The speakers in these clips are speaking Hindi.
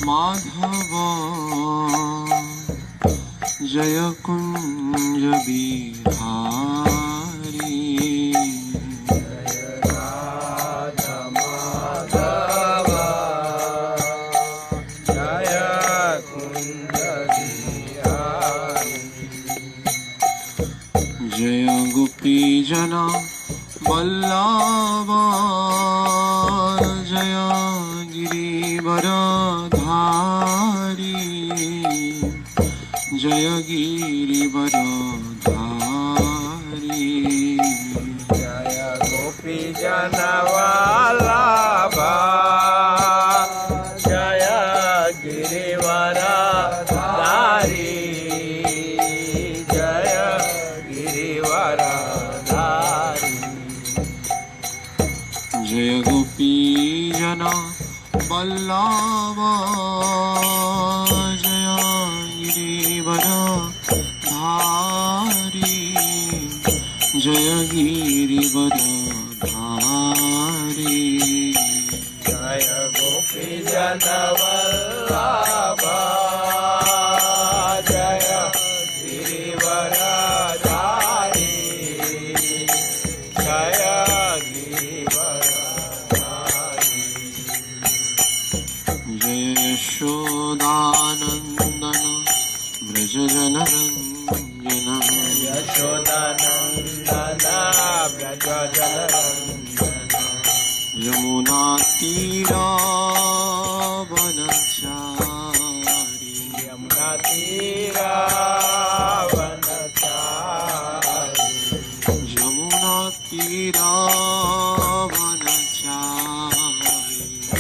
माधव जय कुंज बिहारी जय गोपी जना वल्लभ जय गिरिवरधारी जय गिरिवरधारी जय गोपी जना वल्लभ जय गिरिवरधारी जय गिरिवरधारी जय गोपी जना वल्लभ जय गिरिवरधारी जय गिरिवरधारी जय गोपी जना वल्लभ जय गिरिवरधारी जय गिरिवरधारी जय यशोदानंदन व्रज जनरंजन यशोदानंदन व्रज जनरंजन यमुना तीरावनचारी यमुना तीरावनचारी यमुना तीरावनचारी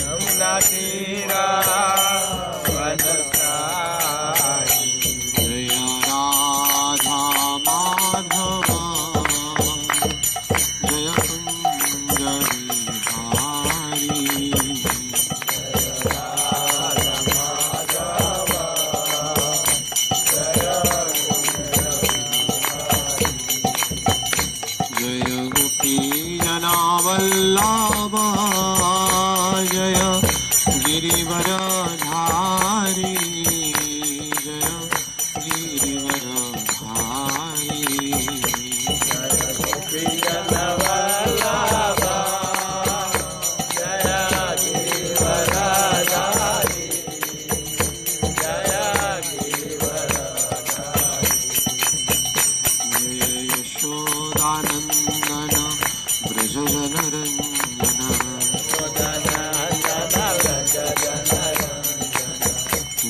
यमुना तीरावनचारी जय राधा माधव जय कुंज बिहारी जय गोपी जना वल्लभ जय गिरिवरधारी जय गिरिवरधारी गोपी जना वल्लभ जय गिरिवरधारी जय गिरिवरधारी जय यशोदानंदन व्रज जनरंजन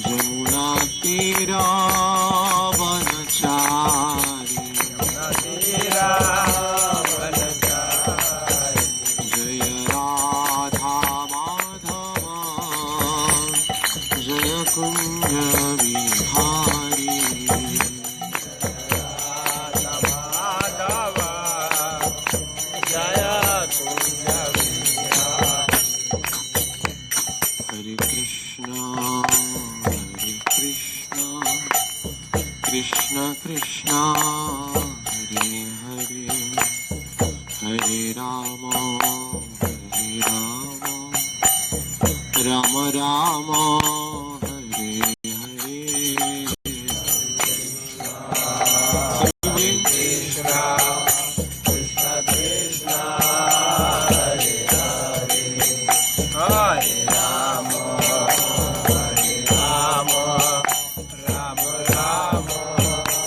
यमुना तीरावनचारी जय राधा माधव जय कुंज बिहारी हरे कृष्ण कृष्ण कृष्ण हरे हरे हरे राम राम राम हरे हरे हरे कृष्ण कृष्ण कृष्ण हरे हरे हरे राम राम राम हरे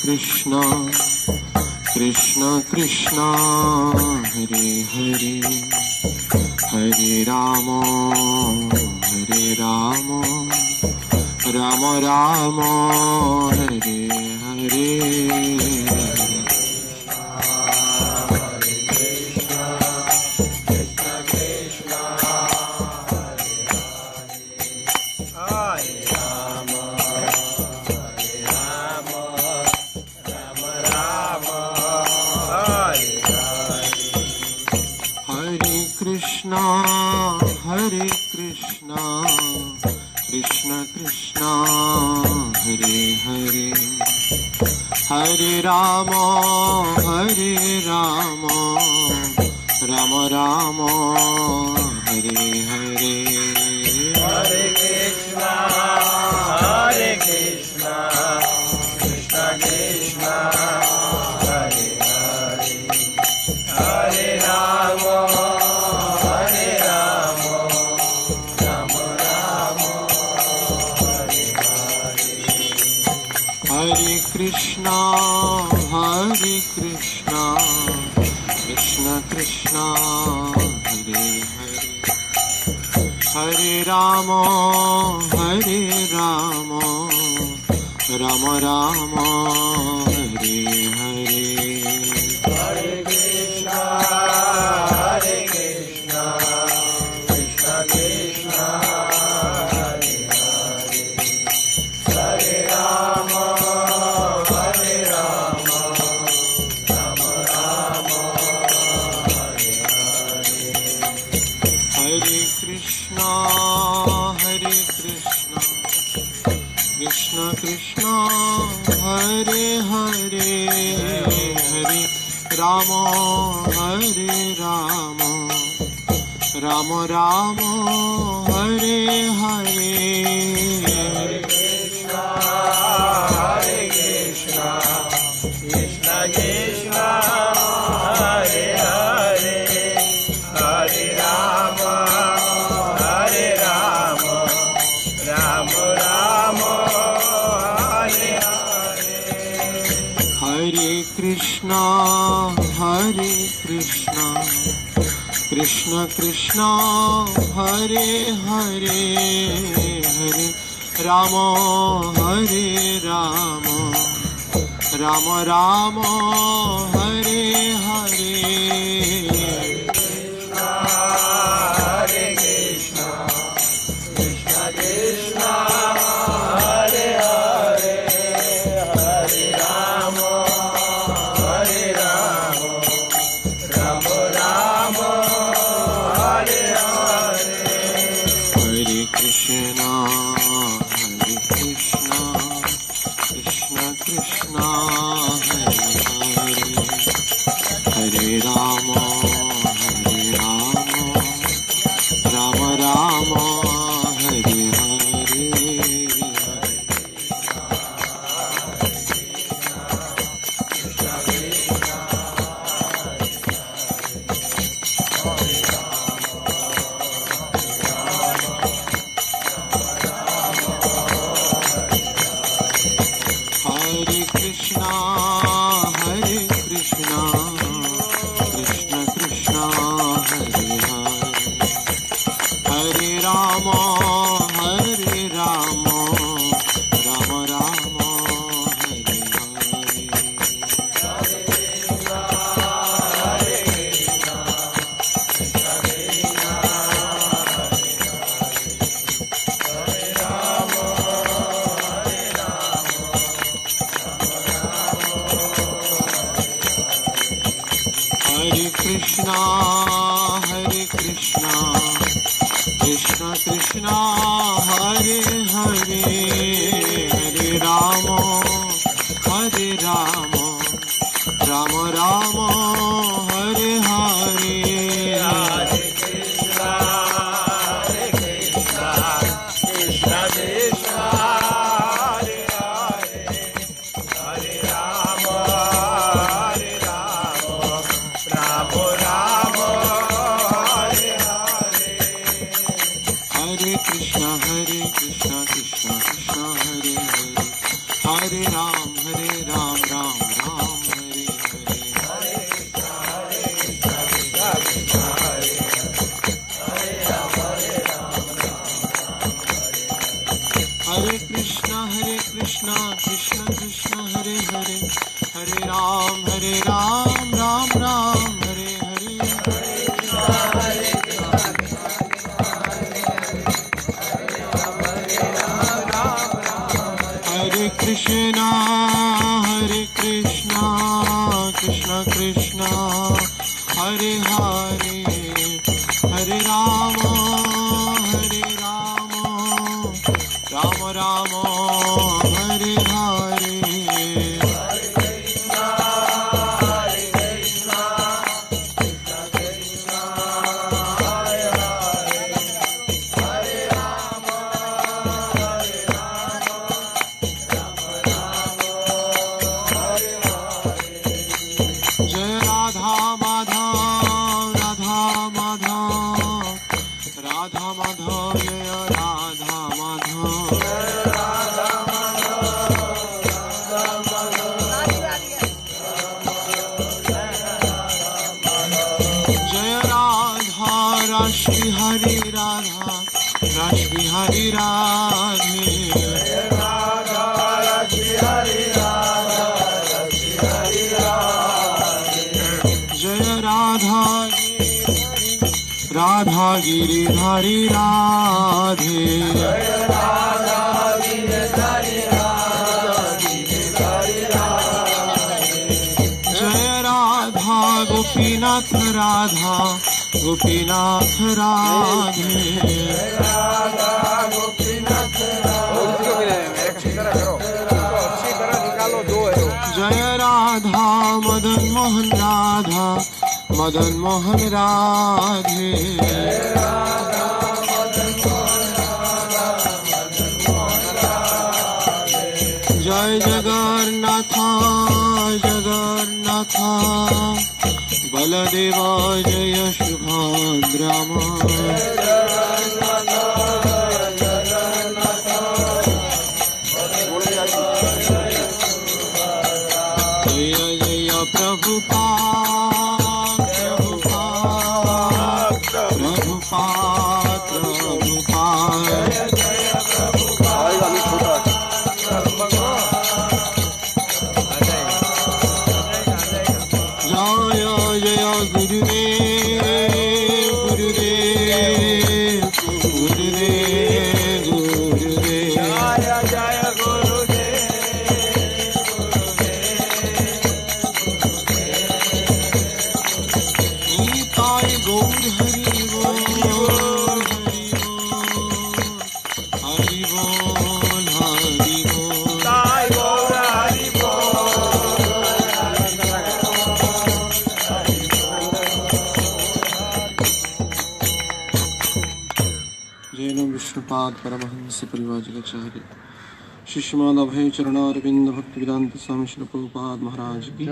Krishna Krishna Krishna Hare Hare Hare Ram Ram Ram Hare Hare Hare Krishna Krishna Krishna Hare Hare Hare Ram Ram Hare Hare Hare Krishna, Krishna Krishna, Hare Hare, Hare Rama, Rama Rama, Hare Hare. Hare Krishna, Krishna Krishna, Hare Hare, Hare Rama, Rama Rama, Hare Hare. Hare Krishna, Krishna Krishna, Hare Hare, Hare Rama, Rama Rama, Hare Hare. Hare Krishna, Krishna Krishna, Hare Hare, Hare Rama, Rama Rama, Hare Hare. Hare Krishna, Krishna Krishna, Hare Hare, Hare Rama, Rama Rama, Hare Hare. Hare Krishna, Krishna Krishna, Hare Hare, Hare Rama, Rama Rama, Hare Hare. Hare Krishna, Krishna Krishna, Hare Hare, Hare Rama, Rama Rama, Hare Hare. Hare Krishna, Krishna Krishna, Hare Hare, Hare Rama, Rama Rama, Hare Hare. Hare Krishna, Krishna Krishna, Hare Hare, Hare Rama, Rama Rama, Hare Hare. Hare Krishna, Krishna Krishna, Hare Hare, Hare Rama, Rama Rama, Hare Hare. Hare Krishna, Krishna Krishna, Hare Hare, Hare Rama, Rama Rama, Hare Hare. Hare Krishna, Krishna Krishna, Hare Hare, Hare Ram, Ram Ram, Hare Hare. Hare Krishna, Krishna Krishna, Hare Hare, Hare Ram, Ram Ram, Hare Hare. Hare Krishna, Krishna Krishna, Hare Hare, Hare Rama, Rama Rama, Hare Hare. Hare Krishna, राष्ट्रबिहारी Radha राष्ट्रबिहारी Radhe जय राधा राधा गिरिधारी राधे जय राधा गोपीनाथ राधा गोपीनाथ राधे जय राधा मदन मोहन राधा मदन मोहन राधे जय जगन्नाथ जगन्नाथ बलदेवा जय सुभद्रामा जय जय प्रभुपाद प्रभुपाद प्रभुपाद जय जय गुरुदेव गुरुदेव गुरुदेव गुरुदेव निताय गौर हरि बोल हरि बोल हरि बोल जैन विष्णुपाद परमहंस परिव्राजकाचार्य शिष्यमाद अभय चरणारविंद भक्ति वेदांत स्वामी श्री प्रभुपाद महाराज की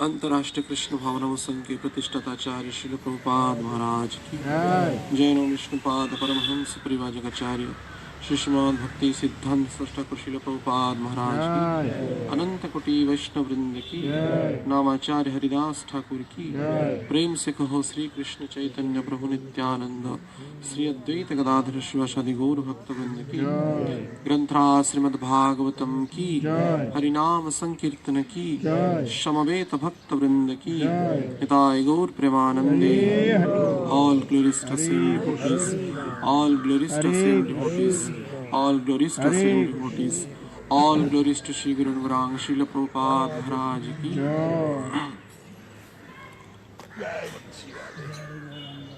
अंतर्राष्ट्रीय कृष्ण भावना संघ के प्रतिष्ठाताचार्य श्री प्रभुपाद महाराज की जैन विष्णुपाद परमहंस परिव्राजकाचार्य शिष्यमाद भक्ति सिद्धांत स्रष्टा कुशील प्रभुपाद महाराज की अनंत कोटि वैष्णव वृंद की नामाचार्य हरिदास ठाकुर की प्रेम से कहो श्री कृष्ण चैतन्य प्रभु नित्यानंद श्री अद्वैत गदाधर शिवासादि गौर भक्त वृंद की ग्रंथराज श्रीमद् भागवतम की हरिनाम संकीर्तन की समवेत भक्त वृंद की हिताय गौर प्रेमानंदे all glories to same devotees all glories to same devotees all glories to same devotees all glories to Shri Guru Gaurang Srila Prabhupada Maharaj ki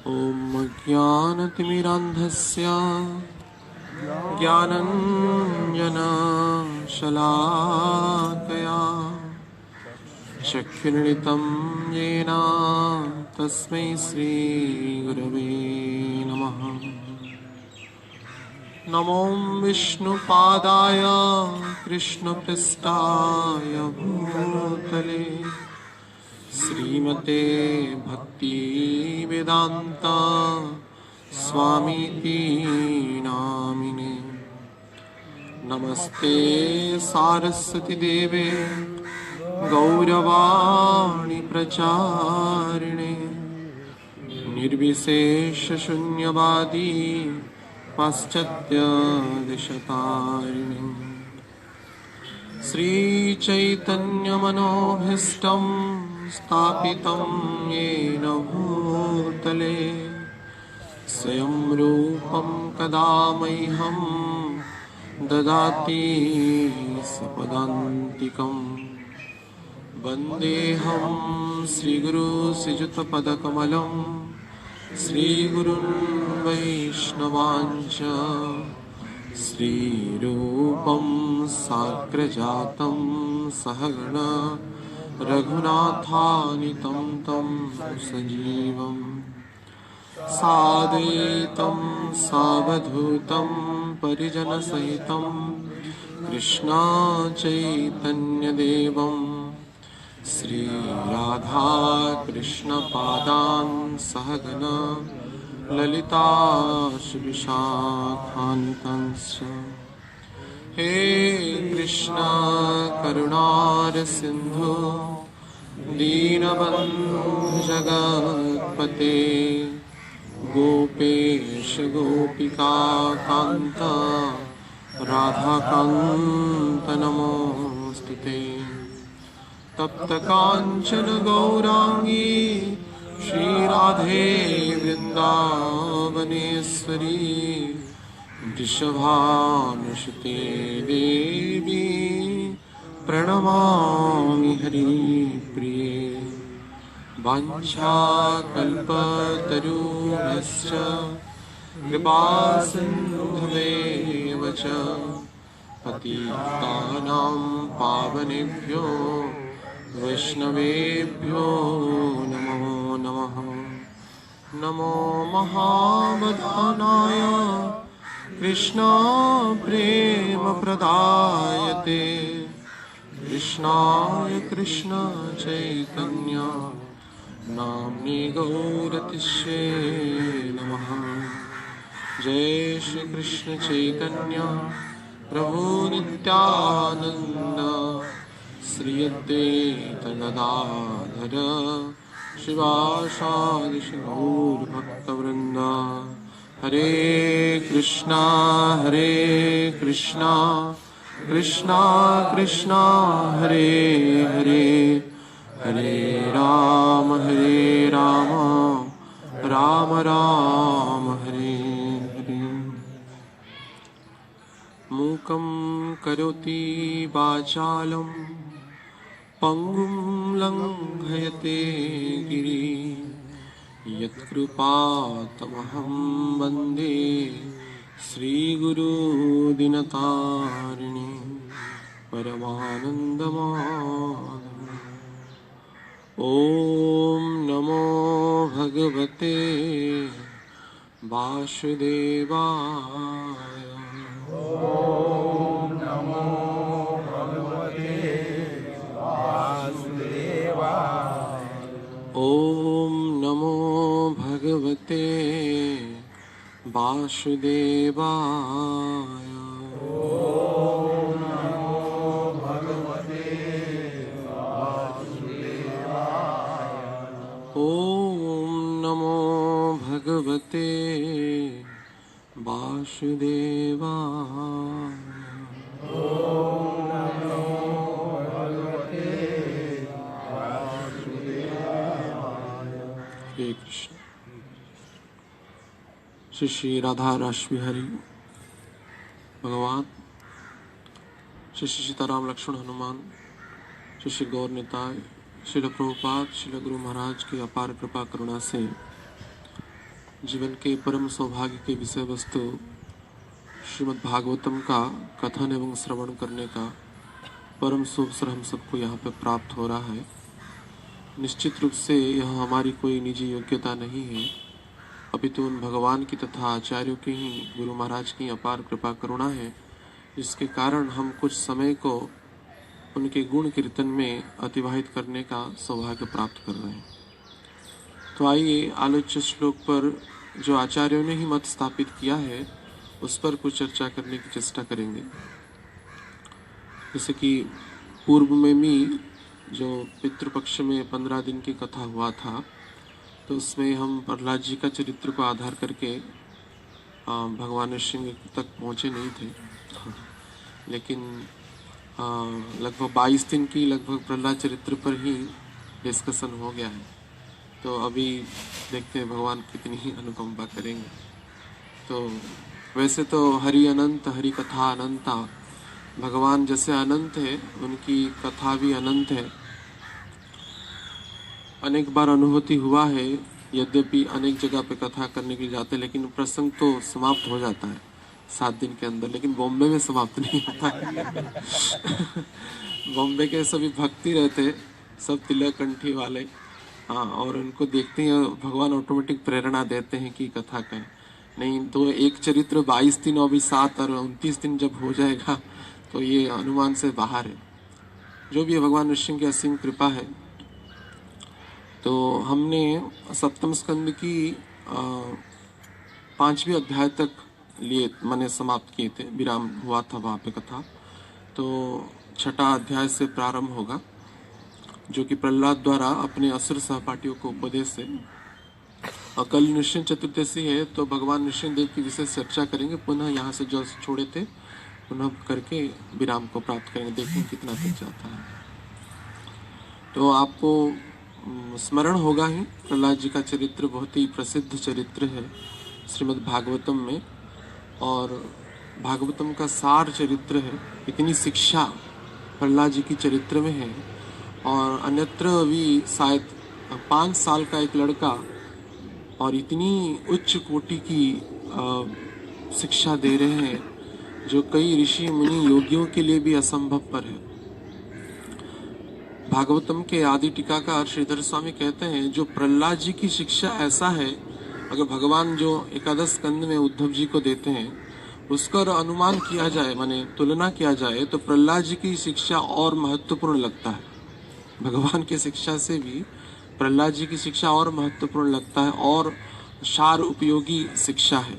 Om Jnanatimirandhasya Jnananjana Shalakaya Chakkhurnitam Yena Tasmai Shri Gurave Namaha नमो विष्णुपादाय कृष्णपृष्ठाय भूतले श्रीमते भक्ति वेदांत स्वामीति नामिने नमस्ते सारस्वती देवे गौरवाणी प्रचारिणे निर्विशेष शून्यवादी पाश्चात्य दिशतारिणी श्रीचैतन्यमनोभीष्टं स्थापितं येन भूतले स्वयं रूपं कदा मह्यं ददाति सपदान्तिकं वन्देऽहं श्रीगुरु श्रीयुतपदकमलं श्रीगुरुन् वैष्णवांच श्रीरूपं साग्रजातं सहगण रघुनाथानितं तं सजीवं साद्वैतं सावधूतं परिजनसहितं कृष्ण चैतन्यदेवं श्री राधा कृष्ण पादान् सहगण ललिता विशाखान्वितांश्च हे कृष्ण करुणारसिन्धु दीनबन्धु जगत्पते गोपेश गोपिकान्त राधाकान्त नमोस्तुते। तप्त कांचन गौरांगी श्रीराधे वृंदावनेश्वरी वृषभानुसुते देवी प्रणमामि हरिप्रिये। वाञ्छाकल्पतरुभ्यश्च कृपासिन्धुभ्येव च पतितानां पावनेभ्यो वैष्णवेभ्यो नमो नमः। नमो महावदानाय कृष्ण प्रेम प्रदायते कृष्णाय कृष्ण चैतन्य नाम्ने गौरतिष्ये नमः। जय श्री कृष्ण चैतन्य प्रभु नित्यानंद श्री अद्वैत गदाधर शिवासादि गौर भक्तवृंद। हरे कृष्णा कृष्णा कृष्णा हरे हरे हरे राम राम राम हरे हरे। मूकं करोति वाचालं पंगुं लंघयते गिरिं यत्कृपातमहं वन्दे श्रीगुरुदिनतारिणि परमानन्दमाधवम्। ॐ नमो भगवते वासुदेवाय। ॐ नमो भगवते वासुदेवाय। ॐ नमो भगवते वासुदेवाय। ॐ नमो भगवते वासुदेवाय। हरे कृष्ण। श्री श्री राधा रासबिहारी भगवान, श्री श्री सीताराम लक्ष्मण हनुमान, श्री श्री गौर निताय, श्रील प्रभुपाद, श्रील गुरु महाराज की अपार कृपा करुणा से जीवन के परम सौभाग्य के विषय वस्तु श्रीमद् भागवतम का कथन एवं श्रवण करने का परम शुभ अवसर हम सबको यहाँ पे प्राप्त हो रहा है। निश्चित रूप से यह हमारी कोई निजी योग्यता नहीं है, अपितु उन भगवान की तथा आचार्यों की ही, गुरु महाराज की अपार कृपा करुणा है, जिसके कारण हम कुछ समय को उनके गुण कीर्तन में अतिवाहित करने का सौभाग्य प्राप्त कर रहे हैं। तो आइए आलोच्य श्लोक पर जो आचार्यों ने ही मत स्थापित किया है उस पर कुछ चर्चा करने की चेष्टा करेंगे। जैसे कि पूर्व में भी जो पितृपक्ष में 15 दिन की कथा हुआ था, तो उसमें हम प्रहलाद जी का चरित्र को आधार करके भगवान सिंह तक पहुँचे नहीं थे, लेकिन लगभग 22 दिन की लगभग प्रहलाद चरित्र पर ही डिस्कशन हो गया है। तो अभी देखते हैं भगवान कितनी ही अनुकंपा करेंगे। तो वैसे तो हरि अनंत, हरि कथा अनंता, भगवान जैसे अनंत है उनकी कथा भी अनंत है। अनेक बार अनुभूति हुआ है, यद्यपि अनेक जगह पे कथा करने के लिए जाते हैं, लेकिन प्रसंग तो समाप्त हो जाता है 7 दिन के अंदर, लेकिन बॉम्बे में समाप्त नहीं होता है। बॉम्बे के सभी भक्ति रहते, सब तिलक कंठी वाले, हाँ, और उनको देखते हैं भगवान ऑटोमेटिक प्रेरणा देते हैं कि कथा कहें। नहीं तो एक चरित्र 22 दिन और भी 7 और 29 दिन जब हो जाएगा तो ये अनुमान से बाहर है। जो भी है भगवान विष्णु की असीम कृपा है। तो हमने सप्तम स्कंद की 5वें अध्याय तक लिए मैंने समाप्त किए थे, विराम हुआ था वहाँ पे कथा। तो 6ठा अध्याय से प्रारंभ होगा, जो कि प्रहलाद द्वारा अपने असुर सहपाठियों को उपदेश से और कल नृसिंह चतुर्दशी है, तो भगवान नृसिंह देव की विशेष चर्चा करेंगे। पुनः यहाँ से जो छोड़े थे पुनः करके विराम को प्राप्त करेंगे, देखेंगे कितना तक जाता है। तो आपको स्मरण होगा ही, प्रहलाद जी का चरित्र बहुत ही प्रसिद्ध चरित्र है श्रीमद् भागवतम में, और भागवतम का सार चरित्र है। इतनी शिक्षा प्रहलाद जी की चरित्र में है, और अन्यत्र भी शायद 5 साल का एक लड़का और इतनी उच्च कोटि की शिक्षा दे रहे हैं जो कई ऋषि मुनि योगियों के लिए भी असंभव पर है। भागवतम के आदि टीकाकार श्रीधर स्वामी कहते हैं जो प्रहलाद जी की शिक्षा ऐसा है, अगर भगवान जो एकादश स्कंद में उद्धव जी को देते हैं उसका अनुमान किया जाए, माने तुलना किया जाए, तो प्रहलाद जी की शिक्षा और महत्वपूर्ण लगता है। भगवान की शिक्षा से भी प्रहलाद जी की शिक्षा और महत्वपूर्ण लगता है, और सार उपयोगी शिक्षा है।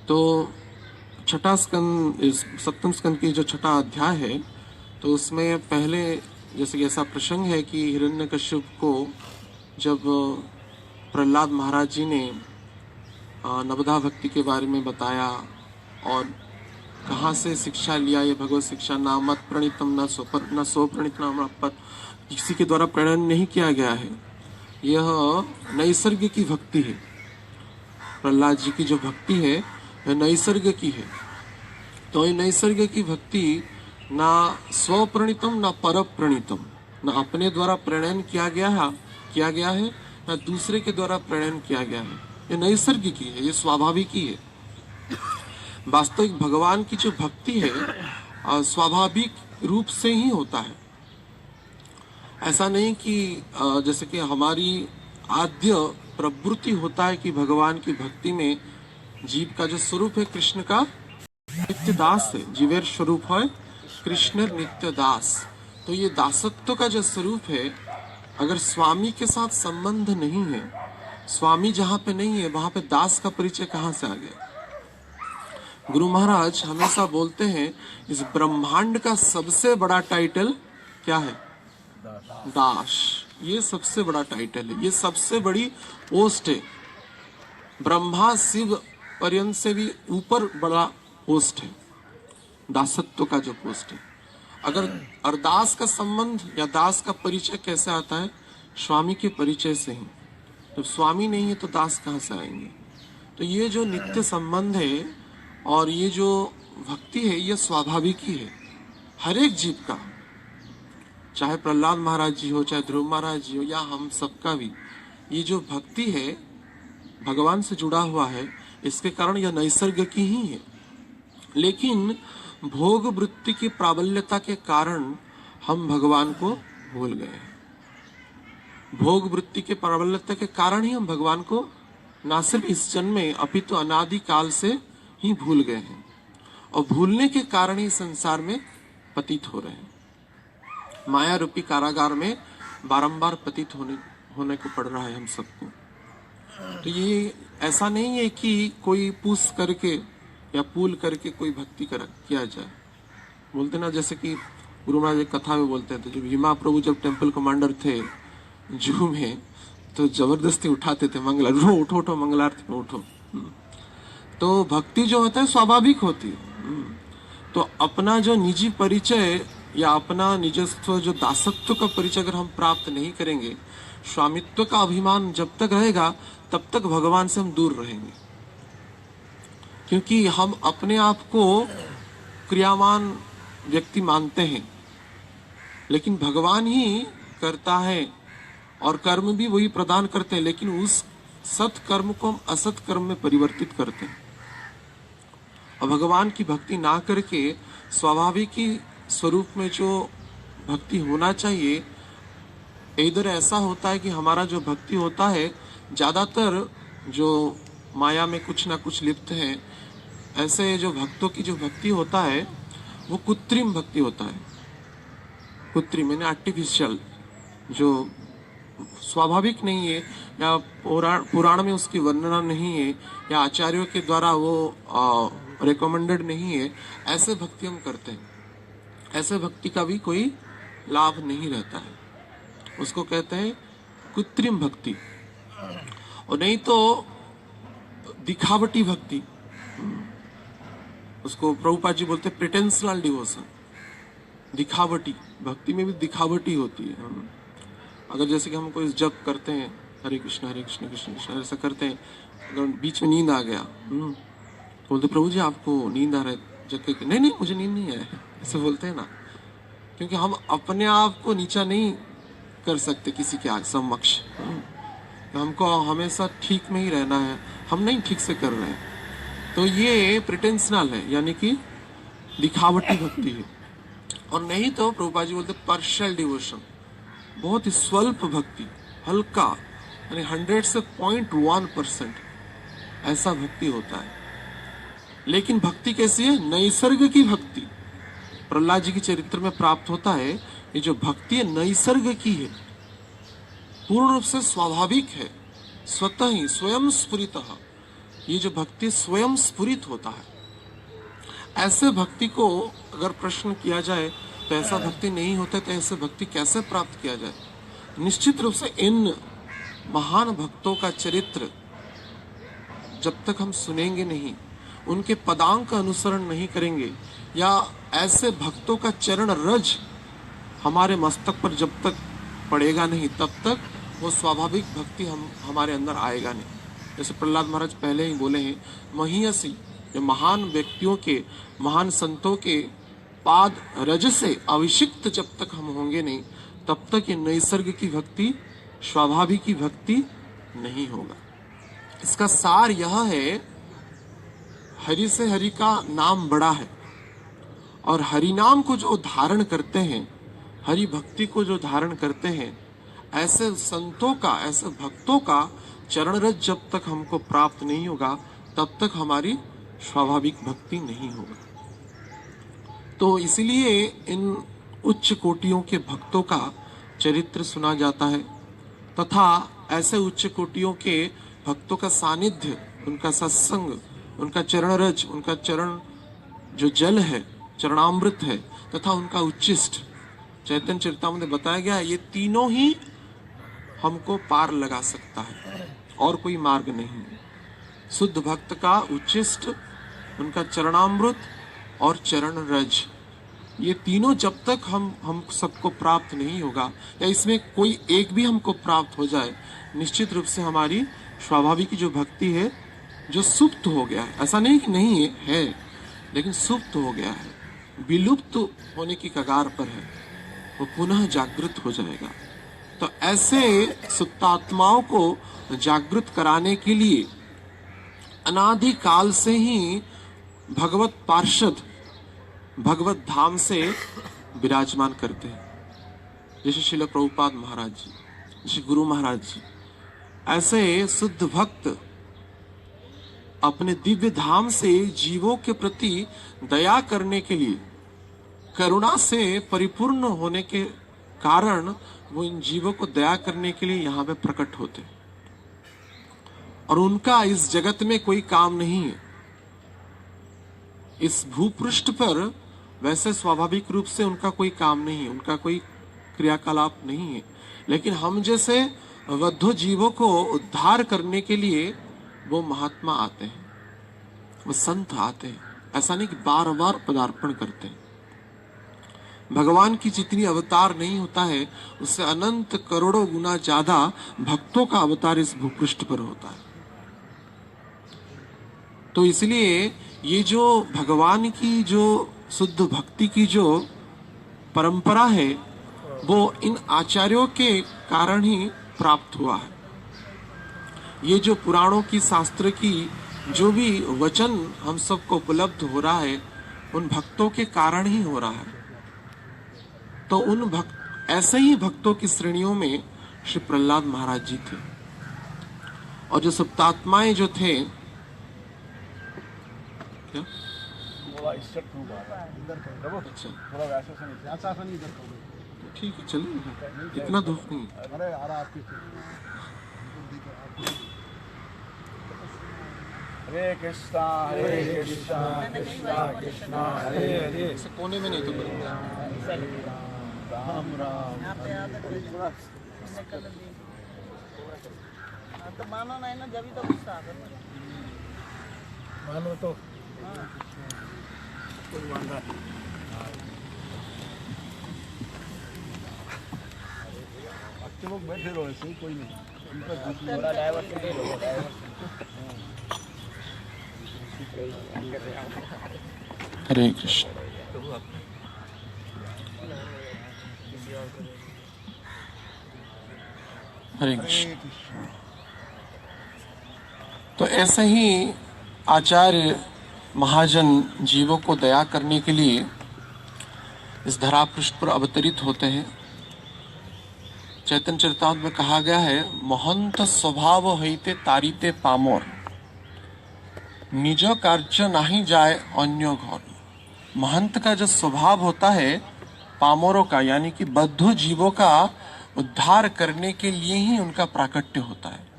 तो छठा स्कंद, सप्तम स्कंद की जो छठा अध्याय है, तो उसमें पहले जैसे कि ऐसा प्रसंग है कि हिरण्यकश्यप को जब प्रहलाद महाराज जी ने नवधा भक्ति के बारे में बताया और कहाँ से शिक्षा लिया, ये भगवत शिक्षा, ना मत प्रणीतम न सो प्रणीत नाम पद, किसी के द्वारा प्रणयन नहीं किया गया है, यह नैसर्ग की भक्ति है। प्रहलाद जी की जो भक्ति है वह नैसर्ग की है। तो ये नैसर्ग की भक्ति ना स्वप्रणीतम ना पर प्रणीतम, ना अपने द्वारा प्रणयन किया गया है ना दूसरे के द्वारा प्रणयन किया गया है। ये नैसर्गिक की है, ये स्वाभाविक ही है। वास्तविक भगवान की जो भक्ति है स्वाभाविक रूप से ही होता है। ऐसा नहीं कि जैसे कि हमारी आद्य प्रवृत्ति होता है कि भगवान की भक्ति में जीव का जो स्वरूप है कृष्ण का नित्य दास है, जीवेर स्वरूप है कृष्ण नित्य दास। तो ये दासत्व का जो स्वरूप है, अगर स्वामी के साथ संबंध नहीं है, स्वामी जहाँ पे नहीं है वहां पे दास का परिचय कहाँ से आ गया। गुरु महाराज हमेशा बोलते हैं इस ब्रह्मांड का सबसे बड़ा टाइटल क्या है? दास। ये सबसे बड़ा टाइटल है, ये सबसे बड़ी पोस्ट है। ब्रह्मा शिव पर्यंत से भी ऊपर बड़ा पोस्ट है दासत्व का जो पोस्ट है। अगर अरदास का संबंध या दास का परिचय कैसे आता है? स्वामी के परिचय से ही। तो स्वामी नहीं है तो दास कहाँ से आएंगे? तो ये जो नित्य संबंध है और ये जो भक्ति है, ये स्वाभाविक ही है हर एक जीव का, चाहे प्रहलाद महाराज जी हो, चाहे ध्रुव महाराज जी हो, या हम सबका भी। ये जो भक्ति है भगवान से जुड़ा हुआ है, इसके कारण यह नैसर्गिक की ही है। लेकिन भोग वृत्ति की प्राबल्यता के कारण हम भगवान को भूल गए हैं। भोग वृत्ति के प्राबल्यता के कारण ही हम भगवान को न सिर्फ इस जन्म में अपितु अनादि काल से ही भूल गए हैं, और भूलने के कारण ही संसार में पतित हो रहे हैं। माया रूपी कारागार में बारंबार पतित होने को पड़ रहा है हम सबको। तो ये ऐसा नहीं है कि कोई पूछ करके या पूल करके कोई भक्ति किया जाए। बोलते ना, जैसे कि गुरु महाराज एक कथा में बोलते थे, जब भीमा प्रभु जब टेम्पल कमांडर थे जू में, तो जबरदस्ती उठाते थे मंगला, उठो उठो मंगलारती में उठो। तो भक्ति जो होता है स्वाभाविक होती है। तो अपना जो निजी परिचय या अपना निजस्व जो दासत्व का परिचय अगर हम प्राप्त नहीं करेंगे, स्वामित्व का अभिमान जब तक रहेगा तब तक भगवान से हम दूर रहेंगे। क्योंकि हम अपने आप को क्रियामान व्यक्ति मानते हैं, लेकिन भगवान ही करता है और कर्म भी वही प्रदान करते हैं, लेकिन उस सत कर्म को हम असत कर्म में परिवर्तित करते हैं। और भगवान की भक्ति ना करके स्वाभाविक ही स्वरूप में जो भक्ति होना चाहिए, इधर ऐसा होता है कि हमारा जो भक्ति होता है, ज्यादातर जो माया में कुछ ना कुछ लिप्त है, ऐसे जो भक्तों की जो भक्ति होता है वो कृत्रिम भक्ति होता है। कृत्रिम यानी आर्टिफिशियल, जो स्वाभाविक नहीं है, या पुराण में उसकी वर्णना नहीं है, या आचार्यों के द्वारा वो रिकमेंडेड नहीं है, ऐसे भक्ति हम करते हैं। ऐसे भक्ति का भी कोई लाभ नहीं रहता है, उसको कहते हैं कृत्रिम भक्ति। और नहीं तो दिखावटी भक्ति, उसको प्रभुपाद जी बोलते प्रिटेंशनल डिवोशन। दिखावटी भक्ति में भी दिखावटी होती है। अगर जैसे कि हम कोई जप करते हैं, हरे कृष्ण कृष्ण कृष्ण ऐसा करते हैं, अगर बीच में नींद आ गया, बोलते प्रभु जी आपको नींद आ रहा है, जब के नहीं नहीं मुझे नींद नहीं आया, ऐसे बोलते हैं ना। क्योंकि हम अपने आप को नीचा नहीं कर सकते किसी के आगे समक्ष। हमको हमेशा ठीक में ही रहना है, हम नहीं ठीक से कर रहे हैं, तो ये प्रिटेंशनल है, यानी कि दिखावटी भक्ति है। और नहीं तो प्रभुपाद जी बोलते पार्शियल डिवोशन, बहुत ही स्वल्प भक्ति, हल्का, यानी 100 से 0.1% ऐसा भक्ति होता है। लेकिन भक्ति कैसी है? नैसर्ग की भक्ति। प्रहलाद जी के चरित्र में प्राप्त होता है, ये जो भक्ति है नैसर्ग की है, पूर्ण रूप से स्वाभाविक है, स्वतः ही स्वयं स्फुरितः। ये जो भक्ति स्वयं स्फुरित होता है, ऐसे भक्ति को अगर प्रश्न किया जाए तो ऐसा भक्ति नहीं होता, तो ऐसे भक्ति कैसे प्राप्त किया जाए? निश्चित रूप से इन महान भक्तों का चरित्र जब तक हम सुनेंगे नहीं, उनके पदांक का अनुसरण नहीं करेंगे, या ऐसे भक्तों का चरण रज हमारे मस्तक पर जब तक पड़ेगा नहीं, तब तक वो स्वाभाविक भक्ति हमारे अंदर आएगा नहीं। जैसे प्रहलाद महाराज पहले ही बोले हैं, महीयसी, जो महान व्यक्तियों के, महान संतों के पाद रज से अभिषिक्त जब तक हम होंगे नहीं, तब तक ये नैसर्ग की भक्ति, स्वाभाविक की भक्ति नहीं होगा। इसका सार यह है, हरि से हरि का नाम बड़ा है, और हरि नाम को जो धारण करते हैं, हरि भक्ति को जो धारण करते हैं, ऐसे संतों का, ऐसे भक्तों का चरण रज जब तक हमको प्राप्त नहीं होगा, तब तक हमारी स्वाभाविक भक्ति नहीं होगा। तो इसलिए इन उच्च कोटियों के भक्तों का चरित्र सुना जाता है, तथा ऐसे उच्च कोटियों के भक्तों का सानिध्य, उनका सत्संग, उनका चरण रज, उनका चरण जो जल है, चरणामृत है, तथा उनका उच्चिष्ट चैतन्य चरितामृत में बताया गया है, ये तीनों ही हमको पार लगा सकता है, और कोई मार्ग नहीं है। शुद्ध भक्त का उच्चिष्ट, उनका चरणामृत और चरण रज, ये तीनों जब तक हम सबको प्राप्त नहीं होगा, या इसमें कोई एक भी हमको प्राप्त हो जाए, निश्चित रूप से हमारी स्वाभाविक जो भक्ति है, जो सुप्त हो गया है, ऐसा नहीं कि नहीं है, लेकिन सुप्त हो गया है, विलुप्त होने की कगार पर है, वो पुनः जागृत हो जाएगा। तो ऐसे सुप्तात्माओं को जागृत कराने के लिए अनादि काल से ही भगवत पार्षद भगवत धाम से विराजमान करते हैं, जैसे श्रील प्रभुपाद महाराज जी, जैसे गुरु महाराज जी। ऐसे शुद्ध भक्त अपने दिव्य धाम से जीवों के प्रति दया करने के लिए, करुणा से परिपूर्ण होने के कारण वो इन जीवों को दया करने के लिए यहाँ पे प्रकट होते, और उनका इस जगत में कोई काम नहीं है। इस भूपृष्ठ पर वैसे स्वाभाविक रूप से उनका कोई काम नहीं है, उनका कोई क्रियाकलाप नहीं है, लेकिन हम जैसे बद्ध जीवों को उद्धार करने के लिए वो महात्मा आते हैं, वो संत आते हैं। ऐसा नहीं कि बार बार पदार्पण करते हैं। भगवान की जितनी अवतार नहीं होता है, उससे अनंत करोड़ों गुना ज्यादा भक्तों का अवतार इस भूपृष्ठ पर होता है। तो इसलिए ये जो भगवान की जो शुद्ध भक्ति की जो परंपरा है, वो इन आचार्यों के कारण ही प्राप्त हुआ है। ये जो पुराणों की, शास्त्र की जो भी वचन हम सबको उपलब्ध हो रहा है, उन भक्तों के कारण ही हो रहा है। तो उन ऐसे ही भक्तों की श्रेणियों में श्री प्रहलाद महाराज जी थे, और जो सप्तात्माएं जो थे, क्या अच्छा, ठीक है, चलिए, इतना दुख नहीं। हरे कृष्णा कृष्णा कृष्णा हरे हरे। कोने में नहीं तो राम राम। तो मानो नहीं ना, जब ही तो गुस्सा आता है। मानो तो कोई वांदा नहीं। अच्छे लोग बैठे रहो, ऐसे ही कोई नहीं। उनका थोड़ा डाइवर्शन ले लो, हरे कृष्ण। हरे कृष्ण। तो ऐसे ही आचार्य महाजन जीवों को दया करने के लिए इस धरा पृष्ठ पर अवतरित होते हैं। चैतन्य चरितामृत में कहा गया है, महंत स्वभाव हईते तारीते पामोर, निज कार्य नहीं जाए अन्य घोर। महंत का जो स्वभाव होता है पामोरों का, यानी कि बद्ध जीवों का उद्धार करने के लिए ही उनका प्राकट्य होता है,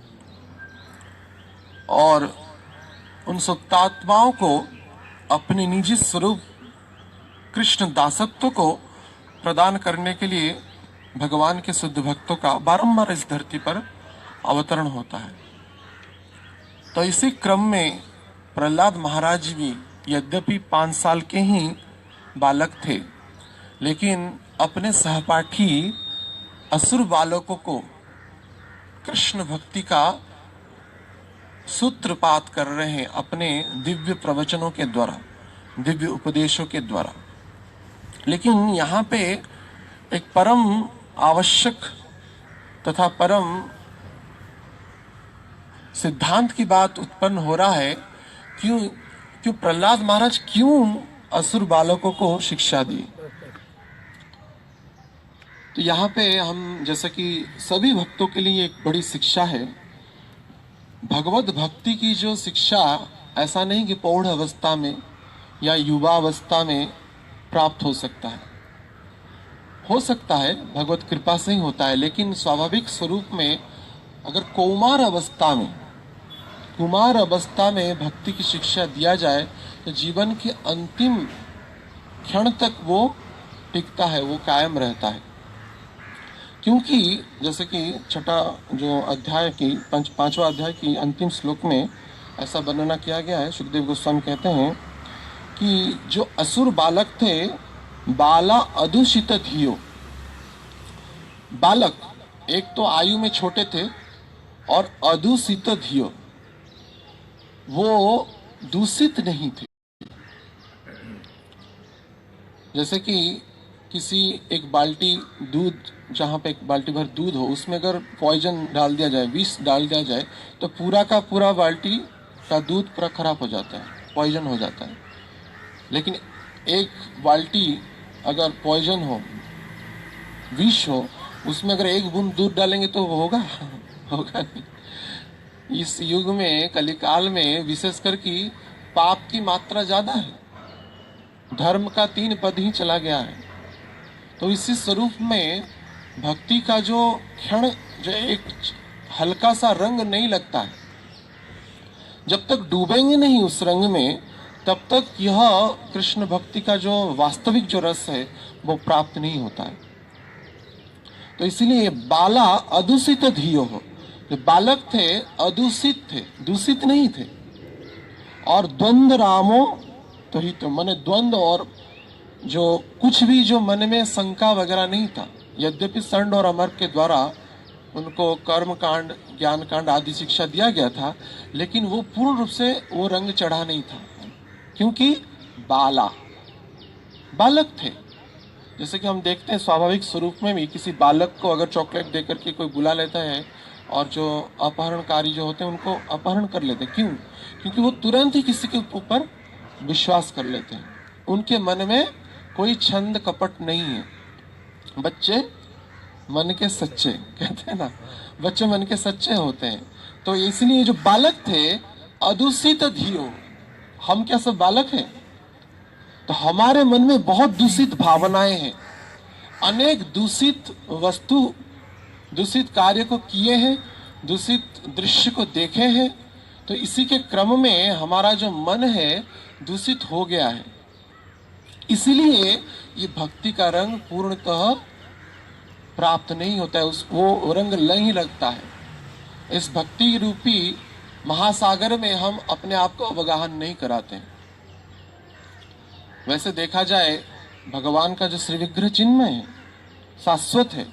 और उन सुप्तात्माओं को अपने निजी स्वरूप कृष्ण दासत्व को प्रदान करने के लिए भगवान के शुद्ध भक्तों का बारंबार इस धरती पर अवतरण होता है। तो इसी क्रम में प्रहलाद महाराज भी यद्यपि 5 साल के ही बालक थे, लेकिन अपने सहपाठी असुर बालकों को कृष्ण भक्ति का सूत्रपात कर रहे हैं अपने दिव्य प्रवचनों के द्वारा, दिव्य उपदेशों के द्वारा। लेकिन यहाँ पे एक परम आवश्यक तथा परम सिद्धांत की बात उत्पन्न हो रहा है। क्यों प्रहलाद महाराज क्यों असुर बालकों को शिक्षा दी? तो यहाँ पे हम, जैसा कि सभी भक्तों के लिए एक बड़ी शिक्षा है, भगवत भक्ति की जो शिक्षा ऐसा नहीं कि प्रौढ़ अवस्था में या युवा अवस्था में प्राप्त हो सकता है, भगवत कृपा से ही होता है, लेकिन स्वाभाविक स्वरूप में अगर कुमार अवस्था में भक्ति की शिक्षा दिया जाए तो जीवन के अंतिम क्षण तक वो टिकता है, वो कायम रहता है। क्योंकि जैसे कि छठा जो अध्याय की 5वां अध्याय की अंतिम श्लोक में ऐसा वर्णना किया गया है। सुखदेव गोस्वामी कहते हैं कि जो असुर बालक थे, बाला अदूषित धियो, बालक एक तो आयु में छोटे थे और अदूषित धियो, वो दूषित नहीं थे। जैसे कि किसी एक बाल्टी दूध, जहाँ पे एक बाल्टी भर दूध हो, उसमें अगर पॉइजन डाल दिया जाए, विष डाल दिया जाए, तो पूरा का पूरा बाल्टी का दूध पूरा खराब हो जाता है, पॉइजन हो जाता है। लेकिन एक बाल्टी अगर पॉइजन हो, विष हो, उसमें अगर एक बूंद दूध डालेंगे तो वो होगा नहीं। इस युग में, कलिकाल में, विशेषकर कि पाप की मात्रा ज्यादा है, धर्म का 3 पद ही चला गया है। तो इसी स्वरूप में भक्ति का जो क्षण, जो एक हल्का सा रंग नहीं लगता है, जब तक डूबेंगे नहीं उस रंग में, तब तक यह कृष्ण भक्ति का जो वास्तविक जो रस है वो प्राप्त नहीं होता है। तो इसलिए बाला अदूषित धियो हो, जो बालक थे अदूषित थे, दूषित नहीं थे। और द्वंद्व रामो तो ही तो, माने द्वंद्व और जो कुछ भी जो मन में शंका वगैरह नहीं था। यद्यपि षंड और अमर के द्वारा उनको कर्म कांड, ज्ञान कांड आदि शिक्षा दिया गया था, लेकिन वो पूर्ण रूप से वो रंग चढ़ा नहीं था, क्योंकि बालक थे। जैसे कि हम देखते हैं स्वाभाविक स्वरूप में भी किसी बालक को अगर चॉकलेट देकर के कोई बुला लेता है, और जो अपहरणकारी जो होते हैं उनको अपहरण कर लेते हैं। क्यों? क्योंकि वो तुरंत ही किसी के ऊपर विश्वास कर लेते हैं, उनके मन में कोई छंद कपट नहीं है। बच्चे मन के सच्चे, कहते हैं ना, बच्चे मन के सच्चे होते हैं। तो इसलिए जो बालक थे अदूषित धियो, हम क्या सब बालक हैं? तो हमारे मन में बहुत दूषित भावनाएं हैं, अनेक दूषित वस्तु, दूषित कार्य को किए हैं, दूषित दृश्य को देखे हैं। तो इसी के क्रम में हमारा जो मन है दूषित हो गया है। इसलिए ये भक्ति का रंग पूर्णतः प्राप्त नहीं होता है, वो रंग नहीं लगता है। इस भक्ति रूपी महासागर में हम अपने आप को अवगाहन नहीं कराते हैं। वैसे देखा जाए भगवान का जो श्री विग्रह चिन्मय है, शाश्वत है।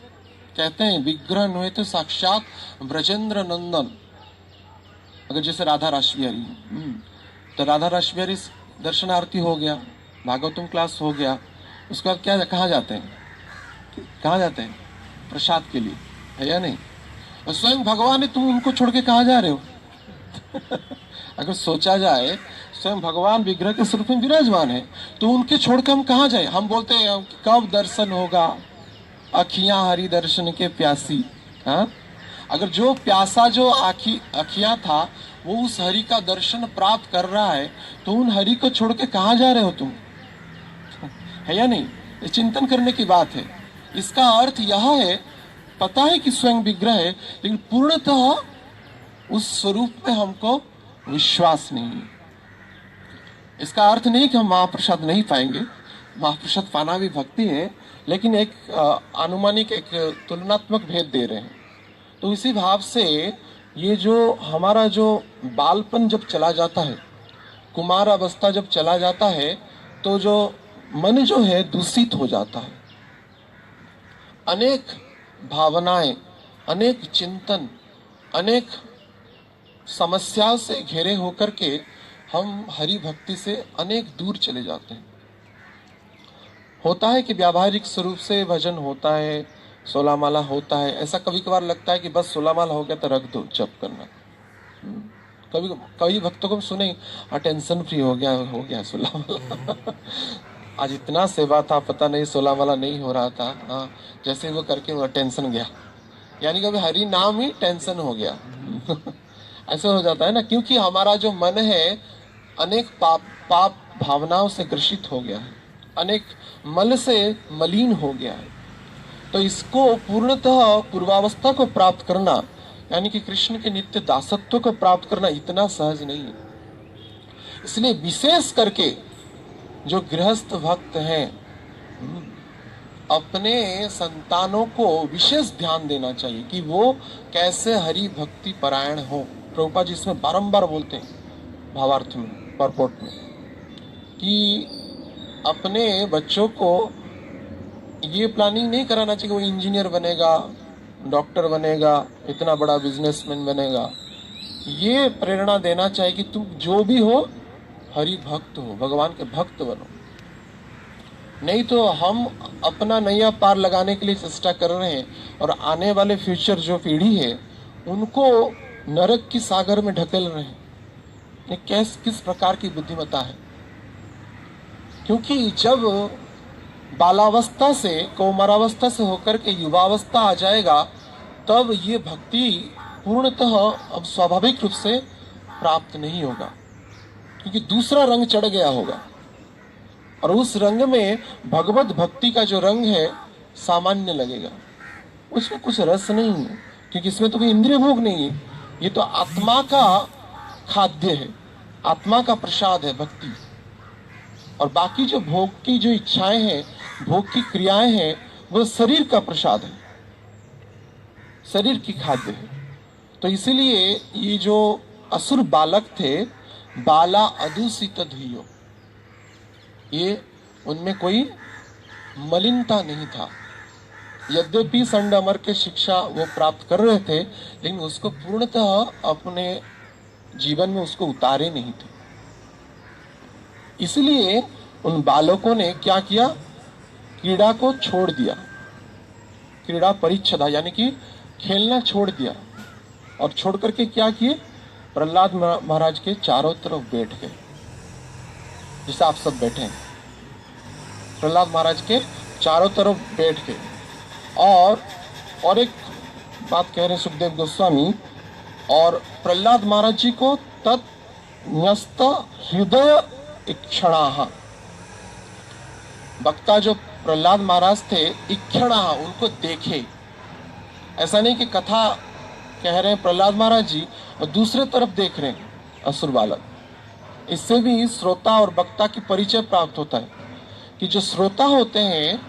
कहते हैं विग्रह नुहे तो साक्षात ब्रजेंद्र नंदन। अगर जैसे राधा रासबिहारी, तो राधा रासबिहारी दर्शनार्थी हो गया, भागवतम क्लास हो गया, उसके बाद क्या कहाँ जाते हैं, कहाँ जाते हैं? प्रसाद के लिए, है या नहीं? और स्वयं भगवान है, तुम उनको छोड़ के कहाँ जा रहे हो? अगर सोचा जाए स्वयं भगवान विग्रह के स्वरूप में विराजमान है, तो उनके छोड़ के हम कहाँ जाए? हम बोलते हैं कब दर्शन होगा, अखियां हरि दर्शन के प्यासी। हाँ, अगर जो प्यासा जो अखियां था वो उस हरि का दर्शन प्राप्त कर रहा है, तो उन हरि को छोड़ के कहाँ जा रहे हो तुम? है या नहीं? ये चिंतन करने की बात है। इसका अर्थ यह है, पता है कि स्वयं विग्रह है, लेकिन पूर्णतः उस स्वरूप में हमको विश्वास नहीं है। इसका अर्थ नहीं कि हम महाप्रसाद नहीं पाएंगे, महाप्रसाद पाना भी भक्ति है, लेकिन एक अनुमानिक एक तुलनात्मक भेद दे रहे हैं। तो इसी भाव से ये जो हमारा जो बालपन जब चला जाता है, कुमार अवस्था जब चला जाता है, तो जो मन जो है दूषित हो जाता है। अनेक भावनाएं, अनेक चिंतन, अनेक समस्याओं से घिरे होकर के हम हरि भक्ति से अनेक दूर चले जाते हैं। होता है कि व्यावहारिक स्वरूप से भजन होता है, 16 माला होता है, ऐसा कभी कभार लगता है कि बस 16 माला हो गया तो रख दो जप करना। कभी भक्तों को सुने, टेंशन फ्री हो गया 16 माला। आज इतना सेवा था, पता नहीं 16 माला नहीं हो रहा था। हाँ, जैसे वो करके वो टेंशन गया, यानी कभी हरि नाम ही टेंशन हो गया। ऐसा हो जाता है ना, क्योंकि हमारा जो मन है अनेक पाप भावनाओं से ग्रसित हो गया है, अनेक मल से मलिन हो गया है। तो इसको पूर्णतः पूर्वावस्था को प्राप्त करना, यानी कि कृष्ण के नित्य दासत्व को प्राप्त करना इतना सहज नहीं है। इसलिए विशेष करके जो गृहस्थ भक्त हैं, अपने संतानों को विशेष ध्यान देना चाहिए कि वो कैसे हरि भक्ति परायण हो। प्रभुपाद जी इसमें बारंबार बोलते हैं भावार्थ में, परपोर्ट में, कि अपने बच्चों को ये प्लानिंग नहीं कराना चाहिए वो इंजीनियर बनेगा, डॉक्टर बनेगा, इतना बड़ा बिजनेसमैन बनेगा। ये प्रेरणा देना चाहिए कि तुम जो भी हो हरि भक्त हो, भगवान के भक्त बनो। नहीं तो हम अपना नैया पार लगाने के लिए चेष्टा कर रहे हैं, और आने वाले फ्यूचर जो पीढ़ी है उनको नरक की सागर में ढकेल रहे हैं। ये किस प्रकार की बुद्धिमत्ता है? क्योंकि जब बालावस्था से, कौमारावस्था से होकर के युवावस्था आ जाएगा, तब ये भक्ति पूर्णतः अब स्वाभाविक रूप से प्राप्त नहीं होगा, क्योंकि दूसरा रंग चढ़ गया होगा। और उस रंग में भगवत भक्ति का जो रंग है सामान्य लगेगा, उसमें कुछ रस नहीं है, क्योंकि इसमें तो कोई इंद्रिय भोग नहीं है। ये तो आत्मा का खाद्य है, आत्मा का प्रसाद है भक्ति। और बाकी जो भोग की जो इच्छाएं हैं, भोग की क्रियाएं हैं, वो शरीर का प्रसाद है, शरीर की खाद्य है। तो इसीलिए ये जो असुर बालक थे, बाला अदूषित धियो, ये उनमें कोई मलिनता नहीं था। यद्यपि संड अमर के शिक्षा वो प्राप्त कर रहे थे, लेकिन उसको पूर्णतः अपने जीवन में उसको उतारे नहीं थे। इसलिए उन बालकों ने क्या किया? क्रीड़ा को छोड़ दिया, क्रीड़ा परिच्छदा, यानी कि खेलना छोड़ दिया। और छोड़ करके क्या किए? प्रहलाद महाराज के चारों तरफ बैठ गए, जैसे आप सब बैठे हैं। प्रहलाद महाराज के चारों तरफ बैठ गए। और एक बात कह रहे हैं सुखदेव गोस्वामी, और प्रहलाद महाराज जी को तत् हृदय इक्षणाः, वक्ता जो प्रहलाद महाराज थे, इक्षणाः, उनको देखे। ऐसा नहीं कि कथा कह रहे हैं प्रहलाद महाराज जी और दूसरे तरफ देख रहे हैं असुर बालक। इससे भी श्रोता और वक्ता की परिचय प्राप्त होता है कि जो श्रोता होते हैं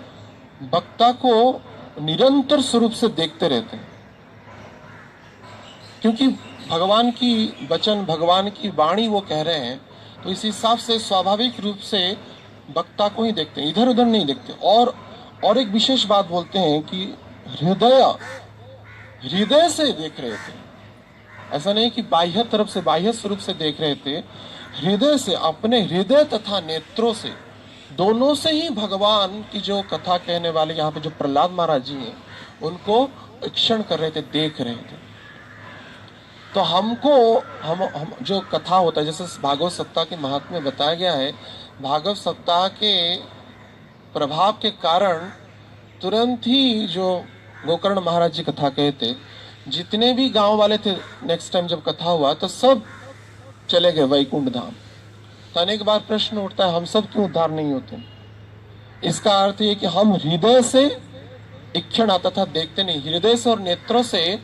वक्ता को निरंतर स्वरूप से देखते रहते हैं। क्योंकि भगवान की वचन, भगवान की वाणी वो कह रहे हैं, तो इस हिसाब से स्वाभाविक रूप से वक्ता को ही देखते हैं, इधर उधर नहीं देखते। और एक विशेष बात बोलते हैं कि हृदय से देख रहे थे। ऐसा नहीं कि बाह्य तरफ से, बाह्य स्वरूप से देख रहे थे, हृदय से, अपने हृदय तथा नेत्रों से, दोनों से ही भगवान की जो कथा कहने वाले यहाँ पे जो प्रहलाद महाराज जी हैं, उनको ईक्षण कर रहे थे, देख रहे थे। तो हमको हम जो कथा होता है, जैसे भागवत सप्ताह के महात्म्य में बताया गया है, भागवत सप्ताह के प्रभाव के कारण तुरंत ही जो गोकर्ण महाराज जी कथा कहे थे, जितने भी गांव वाले थे, नेक्स्ट टाइम जब कथा हुआ तो सब चले गए वैकुंठ धाम। तो अनेक बार प्रश्न उठता है, हम सब क्यों उद्धार नहीं होते? इसका अर्थ ये कि हम हृदय से ईक्षण आता था, देखते नहीं, हृदय से और नेत्रों से,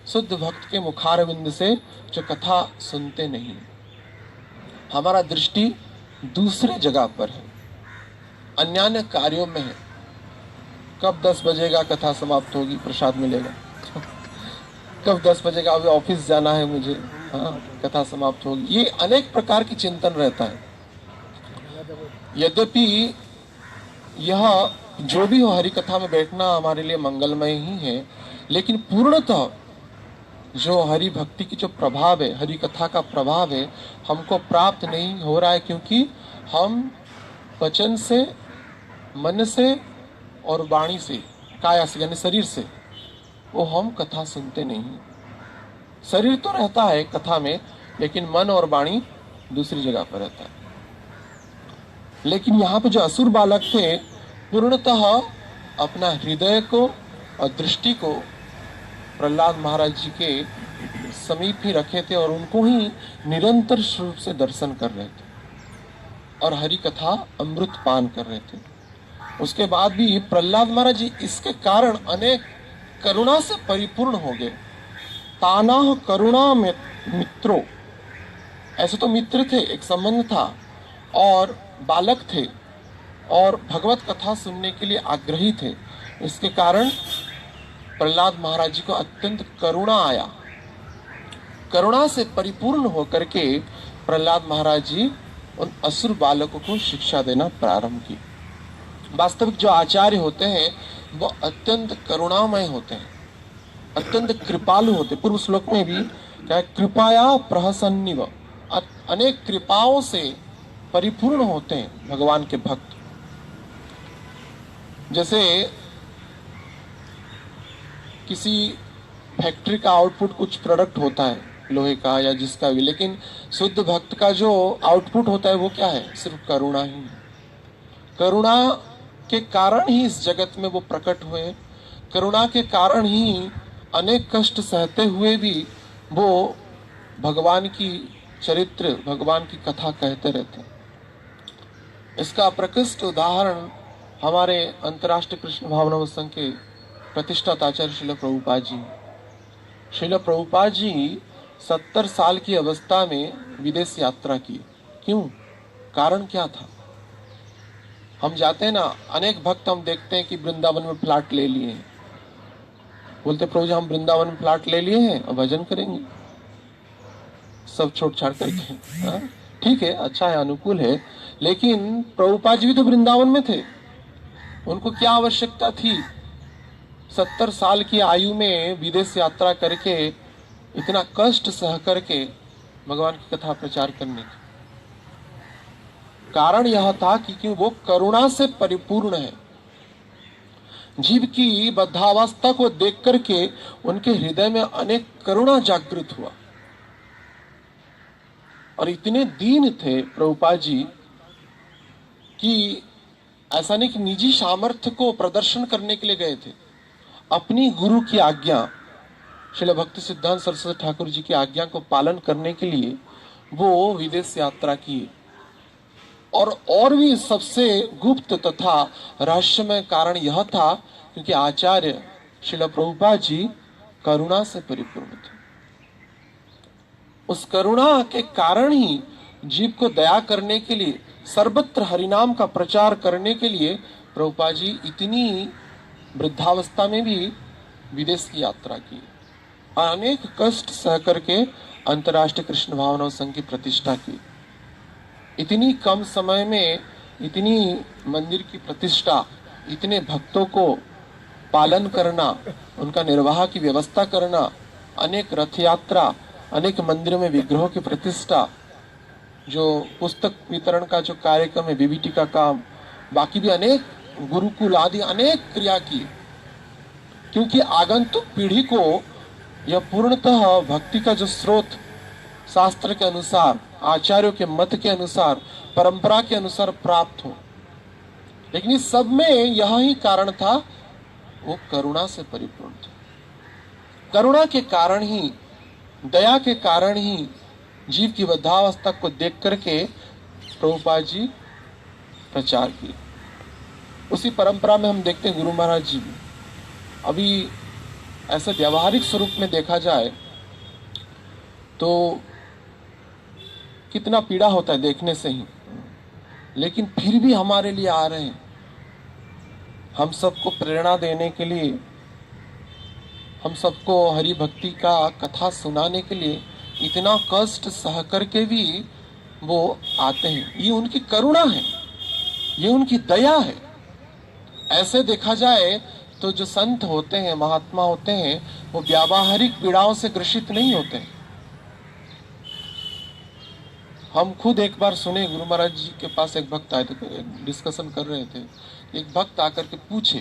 शुद्ध भक्त के मुखारविंद से जो कथा सुनते नहीं। हमारा दृष्टि दूसरे जगह पर है, अन्य कार्यों में है। कब 10 बजेगा कथा समाप्त होगी, प्रसाद मिलेगा, कब 10 बजेगा, अभी ऑफिस जाना है मुझे, हाँ कथा समाप्त होगी, ये अनेक प्रकार की चिंतन रहता है। यद्यपि यह जो भी हो, हरि कथा में बैठना हमारे लिए मंगलमय ही है, लेकिन पूर्णतः जो हरि भक्ति की जो प्रभाव है, हरि कथा का प्रभाव है, हमको प्राप्त नहीं हो रहा है, क्योंकि हम वचन से, मन से और वाणी से, काया से यानी शरीर से, वो हम कथा सुनते नहीं। शरीर तो रहता है कथा में, लेकिन मन और वाणी दूसरी जगह पर रहता है। लेकिन यहाँ पे जो असुर बालक थे, पूर्णतः अपना हृदय को और दृष्टि को प्रहलाद महाराज जी के समीप ही रखे थे और उनको ही निरंतर रूप से दर्शन कर रहे थे और हरि कथा अमृत पान कर रहे थे। उसके बाद भी प्रहलाद महाराज जी इसके कारण अनेक करुणा से परिपूर्ण हो गए। तानाह करुणा मित्रों, ऐसे तो मित्र थे, एक संबंध था, और बालक थे और भगवत कथा सुनने के लिए आग्रही थे। इसके कारण प्रहलाद महाराज जी को अत्यंत करुणा आया। करुणा से परिपूर्ण होकर के प्रहलाद महाराज जी उन असुर बालकों को शिक्षा देना प्रारंभ की। वास्तविक जो आचार्य होते हैं वो अत्यंत करुणामय होते हैं, अत्यंत कृपालु होते। पूर्व श्लोक में भी क्या, कृपाया प्रहसन्निव, अनेक कृपाओं से परिपूर्ण होते हैं भगवान के भक्त। जैसे किसी फैक्ट्री का आउटपुट कुछ प्रोडक्ट होता है, लोहे का या जिसका भी, लेकिन शुद्ध भक्त का जो आउटपुट होता है वो क्या है? सिर्फ करुणा ही है। करुणा के कारण ही इस जगत में वो प्रकट हुए, करुणा के कारण ही अनेक कष्ट सहते हुए भी वो भगवान की चरित्र, भगवान की कथा कहते रहते हैं। इसका प्रकृष्ट उदाहरण हमारे अंतर्राष्ट्रीय कृष्ण भावनामृत संघ के प्रतिष्ठाता आचार्य श्रील प्रभुपाद जी। श्रील प्रभुपाद जी 70 साल की अवस्था में विदेश यात्रा की। क्यों? कारण क्या था? हम जाते हैं ना, अनेक भक्त हम देखते हैं कि वृंदावन में फ्लैट ले लिए हैं, बोलते प्रभु जी हम वृंदावन में फ्लैट ले लिए हैं और भजन करेंगे सब छोड़ छाड़ करके। ठीक है, अच्छा है, अनुकूल है, लेकिन प्रभुपाद जी भी तो वृंदावन में थे। उनको क्या आवश्यकता थी 70 साल की आयु में विदेश यात्रा करके, इतना कष्ट सह करके भगवान की कथा प्रचार करने की? कारण यह था कि वो करुणा से परिपूर्ण है। जीव की बद्धावस्था को देख करके उनके हृदय में अनेक करुणा जागृत हुआ। और इतने दीन थे प्रभुपाद जी कि ऐसा नहीं कि निजी सामर्थ्य को प्रदर्शन करने के लिए गए थे, अपनी गुरु की आज्ञा, श्रील भक्ति सिद्धांत सरस्वती ठाकुर जी की आज्ञा को पालन करने के लिए वो विदेश यात्रा किए। और भी सबसे गुप्त तथा रहस्यमय कारण यह था क्योंकि आचार्य श्रील प्रभुपाद जी करुणा से परिपूर्ण थे। उस करुणा के कारण ही जीव को दया करने के लिए, सर्वत्र हरिनाम का प्रचार करने के लिए प्रभुपाद जी इतनी वृद्धावस्था में भी विदेश की यात्रा की। और अनेक कष्ट सह करके अंतर्राष्ट्रीय कृष्ण भावना संघ की प्रतिष्ठा की। इतनी कम समय में इतनी मंदिर की प्रतिष्ठा, इतने भक्तों को पालन करना, उनका निर्वाह की व्यवस्था करना, अनेक रथ यात्रा, अनेक मंदिरों में विग्रहों की प्रतिष्ठा, जो पुस्तक वितरण का जो कार्यक्रम है, बीबीटी का काम, बाकी भी अनेक गुरुकुल आदि अनेक क्रिया की। क्योंकि आगंतुक पीढ़ी को यह पूर्णतः भक्ति का जो स्रोत शास्त्र के अनुसार, आचार्यों के मत के अनुसार, परंपरा के अनुसार प्राप्त हो। लेकिन इस सब में यह ही कारण था, वो करुणा से परिपूर्ण था। करुणा के कारण ही, दया के कारण ही जीव की वृद्धावस्था को देख करके प्रभुपाद जी प्रचार किए। उसी परंपरा में हम देखते हैं गुरु महाराज जी भी। अभी ऐसे व्यावहारिक स्वरूप में देखा जाए तो कितना पीड़ा होता है देखने से ही, लेकिन फिर भी हमारे लिए आ रहे हैं, हम सबको प्रेरणा देने के लिए, हम सबको हरि भक्ति का कथा सुनाने के लिए इतना कष्ट सह करके भी वो आते हैं। ये उनकी करुणा है, ये उनकी दया है। ऐसे देखा जाए तो जो संत होते हैं, महात्मा होते हैं, वो व्यावहारिक पीड़ाओं से ग्रसित नहीं होते हैं। हम खुद एक बार सुने, गुरु महाराज जी के पास एक भक्त आए थे, डिस्कशन कर रहे थे। एक भक्त आकर के पूछे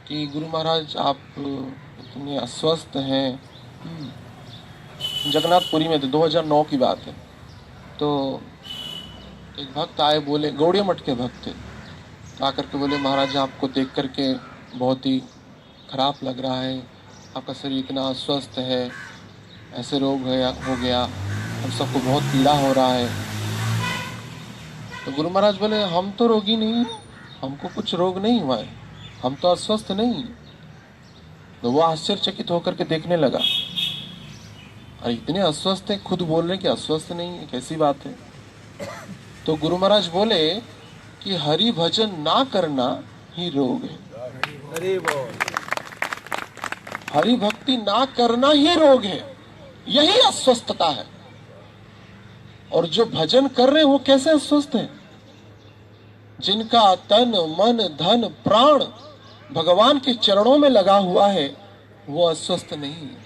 कि गुरु महाराज आप इतने अस्वस्थ हैं। जगन्नाथपुरी में थे, 2009 की बात है। तो एक भक्त आए, बोले, गौड़िया मठ के भक्त थे, आकर के बोले महाराज आपको देख करके बहुत ही खराब लग रहा है, आपका शरीर इतना अस्वस्थ है, ऐसे रोग हो गया, हम सबको बहुत पीड़ा हो रहा है। तो गुरु महाराज बोले हम तो रोगी नहीं, हमको कुछ रोग नहीं हुआ है, हम तो अस्वस्थ नहीं। तो वो आश्चर्यचकित होकर के देखने लगा, अरे इतने अस्वस्थ हैं, खुद बोल रहे कि अस्वस्थ नहीं है, कैसी बात है। तो गुरु महाराज बोले कि हरि भजन ना करना ही रोग है, हरि भक्ति ना करना ही रोग है, यही अस्वस्थता है। और जो भजन कर रहे हैं वो कैसे अस्वस्थ है? जिनका तन मन धन प्राण भगवान के चरणों में लगा हुआ है, वो अस्वस्थ नहीं है।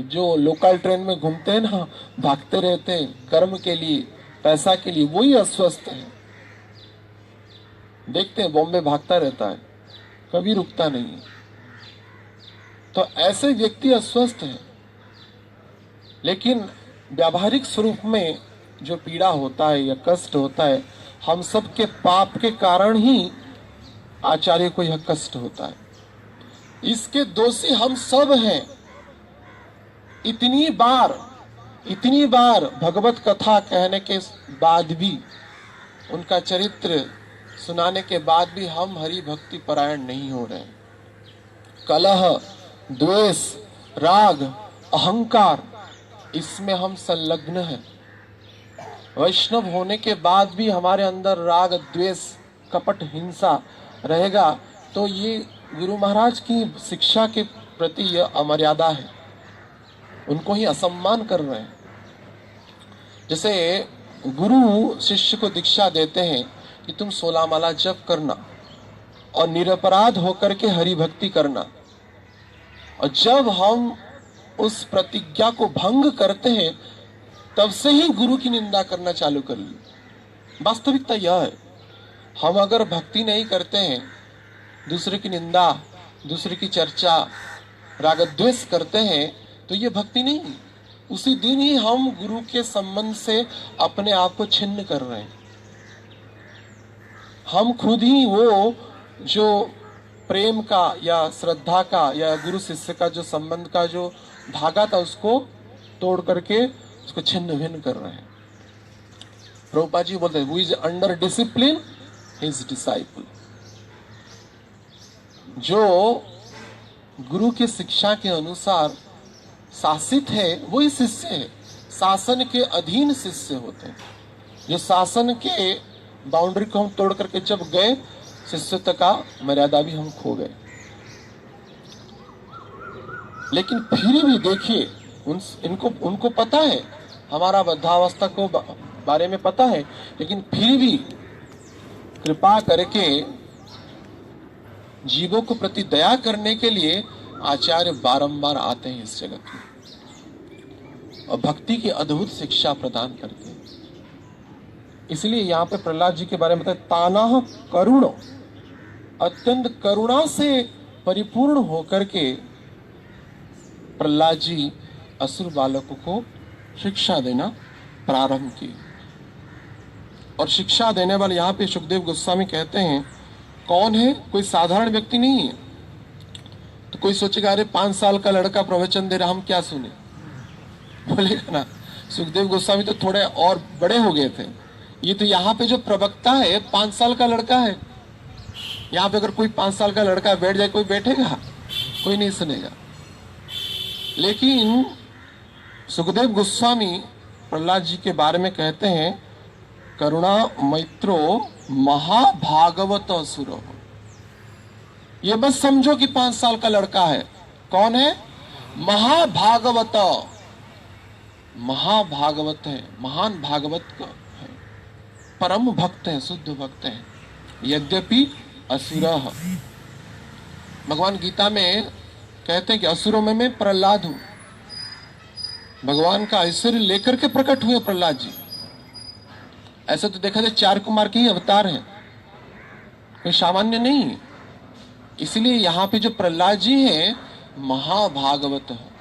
जो लोकल ट्रेन में घूमते हैं ना, भागते रहते हैं कर्म के लिए, पैसा के लिए, वही अस्वस्थ है। देखते हैं बॉम्बे भागता रहता है, कभी रुकता नहीं है। तो ऐसे व्यक्ति अस्वस्थ हैं। लेकिन व्यावहारिक स्वरूप में जो पीड़ा होता है या कष्ट होता है, हम सब के पाप के कारण ही आचार्य को यह कष्ट होता है। इसके दोषी हम सब हैं। इतनी बार भगवत कथा कहने के बाद भी, उनका चरित्र सुनाने के बाद भी हम हरि भक्ति परायण नहीं हो रहे। कलह, द्वेष, राग, अहंकार, इसमें हम संलग्न हैं। वैष्णव होने के बाद भी हमारे अंदर राग, द्वेष, कपट, हिंसा रहेगा, तो ये गुरु महाराज की शिक्षा के प्रति यह अमर्यादा है, उनको ही असम्मान कर रहे हैं। जैसे गुरु शिष्य को दीक्षा देते हैं कि तुम 16 माला जप करना और निरपराध होकर के हरि भक्ति करना, और जब हम उस प्रतिज्ञा को भंग करते हैं तब से ही गुरु की निंदा करना चालू कर ली। वास्तविकता यह है, हम अगर भक्ति नहीं करते हैं, दूसरे की निंदा, दूसरे की चर्चा, राग द्वेष करते हैं, तो ये भक्ति नहीं। उसी दिन ही हम गुरु के संबंध से अपने आप को छिन्न कर रहे हैं। हम खुद ही वो जो प्रेम का या श्रद्धा का या गुरु शिष्य का जो संबंध का जो धागा था, उसको तोड़ करके उसको छिन्न भिन्न कर रहे हैं। प्रभुपाद जी बोलते हैं, who is under discipline his disciple. जो गुरु की शिक्षा के अनुसार शासित है वही शिष्य है। शासन के अधीन शिष्य होते हैं। जो शासन के बाउंड्री को हम तोड़ करके जब गए, शिष्यत्व का मर्यादा भी हम खो गए। लेकिन फिर भी देखिए उनको पता है, हमारा वृद्धावस्था को बारे में पता है, लेकिन फिर भी कृपा करके जीवों को प्रति दया करने के लिए आचार्य बारंबार आते हैं इस जगत में और भक्ति की अद्भुत शिक्षा प्रदान करते हैं। इसलिए यहाँ पे प्रहलाद जी के बारे में बताया, तानाह करुण, अत्यंत करुणा से परिपूर्ण होकर के प्रहलाद जी असुर बालकों को शिक्षा देना प्रारंभ की। और शिक्षा देने वाले यहाँ पे सुखदेव गोस्वामी कहते हैं, कौन है? कोई साधारण व्यक्ति नहीं है। तो कोई सोचेगा अरे 5 साल का लड़का प्रवचन दे रहा, हम क्या सुने, बोलेगा ना। सुखदेव गोस्वामी तो थोड़े और बड़े हो गए थे। ये तो यहाँ पे जो प्रवक्ता है 5 साल का लड़का है। यहाँ पे अगर कोई 5 साल का लड़का बैठ जाए, कोई बैठेगा? कोई नहीं सुनेगा। लेकिन सुखदेव गोस्वामी प्रहलाद जी के बारे में कहते हैं, करुणा मैत्रो महाभागवत असुर। ये बस समझो कि 5 साल का लड़का है। कौन है? महाभागवत, महाभागवत है, महान भागवत का है, परम भक्त है, शुद्ध भक्त है। यद्यपि असुर, भगवान गीता में कहते हैं कि असुरों में मैं प्रहलाद हूं। भगवान का ऐश्वर्य लेकर के प्रकट हुए प्रहलाद जी। ऐसा तो देखा जाए 4 कुमार के ही अवतार हैं, कोई सामान्य नहीं है। इसलिए यहाँ पे जो प्रहलाद जी हैं महाभागवत है।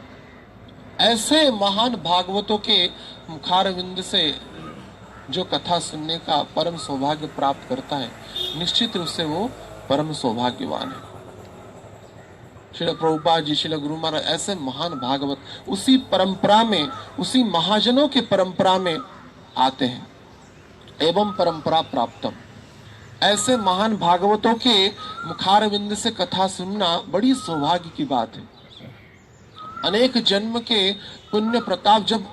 ऐसे महान भागवतों के मुखारविंद से जो कथा सुनने का परम सौभाग्य प्राप्त करता है, निश्चित रूप से वो परम सौभाग्यवान है। श्री प्रभुपाद जी, श्री गुरु महाराज ऐसे महान भागवत उसी परंपरा में, उसी महाजनों के परंपरा में आते हैं। एवं परंपरा प्राप्तम, ऐसे महान भागवतों के मुखारविंद से कथा सुनना बड़ी सौभाग्य की बात है। अनेक जन्म के पुण्य प्रताप जब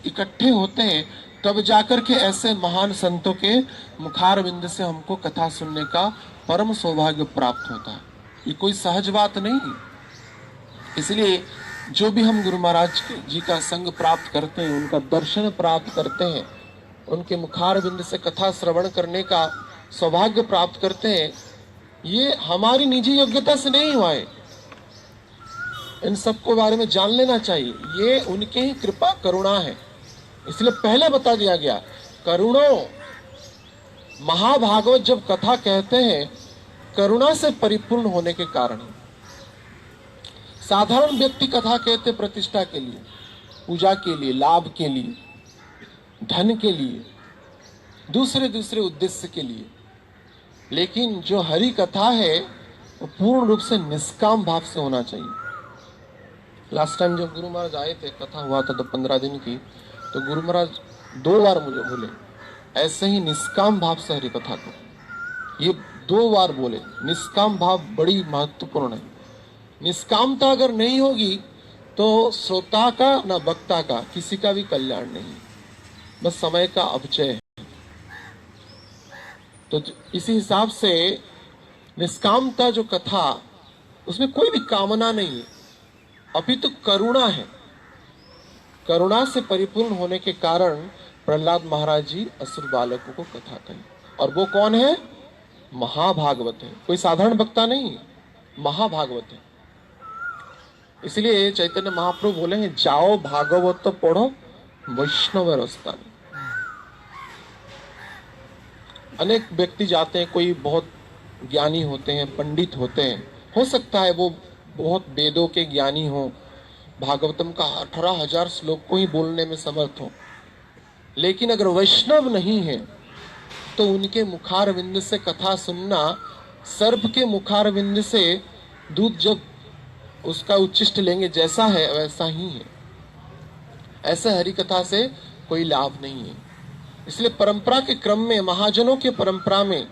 इकट्ठे होते हैं, तब जाकर के ऐसे महान संतों के मुखारविंद से हमको कथा सुनने का परम सौभाग्य प्राप्त होता है। ये कोई सहज बात नहीं है। इसलिए जो भी हम गुरु महाराज जी का संग प्राप्त करते हैं, उनका दर्शन प्राप्त करते हैं, उनके मुखारविंद से कथा श्रवण करने का सौभाग्य प्राप्त करते हैं, ये हमारी निजी योग्यता से नहीं हुआ है। इन सबको बारे में जान लेना चाहिए। ये उनके ही कृपा करुणा है। इसलिए पहले बता दिया गया, करुणो, महाभागवत जब कथा कहते हैं करुणा से परिपूर्ण होने के कारण। साधारण व्यक्ति कथा कहते प्रतिष्ठा के लिए, पूजा के लिए, लाभ के लिए, धन के लिए, दूसरे उद्देश्य के लिए। लेकिन जो हरि कथा है वो पूर्ण रूप से निष्काम भाव से होना चाहिए। लास्ट टाइम जब गुरु महाराज आए थे, कथा हुआ था तो 15 दिन की, तो गुरु महाराज 2 बार मुझे बोले ऐसे ही निष्काम भाव से हरि कथा को। ये 2 बार बोले। निष्काम भाव बड़ी महत्वपूर्ण है। निष्कामता अगर नहीं होगी तो श्रोता का ना वक्ता का किसी का भी कल्याण नहीं, बस समय का अपचय है। तो इसी हिसाब से निष्कामता जो कथा, उसमें कोई भी कामना नहीं है, अभी तो करुणा है। करुणा से परिपूर्ण होने के कारण प्रहलाद महाराज जी असुर बालकों को कथा कही। और वो कौन है? महाभागवत है। कोई साधारण वक्ता नहीं है, महाभागवत है। इसलिए चैतन्य महाप्रभु बोले हैं, जाओ भागवत तो पढ़ो वैष्णव रस्ता में। अनेक व्यक्ति जाते हैं, कोई बहुत ज्ञानी होते हैं, पंडित होते हैं, हो सकता है वो बहुत वेदों के ज्ञानी हो, भागवतम का 18,000 श्लोक को ही बोलने में समर्थ हो, लेकिन अगर वैष्णव नहीं है तो उनके मुखारविंद से कथा सुनना सर्प के मुखारविंद से दूध जब उसका उच्छिष्ट लेंगे जैसा है वैसा ही है। ऐसे हरि कथा से कोई लाभ नहीं है। इसलिए परंपरा के क्रम में, महाजनों के परंपरा में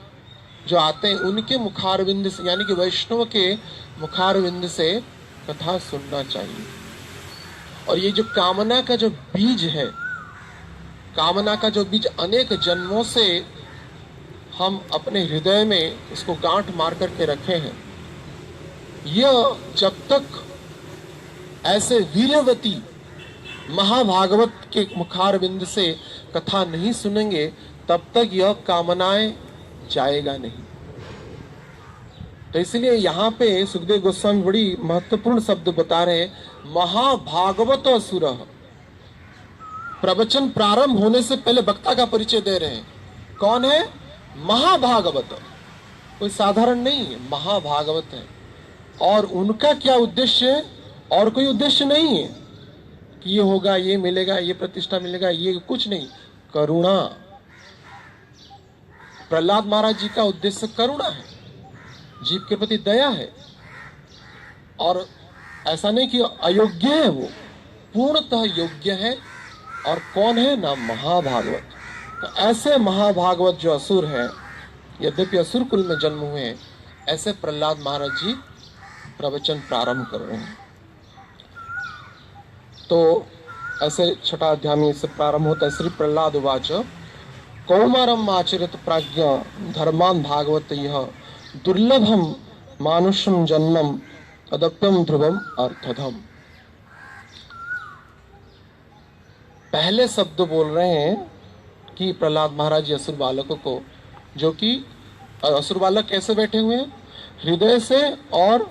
जो आते हैं, उनके मुखारविंद से, यानी कि वैष्णव के मुखारविंद से कथा सुनना चाहिए। और ये जो कामना का जो बीज है, कामना का जो बीज अनेक जन्मों से हम अपने हृदय में इसको गांठ मार करके रखे हैं, यह जब तक ऐसे वीर्यवती महाभागवत के मुखारविंद से कथा नहीं सुनेंगे तब तक यह कामनाएं जाएगा नहीं। तो इसलिए यहाँ पे सुखदेव गोस्वामी बड़ी महत्वपूर्ण शब्द बता रहे हैं, महाभागवत असुर। प्रवचन प्रारंभ होने से पहले वक्ता का परिचय दे रहे हैं। कौन है? महाभागवत। कोई साधारण नहीं है, महाभागवत है। और उनका क्या उद्देश्य है? और कोई उद्देश्य नहीं है कि ये होगा, ये मिलेगा, ये प्रतिष्ठा मिलेगा, ये कुछ नहीं। करुणा। प्रहलाद महाराज जी का उद्देश्य करुणा है, जीव के प्रति दया है। और ऐसा नहीं कि अयोग्य है, वो पूर्णतः योग्य है। और कौन है? ना महाभागवत। तो ऐसे महाभागवत जो असुर है, यद्यपि असुर कुल में जन्म हुए हैं, ऐसे प्रहलाद महाराज जी प्रवचन प्रारंभ कर रहे हैं। तो ऐसे छठा अध्याय में इससे प्रारंभ होता है। श्री प्रहलाद उवाच कौमारम आचरित प्राज्ञ धर्मान भागवत यह दुर्लभम मानुषम जन्मम अदप्यम ध्रुवम अर्थधम। पहले शब्द बोल रहे हैं कि प्रहलाद महाराज जी असुर बालकों को, जो कि असुर बालक कैसे बैठे हुए हैं? हृदय से और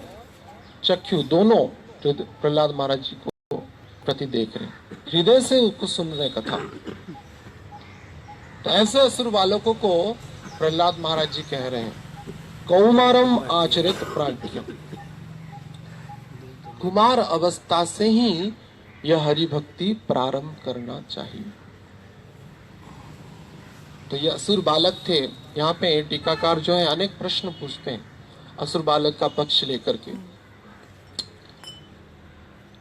चक्षु दोनों प्रहलाद महाराज जी को प्रति देख रहे हैं, हृदय से उसको सुन रहे कथा। तो ऐसे असुर बालकों को प्रहलाद महाराज जी कह रहे हैं कौमारम आचरित प्राज्ञ। कुमार अवस्था से ही यह हरि भक्ति प्रारंभ करना चाहिए। तो ये असुर बालक थे। यहाँ पे टीकाकार जो है अनेक प्रश्न पूछते हैं असुर बालक का पक्ष लेकर के।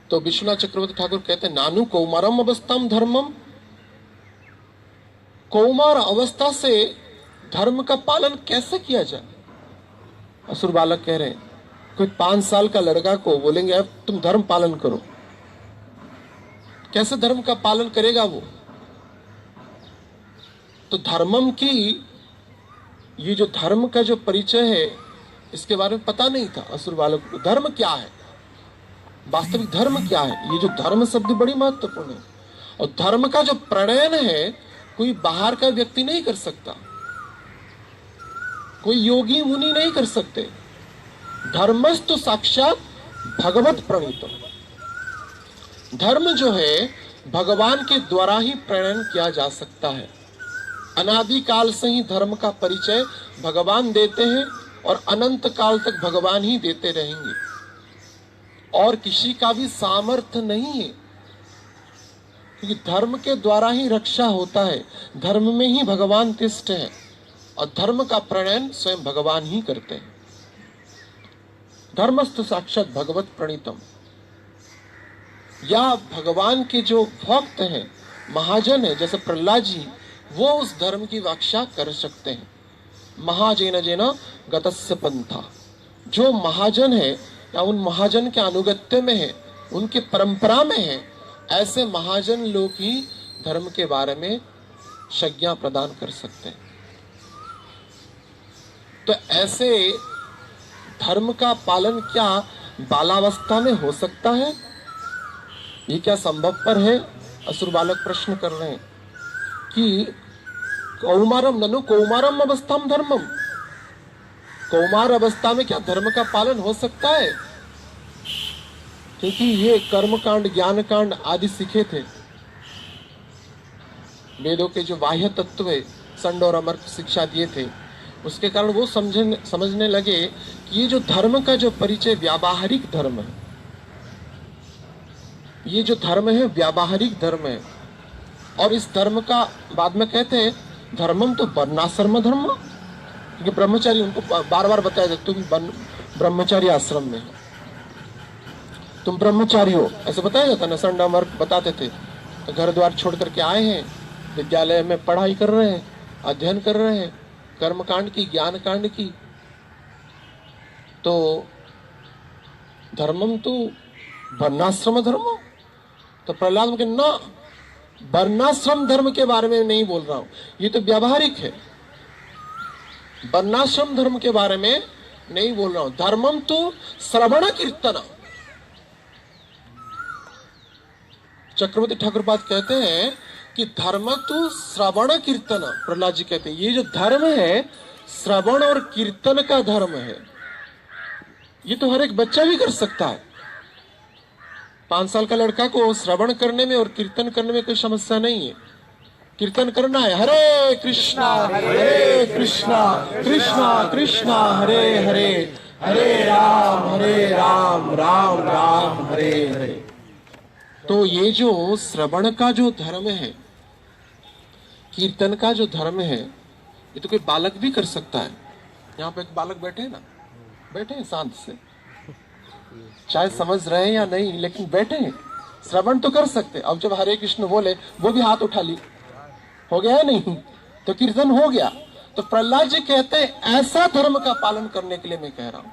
तो विश्वनाथ चक्रवर्ती ठाकुर कहते हैं नानु कौमारम अवस्थाम धर्मम। कौमार अवस्था से धर्म का पालन कैसे किया जाए? असुर बालक कह रहे हैं, कोई 5 साल का लड़का को बोलेंगे अब तुम धर्म पालन करो, कैसे धर्म का पालन करेगा वो? तो धर्मम की, ये जो धर्म का जो परिचय है, इसके बारे में पता नहीं था असुर बालक को। धर्म क्या है, वास्तविक धर्म क्या है? ये जो धर्म शब्द बड़ी महत्वपूर्ण है। और धर्म का जो प्रणयन है कोई बाहर का व्यक्ति नहीं कर सकता, कोई योगी मुनि नहीं कर सकते। धर्मस्तु साक्षात भगवत प्रणीत। धर्म जो है भगवान के द्वारा ही प्रणयन किया जा सकता है। अनादि काल से ही धर्म का परिचय भगवान देते हैं और अनंत काल तक भगवान ही देते रहेंगे। और किसी का भी सामर्थ्य नहीं है, क्योंकि धर्म के द्वारा ही रक्षा होता है। धर्म में ही भगवान तिष्ठ है और धर्म का प्रणयन स्वयं भगवान ही करते हैं। धर्मस्तु साक्षात भगवत प्रणीतम। या भगवान के जो भक्त हैं, महाजन है, जैसे प्रहलाद जी, वो उस धर्म की व्याख्या कर सकते हैं। महाजन जेन गतस्य पंथा। जो महाजन है या उन महाजन के अनुगत्य में है, उनके परंपरा में है, ऐसे महाजन लोग ही धर्म के बारे में संज्ञा प्रदान कर सकते हैं। तो ऐसे धर्म का पालन क्या बालावस्था में हो सकता है? ये क्या संभवपर है? असुर बालक प्रश्न कर रहे हैं कि कौमारम ननु कौमारम अवस्थाम धर्मम। कौमार अवस्था में क्या धर्म का पालन हो सकता है? क्योंकि ये कर्म कांड, ज्ञान कांड आदि सीखे थे। वेदों के जो बाह्य तत्व है, संड और अमर शिक्षा दिए थे, उसके कारण वो समझने लगे कि ये जो धर्म का जो परिचय व्यावहारिक धर्म है, ये जो धर्म है व्यावहारिक धर्म है। और इस धर्म का बाद में कहते हैं धर्मम तो वर्णाश्रम धर्म, क्योंकि ब्रह्मचारी, उनको बार बार बताया जाता तुम ब्रह्मचारी आश्रम में, तुम ब्रह्मचारी हो, ऐसे बताया जाता ना। संड अमर बताते थे। तो घर द्वार छोड़ करके आए हैं, विद्यालय में पढ़ाई कर रहे हैं, अध्ययन कर रहे हैं, कर्म कांड की, ज्ञान कांड की। तो धर्मम तो वर्णाश्रम धर्म। तो प्रहलाद के ना, वर्णाश्रम धर्म के बारे में नहीं बोल रहा हूं, ये तो व्यावहारिक है। वर्णाश्रम धर्म के बारे में नहीं बोल रहा हूं। धर्मम तो श्रवण कीर्तन। चक्रवर्ती ठाकुरपाद कहते हैं कि धर्म तो श्रवण कीर्तन, प्रहलाद जी कहते हैं ये जो धर्म है श्रवण और कीर्तन का धर्म है, ये तो हर एक बच्चा भी कर सकता है। 5 साल का लड़का को श्रवण करने में और कीर्तन करने में कोई समस्या नहीं है। कीर्तन करना है हरे कृष्णा कृष्णा कृष्णा हरे हरे, हरे राम राम राम हरे हरे। तो ये जो श्रवण का जो धर्म है, कीर्तन का जो धर्म है, ये तो कोई बालक भी कर सकता है। यहाँ पे एक बालक बैठे हैं ना, बैठे हैं शांत से, चाहे समझ रहे हैं या नहीं, लेकिन बैठे हैं, श्रवण तो कर सकते। अब जब हरे कृष्ण बोले वो भी हाथ उठा ली, हो गया है नहीं, तो कीर्तन हो गया। तो प्रहलाद जी कहते हैं ऐसा धर्म का पालन करने के लिए मैं कह रहा हूं,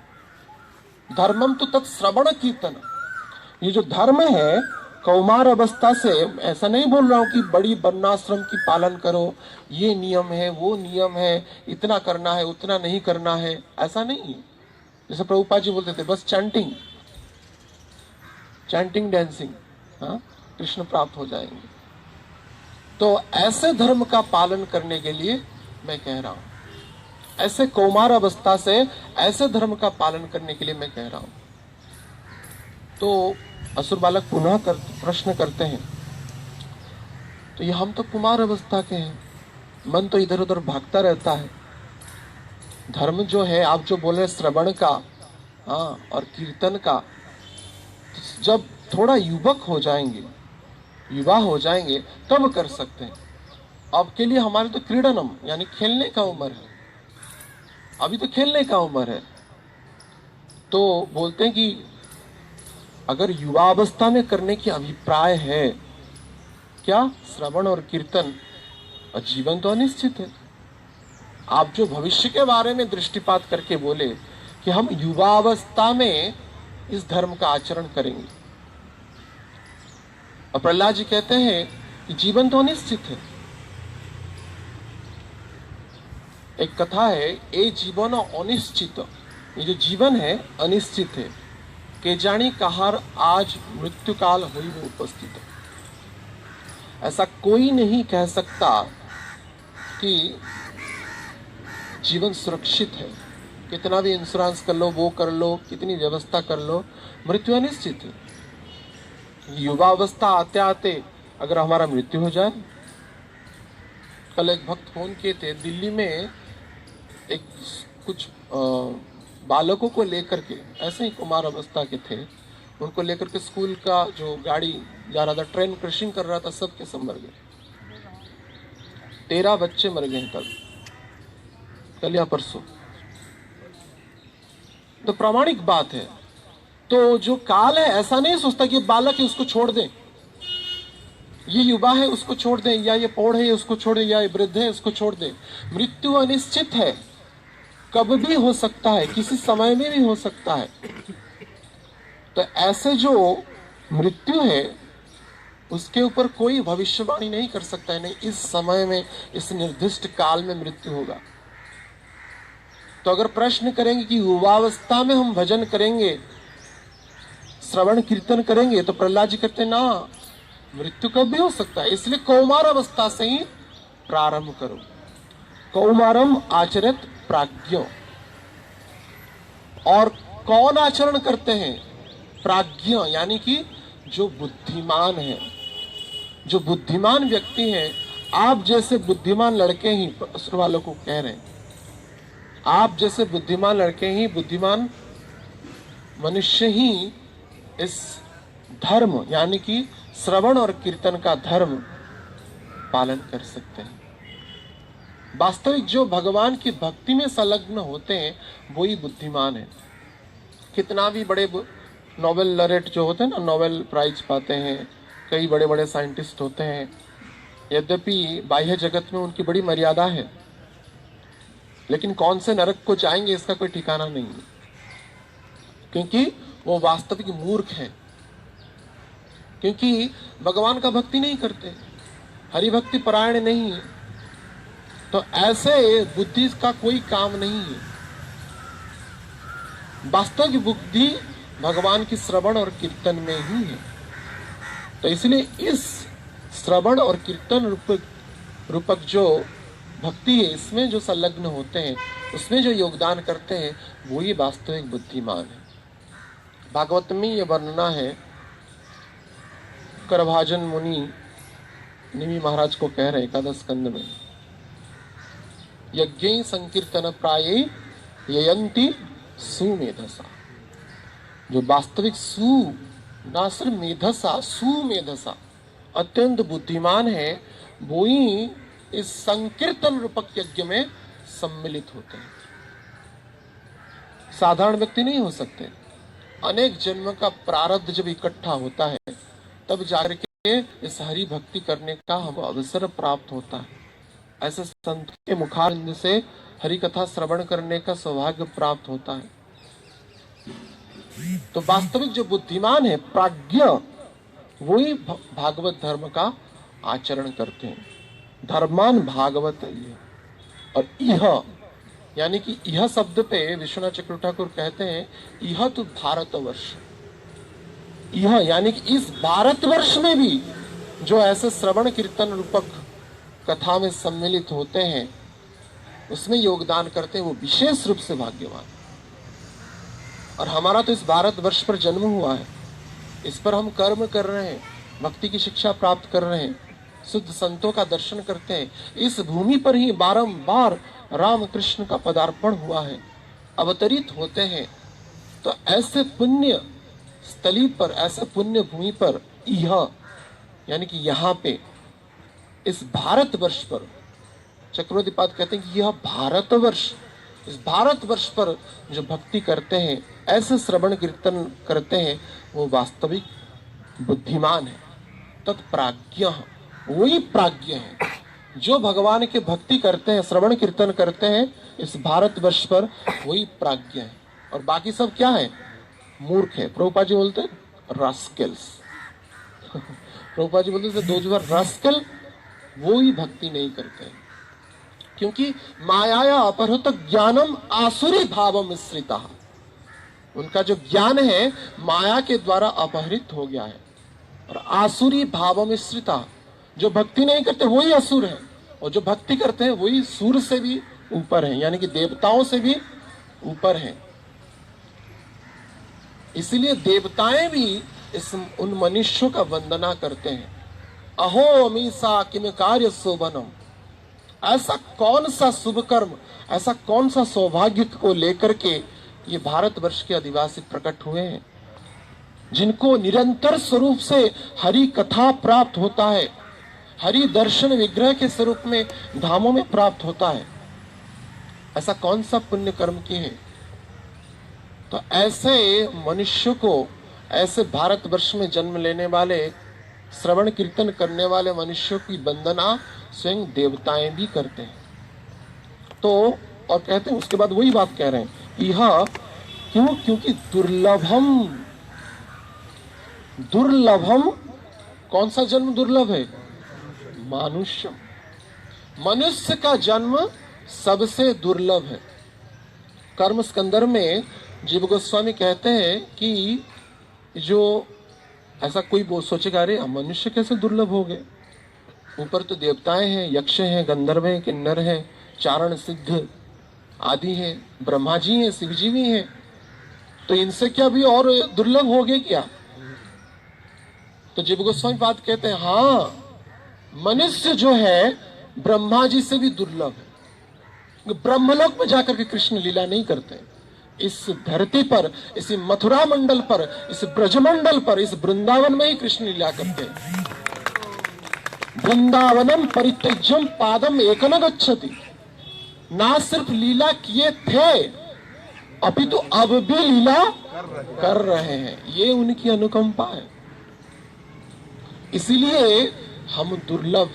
धर्मम तो तत्श्रवण कीर्तन। ये जो धर्म है कौमार अवस्था से, ऐसा नहीं बोल रहा हूं कि बड़ी वर्णाश्रम की पालन करो, ये नियम है वो नियम है, इतना करना है उतना नहीं करना है, ऐसा नहीं है। जैसे प्रभुपाद जी बोलते थे बस चैंटिंग डांसिंग, हाँ कृष्ण प्राप्त हो जाएंगे। तो ऐसे धर्म का पालन करने के लिए मैं कह रहा हूं, ऐसे कौमार अवस्था से ऐसे धर्म का पालन करने के लिए मैं कह रहा हूं। तो असुर बालक पुनः प्रश्न करते हैं, तो ये हम तो कुमार अवस्था के हैं, मन तो इधर उधर भागता रहता है। धर्म जो है आप जो बोले श्रवण का, हाँ और कीर्तन का, जब थोड़ा युवक हो जाएंगे, युवा हो जाएंगे तब कर सकते हैं। अब के लिए हमारे तो क्रीडनम यानी खेलने का उम्र है, अभी तो खेलने का उम्र है। तो बोलते हैं कि अगर युवा अवस्था में करने की अभिप्राय है क्या श्रवण और कीर्तन, और जीवन तो अनिश्चित है। आप जो भविष्य के बारे में दृष्टिपात करके बोले कि हम युवा अवस्था में इस धर्म का आचरण करेंगे, और प्रहलाद जी कहते हैं कि जीवन तो अनिश्चित है। एक कथा है, ए जीवन अनिश्चित, ये जो जीवन है अनिश्चित है, के जानी कहार आज मृत्यु काल हुई वो उपस्थित। ऐसा कोई नहीं कह सकता कि जीवन सुरक्षित है, कितना भी इंश्योरेंस कर लो, वो कर लो, कितनी व्यवस्था कर लो, मृत्यु अनिश्चित है। युवा अवस्था आते आते अगर हमारा मृत्यु हो जाए। कल एक भक्त फोन किए थे, दिल्ली में एक कुछ बालकों को लेकर के, ऐसे ही कुमार अवस्था के थे, उनको लेकर के स्कूल का जो गाड़ी जा रहा था, ट्रेन क्रशिंग कर रहा था, सबके सब मर गए। 13 बच्चे मर गए कल या परसों। तो प्रामाणिक बात है। तो जो काल है ऐसा नहीं सोचता कि बालक है उसको छोड़ दें, ये युवा है उसको छोड़ दें, या ये पौड़ है उसको छोड़ दें, या ये वृद्ध है उसको छोड़ दें। मृत्यु अनिश्चित है, कब भी हो सकता है, किसी समय में भी हो सकता है। तो ऐसे जो मृत्यु है उसके ऊपर कोई भविष्यवाणी नहीं कर सकता है, नहीं इस समय में, इस निर्दिष्ट काल में मृत्यु होगा। तो अगर प्रश्न करेंगे कि युवावस्था में हम भजन करेंगे, श्रवण कीर्तन करेंगे, तो प्रहलाद जी कहते हैं ना, मृत्यु कब भी हो सकता है, इसलिए कौमार अवस्था से ही प्रारंभ करो। कौमारम आचरित प्राज्ञो। और कौन आचरण करते हैं? प्राज्ञ, यानी कि जो बुद्धिमान है, जो बुद्धिमान व्यक्ति है। आप जैसे बुद्धिमान लड़के ही असुर वालों को कह रहे हैं, आप जैसे बुद्धिमान लड़के ही, बुद्धिमान मनुष्य ही इस धर्म यानी कि श्रवण और कीर्तन का धर्म पालन कर सकते हैं। वास्तविक जो भगवान की भक्ति में संलग्न होते हैं वही बुद्धिमान है। कितना भी बड़े नोबेल लॉरेट जो होते हैं ना, नोबेल प्राइज पाते हैं, कई बड़े बड़े साइंटिस्ट होते हैं, यद्यपि बाह्य जगत में उनकी बड़ी मर्यादा है, लेकिन कौन से नरक को जाएंगे इसका कोई ठिकाना नहीं है, क्योंकि वो वास्तविक मूर्ख है, क्योंकि भगवान का भक्ति नहीं करते, हरि भक्ति परायण नहीं है। तो ऐसे बुद्धि का कोई काम नहीं है। वास्तविक बुद्धि भगवान की श्रवण और कीर्तन में ही है। तो इसलिए इस श्रवण और कीर्तन रूपक जो भक्ति है, इसमें जो संलग्न होते हैं, उसमें जो योगदान करते हैं, वो ही वास्तविक बुद्धिमान है। भागवत में ये वर्णना है, करभाजन मुनि निमि महाराज को कह रहे एकादश स्कंद में, यज्ञ संकीर्तन प्राये ययंती सुमेधसा। जो वास्तविक ना सिर्फ मेधसा, सुमेधसा, अत्यंत बुद्धिमान है, वो ही इस संकीर्तन रूपक यज्ञ में सम्मिलित होते हैं। साधारण व्यक्ति नहीं हो सकते। अनेक जन्म का प्रारब्ध जब इकट्ठा होता है, तब जाकर के इस हरि भक्ति करने का हमको अवसर प्राप्त होता है। ऐसे संत के मुखारविंद से हरि कथा श्रवण करने का सौभाग्य प्राप्त होता है। तो वास्तविक जो बुद्धिमान है, प्राज्ञ, वही भागवत धर्म का आचरण करते हैं। धर्मान भागवत ये। और यह यानी कि यह शब्द पे विश्वनाथ चक्रवर्ती ठाकुर कहते हैं, यह तो भारतवर्ष, यह यानी कि इस भारतवर्ष में भी जो ऐसे श्रवण कीर्तन रूपक कथा में सम्मिलित होते हैं, उसमें योगदान करते हैं, वो विशेष रूप से भाग्यवान। और हमारा तो इस भारतवर्ष पर जन्म हुआ है, इस पर हम कर्म कर रहे हैं, भक्ति की शिक्षा प्राप्त कर रहे हैं, शुद्ध संतों का दर्शन करते हैं। इस भूमि पर ही बारंबार राम कृष्ण का पदार्पण हुआ है, अवतरित होते हैं। तो ऐसे पुण्य स्थली पर, ऐसे पुण्य भूमि पर, यह यानी कि यहाँ पे इस भारतवर्ष पर, चक्रवर्तीपाद कहते हैं कि यह भारतवर्ष, इस भारतवर्ष पर जो भक्ति करते हैं, ऐसे श्रवण कीर्तन करते हैं, वो वास्तविक बुद्धिमान है। तत्प्राज्ञ, वही प्राज्ञ है जो भगवान के भक्ति करते हैं, श्रवण कीर्तन करते हैं इस भारतवर्ष पर, वही प्राज्ञ है। और बाकी सब क्या है? मूर्ख है। प्रभुपाद जी बोलते हैं रास्केल्स। प्रभुपाद जी बोलते थे दोज हु आर रास्केल, वो ही भक्ति नहीं करते हैं, क्योंकि माया अपहृत ज्ञानम आसुरी भाव मिश्रिता। उनका जो ज्ञान है माया के द्वारा अपहृत हो गया है, और आसुरी भाव मिश्रिता। जो भक्ति नहीं करते वही असुर है, और जो भक्ति करते हैं वही सूर से भी ऊपर है, यानी कि देवताओं से भी ऊपर है। इसीलिए देवताएं भी उन मनुष्यों का वंदना करते हैं। अहो अमीसा किम कार्य शोभनम। ऐसा कौन सा शुभ कर्म, ऐसा कौन सा सौभाग्य को लेकर के ये भारतवर्ष के अधिवासी प्रकट हुए हैं, जिनको निरंतर स्वरूप से हरि कथा प्राप्त होता है, हरि दर्शन विग्रह के स्वरूप में धामों में प्राप्त होता है। ऐसा कौन सा पुण्य कर्म किए हैं? तो ऐसे मनुष्य को, ऐसे भारतवर्ष में जन्म लेने वाले, श्रवण कीर्तन करने वाले मनुष्यों की वंदना स्वयं देवताएं भी करते हैं। तो और कहते हैं, उसके बाद वही बात कह रहे हैं, यह क्यों? क्योंकि दुर्लभम, कौन सा जन्म दुर्लभ है? मनुष्य। मनुष्य का जन्म सबसे दुर्लभ है। कर्म स्कंदर में जीव गोस्वामी कहते हैं कि जो ऐसा कोई सोचेगा, अरे मनुष्य कैसे दुर्लभ हो गए? ऊपर तो देवताएं हैं, यक्ष हैं, गंधर्व हैं, किन्नर हैं, चारण सिद्ध आदि हैं, ब्रह्मा जी हैं, शिव जी भी हैं, तो इनसे क्या भी और दुर्लभ हो गए क्या? तो जीव गोस्वामी बात कहते हैं, हाँ, मनुष्य जो है ब्रह्मा जी से भी दुर्लभ है। ब्रह्मलोक में जाकर के कृष्ण लीला नहीं करते, इस धरती पर, इस मथुरा मंडल पर, इस ब्रजमंडल पर, इस वृंदावन में ही कृष्ण लीला करते हैं। वृंदावनम परित्यज्यम पादम एकन गच्छति। ना सिर्फ लीला किए थे, अपितु अब भी लीला कर रहे हैं। ये उनकी अनुकंपा है। इसीलिए हम दुर्लभ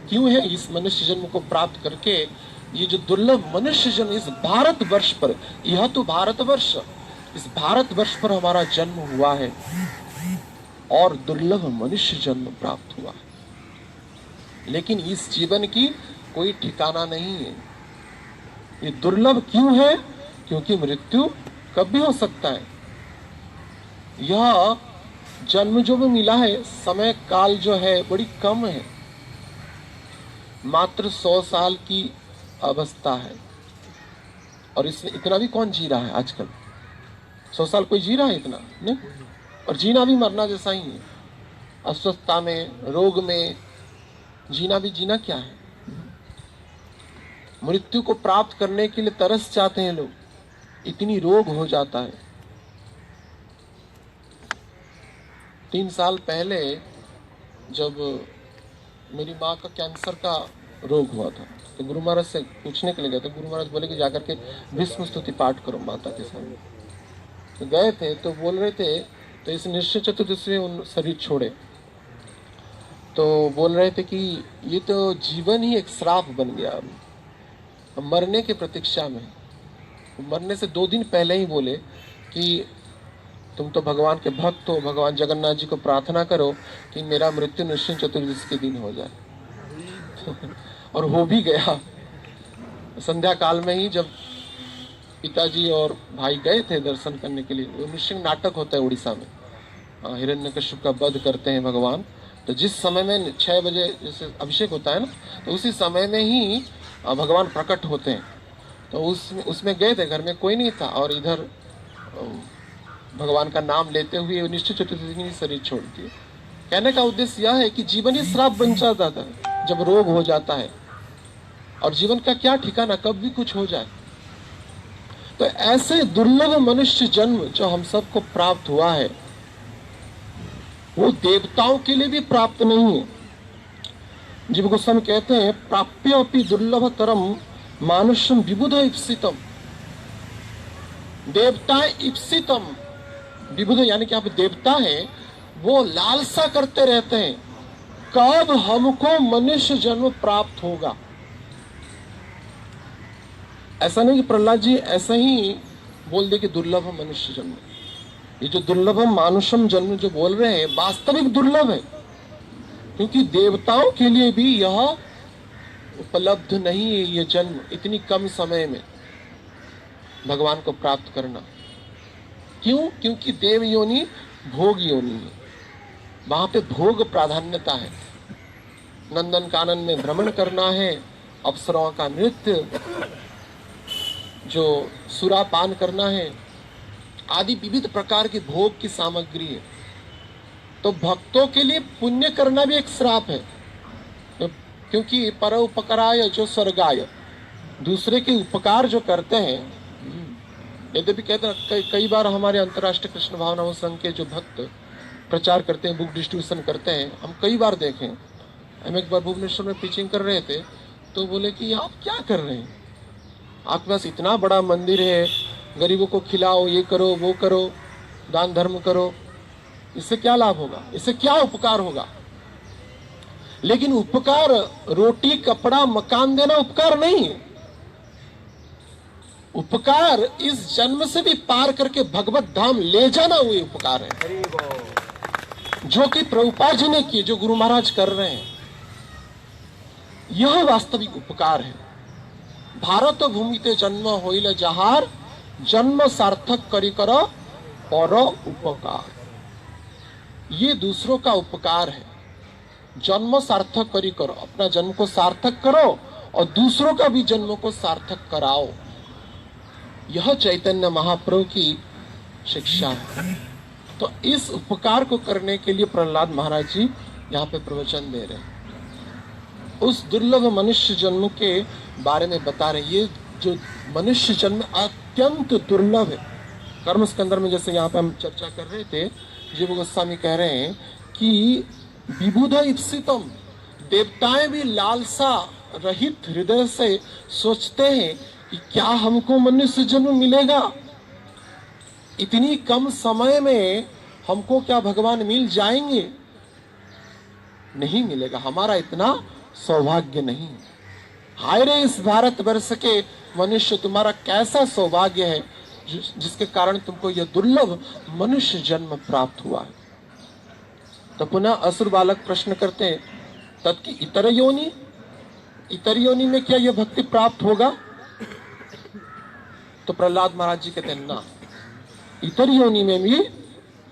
क्यों है इस मनुष्य जन्म को प्राप्त करके? ये जो दुर्लभ मनुष्य जन्म इस भारतवर्ष पर, यह तो भारतवर्ष, इस भारतवर्ष पर हमारा जन्म हुआ है और दुर्लभ मनुष्य जन्म प्राप्त हुआ है। लेकिन इस जीवन की कोई ठिकाना नहीं है। ये दुर्लभ क्यों है? क्योंकि मृत्यु कब भी हो सकता है। यह जन्म जो भी मिला है, समय काल जो है बड़ी कम है, मात्र 100 साल की अवस्था है। और इसमें इतना भी कौन जी रहा है आजकल? 100 साल कोई जी रहा है? इतना नहीं। और जीना भी मरना जैसा ही है, अस्वस्थता में, रोग में जीना भी जीना क्या है? मृत्यु को प्राप्त करने के लिए तरस जाते हैं लोग, इतनी रोग हो जाता है। 3 साल पहले जब मेरी माँ का कैंसर का रोग हुआ था, तो गुरु महाराज से पूछने के लिए गए थे। गुरु महाराज बोले कि जाकर के विष्णु स्तुति पाठ करो माता के सामने। तो गए थे, तो बोल रहे थे, तो इस निश्चय चतुर्दशी से उन शरीर छोड़े, तो बोल रहे थे कि ये तो जीवन ही एक श्राप बन गया, अब मरने की प्रतीक्षा में। मरने से 2 दिन पहले ही बोले कि तुम तो भगवान के भक्त हो, भगवान जगन्नाथ जी को प्रार्थना करो कि मेरा मृत्यु निश्चय चतुर्दशी के दिन हो जाए। और हो भी गया। संध्या काल में ही जब पिताजी और भाई गए थे दर्शन करने के लिए, वो नृसिंह नाटक होता है उड़ीसा में, हिरण्यकश्यप का वध करते हैं भगवान। तो जिस समय में 6 बजे जैसे अभिषेक होता है ना, तो उसी समय में ही भगवान प्रकट होते हैं। तो उसमें गए थे, घर में कोई नहीं था, और इधर भगवान का नाम लेते हुए निश्चय चतुर्दशी में शरीर छोड़ दिए। कहने का उद्देश्य यह है कि जीवन ही श्राप बन जाता था जब रोग हो जाता है, और जीवन का क्या ठिकाना, कब भी कुछ हो जाए। तो ऐसे दुर्लभ मनुष्य जन्म जो हम सबको प्राप्त हुआ है, वो देवताओं के लिए भी प्राप्त नहीं है। जीव गोस्वामी कहते हैं, प्राप्य अपि दुर्लभतरम मानुषम विबुध इप्सितम। देवता इप्सितम, विबुध यानी कि आप देवता है, वो लालसा करते रहते हैं कब हमको मनुष्य जन्म प्राप्त होगा। ऐसा नहीं कि प्रहलाद जी ऐसा ही बोल दे कि दुर्लभ मनुष्य जन्म। ये जो दुर्लभ मानुषम जन्म जो बोल रहे हैं, वास्तविक दुर्लभ है, क्योंकि देवताओं के लिए भी यह उपलब्ध नहीं है, ये जन्म इतनी कम समय में भगवान को प्राप्त करना। क्यों? क्योंकि देव योनि भोग योनि है, वहां पे भोग प्राधान्यता है। नंदन कानन में भ्रमण करना है, अप्सराओं का नृत्य, जो सुरापान करना है, आदि विविध प्रकार के भोग की सामग्री है। तो भक्तों के लिए पुण्य करना भी एक श्राप है, क्योंकि पर उपकाराय जो स्वर्गाय, दूसरे के उपकार जो करते हैं। यद्यपि कहते हैं कई बार हमारे अंतर्राष्ट्रीय कृष्ण भावना संघ के जो भक्त प्रचार करते हैं, बुक डिस्ट्रीब्यूशन करते हैं, हम कई बार देखें। हम एक बार भुवनेश्वर में पिचिंग कर रहे थे, तो बोले कि आप क्या कर रहे हैं, आपके पास इतना बड़ा मंदिर है, गरीबों को खिलाओ, ये करो वो करो, दान धर्म करो, इससे क्या लाभ होगा, इससे क्या उपकार होगा। लेकिन उपकार रोटी कपड़ा मकान देना उपकार नहीं है। उपकार इस जन्म से भी पार करके भगवत धाम ले जाना हुए उपकार है, जो कि प्रभुपाद जी ने किए, जो गुरु महाराज कर रहे हैं। यह वास्तविक उपकार है। भारत भूमिते जन्म होइल जहार, जन्म सार्थक करी करो और उपकार। ये दूसरों का उपकार है। जन्म सार्थक करी करो, अपना जन्म को सार्थक करो और दूसरों का भी जन्म को सार्थक कराओ। यह चैतन्य महाप्रभु की शिक्षा है। तो इस उपकार को करने के लिए प्रहलाद महाराज जी यहाँ पे प्रवचन दे रहे हैं। उस दुर्लभ मनुष्य जन्म के बारे में बता रहे हैं। ये जो मनुष्य जन्म अत्यंत दुर्लभ है। कर्म स्कंदर में जैसे यहाँ पे हम चर्चा कर रहे थे, जीव गोस्वामी कह रहे हैं कि विबुध इप्सितम, देवताएं भी लालसा रहित हृदय से सोचते हैं कि क्या हमको मनुष्य जन्म मिलेगा, इतनी कम समय में हमको क्या भगवान मिल जाएंगे। नहीं मिलेगा, हमारा इतना सौभाग्य नहीं। हाय रे इस भारत वर्ष के मनुष्य, तुम्हारा कैसा सौभाग्य है जिसके कारण तुमको यह दुर्लभ मनुष्य जन्म प्राप्त हुआ है। तो पुनः असुर बालक प्रश्न करते हैं, तत्की इतर योनि, इतर योनि में क्या यह भक्ति प्राप्त होगा? तो प्रहलाद महाराज जी कहते हैं ना, इतर योनि में भी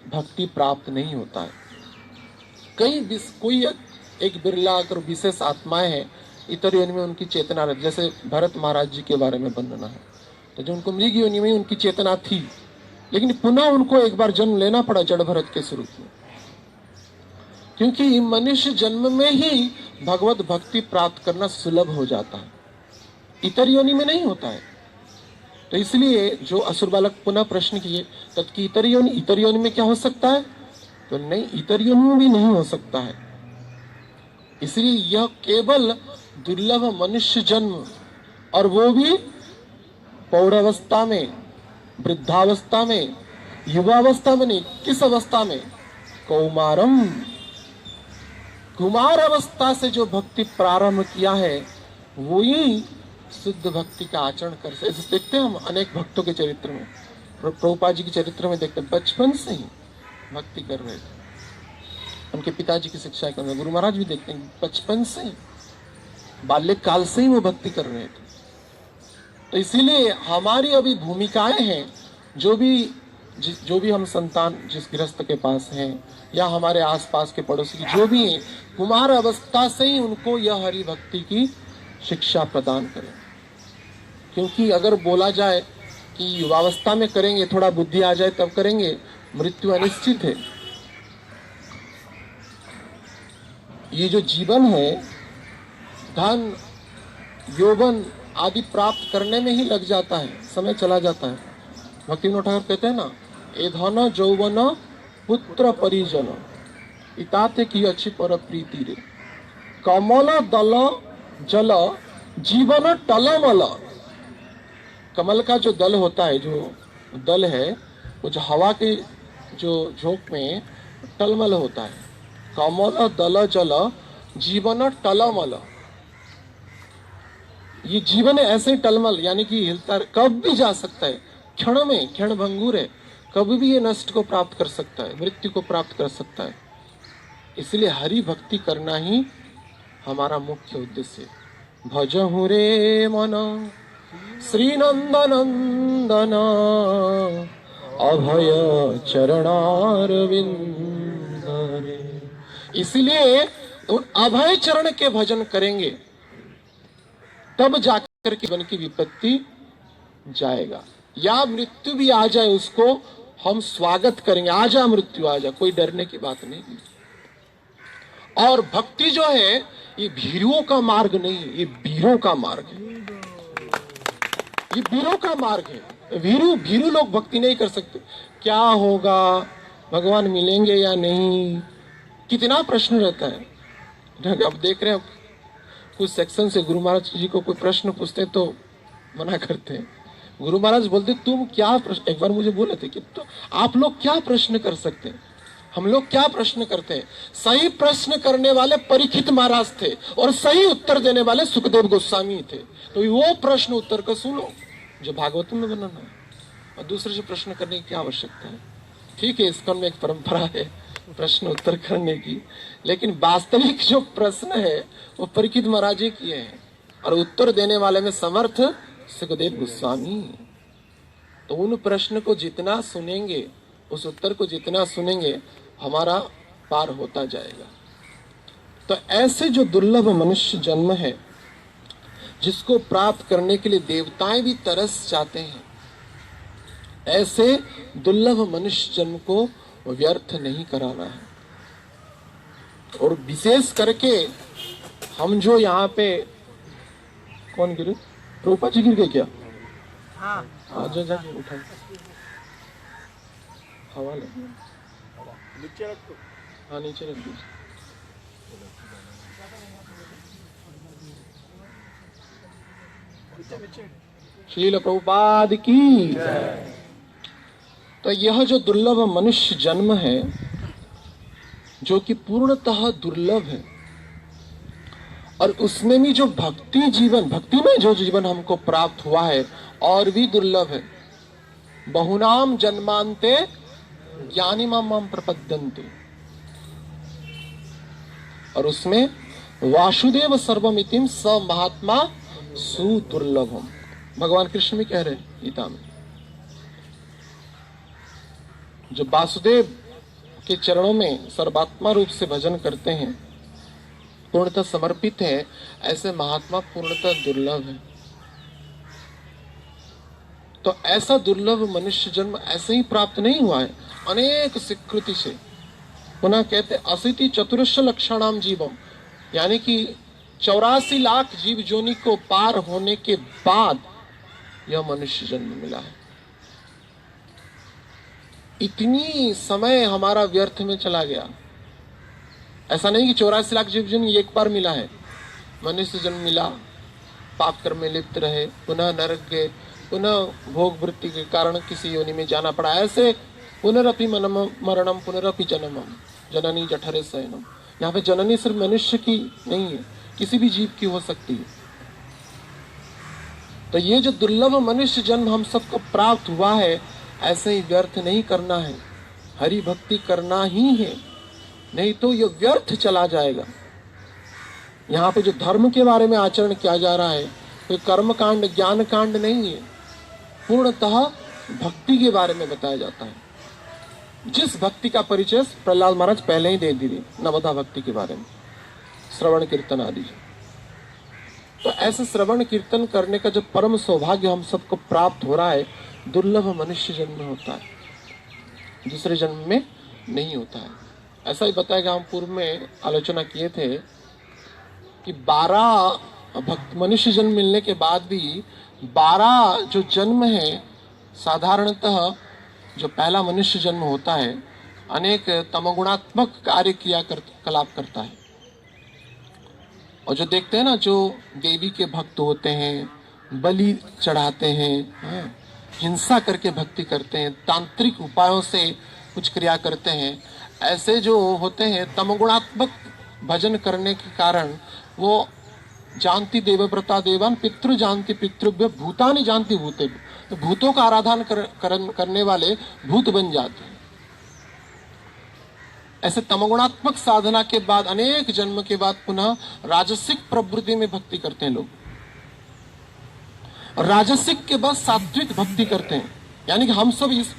भक्ति प्राप्त नहीं होता है। कोई एक बिरला अगर विशेष आत्माएं हैं, इतर योनि में उनकी चेतना रहती, जैसे भरत महाराज जी के बारे में वर्णना है, तो जो उनको मृग योनि में उनकी चेतना थी, लेकिन पुनः उनको एक बार जन्म लेना पड़ा जड़ भरत के स्वरूप में, क्योंकि मनुष्य जन्म में ही भगवत भक्ति प्राप्त करना सुलभ हो जाता है, इतर योनि में नहीं होता है। तो इसलिए जो असुर बालक पुनः प्रश्न किए तत्की इतर योनि में क्या हो सकता है, तो नहीं, इतर योनि में भी नहीं हो सकता है। इसलिए यह केवल दुर्लभ मनुष्य जन्म, और वो भी पौढ़ावस्था में, वृद्धावस्था में, युवावस्था में नहीं, किस अवस्था में, कौमारम, कुमार अवस्था से जो भक्ति प्रारंभ किया है वही शुद्ध भक्ति का आचरण कर सकते। देखते हैं हम अनेक भक्तों के चरित्र में, प्रभुपाद जी के चरित्र में देखते हैं, बचपन से ही भक्ति कर रहे थे, उनके पिताजी की शिक्षा कर रहे, गुरु महाराज भी देखते हैं बचपन से ही, बाल्यकाल से ही वो भक्ति कर रहे थे। तो इसीलिए हमारी अभी भूमिकाएं हैं, जो भी हम संतान जिस गृहस्थ के पास हैं या हमारे आसपास के पड़ोसी की जो भी हैं, कुमार अवस्था से ही उनको यह हरि भक्ति की शिक्षा प्रदान करें। क्योंकि अगर बोला जाए कि युवावस्था में करेंगे, थोड़ा बुद्धि आ जाए तब करेंगे, मृत्यु अनिश्चित है। ये जो जीवन है धन यौवन आदि प्राप्त करने में ही लग जाता है, समय चला जाता है। भक्ति विनोद ठाकुर कहते हैं ना, ए धन जौवन पुत्र परिजन इताते की अच्छी पर प्रीति रे, कमल दल जल जीवन टलमल। कमल का जो दल होता है, जो दल है, वो जो हवा के जो झोंक में टलमल होता है, कमल दल जल जीवन टलमल। ये जीवन ऐसे ही टलमल, यानी कि हिलता, कब भी जा सकता है, क्षण में, क्षण भंगुर है, कभी भी ये नष्ट को प्राप्त कर सकता है, मृत्यु को प्राप्त कर सकता है। इसलिए हरि भक्ति करना ही हमारा मुख्य उद्देश्य है। भजहु रे मन श्री नंदन अभय चरणारविंद रे। इसलिए उन अभय चरण के भजन करेंगे तब जाकर के जीवन की विपत्ति जाएगा, या मृत्यु भी आ जाए उसको हम स्वागत करेंगे, आ जा मृत्यु आ जा, कोई डरने की बात नहीं। और भक्ति जो है ये भीरुओं का मार्ग नहीं है, ये वीरों का मार्ग है, ये वीरों का मार्ग है। भीरू लोग भक्ति नहीं कर सकते। क्या होगा, भगवान मिलेंगे या नहीं, कितना प्रश्न रहता है। अब देख रहे हो कुछ सेक्शन से गुरु महाराज जी को कोई प्रश्न पूछते तो मना करते हैं। गुरु महाराज बोलते तुम क्या प्रश्न, एक बार मुझे बोले थे कि तो आप लोग क्या प्रश्न कर सकते हैं, हम लोग क्या प्रश्न करते हैं। सही प्रश्न करने वाले परीक्षित महाराज थे और सही उत्तर देने वाले सुखदेव गोस्वामी थे। तो वो प्रश्न उत्तर को सुनो जो भागवत में वर्णन है, और दूसरे से प्रश्न करने की क्या आवश्यकता है। ठीक है, इसका में एक परंपरा है प्रश्न उत्तर करने की, लेकिन वास्तविक जो प्रश्न है वो परीक्षित महाराज जी किए हैं, और उत्तर देने वाले में समर्थ सुखदेव गोस्वामी। तो उन प्रश्न को जितना सुनेंगे, उस उत्तर को जितना सुनेंगे, हमारा पार होता जाएगा। तो ऐसे जो दुर्लभ मनुष्य जन्म है, जिसको प्राप्त करने के लिए देवताएं भी तरस जाते हैं, ऐसे दुर्लभ मनुष्य जन्म को व्यर्थ नहीं कराना है। और विशेष करके हम जो यहाँ पे, कौन गिरे, रूपा जी गिर गए क्या? हाँ, जा उठाओ, हवा ले, नीचे रख दो। हाँ नीचे रख दीजिए। श्रील प्रभुपाद की। तो यह जो दुर्लभ मनुष्य जन्म है, जो कि पूर्णतः दुर्लभ है, और उसमें भी जो भक्ति में जो जीवन हमको प्राप्त हुआ है और भी दुर्लभ है। बहुनाम जन्मांते ज्ञानी माम प्रपद्यन्ते, और उसमें वासुदेव सर्वमितिम स महात्मा सुदुर्लभम, भगवान कृष्ण भी कह रहे हैं गीता में। जो वासुदेव के चरणों में सर्वात्मा रूप से भजन करते हैं, पूर्णतः समर्पित है, ऐसे महात्मा पूर्णतः दुर्लभ है। तो ऐसा दुर्लभ मनुष्य जन्म ऐसे ही प्राप्त नहीं हुआ है, अनेक स्वीकृति से। पुनः कहते 84 लक्षणाम जीवम, यानी कि 84 लाख जीव जोनि को पार होने के बाद यह मनुष्य जन्म मिला है। इतनी समय हमारा व्यर्थ में चला गया। ऐसा नहीं कि 84 लाख जीव जोनि एक बार मिला है। मनुष्य जन्म मिला, पाप कर्म में लिप्त रहे, पुनः नरक गए, पुनः भोग वृत्ति के कारण किसी योनि में जाना पड़ा। ऐसे पुनरपि मरणम पुनरपि जन्मम जननी जठरे शयनम। यहाँ पे जननी सिर्फ मनुष्य की नहीं है, किसी भी जीव की हो सकती है। तो ये जो दुर्लभ मनुष्य जन्म हम सबको प्राप्त हुआ है, ऐसे ही व्यर्थ नहीं करना है, हरि भक्ति करना ही है, नहीं तो ये व्यर्थ चला जाएगा। यहाँ पे जो धर्म के बारे में आचरण किया जा रहा है, कोई कर्म कांड ज्ञान कांड नहीं है, पूर्णतः भक्ति के बारे में बताया जाता है। जिस भक्ति का परिचय प्रहलाद महाराज पहले ही दे दिए, नवधा भक्ति के बारे में, श्रवण कीर्तन आदि। तो ऐसे श्रवण कीर्तन करने का जो परम सौभाग्य हम सबको प्राप्त हो रहा है, दुर्लभ मनुष्य जन्म में होता है, दूसरे जन्म में नहीं होता है। ऐसा ही बताएगा, हम पूर्व में आलोचना किए थे कि 12 मनुष्य जन्म मिलने के बाद भी 12 जो जन्म है, साधारणतः जो पहला मनुष्य जन्म होता है, अनेक तमगुणात्मक कार्य क्रियाकलाप करता है। और जो देखते हैं ना, जो देवी के भक्त होते हैं, बलि चढ़ाते हैं, हिंसा करके भक्ति करते हैं, तांत्रिक उपायों से कुछ क्रिया करते हैं, ऐसे जो होते हैं तमगुणात्मक भजन करने के कारण वो जानती देवव्रता देवान पितृ जानती पितृभ्य भूतानि जानती भूते, तो भूतों का आराधन करने वाले भूत बन जाते हैं। ऐसे तमगुणात्मक साधना के बाद, अनेक जन्म के बाद पुनः राजसिक प्रवृत्ति में भक्ति करते हैं लोग। राजसिक के बाद सात्विक भक्ति करते हैं, यानी कि हम सब इस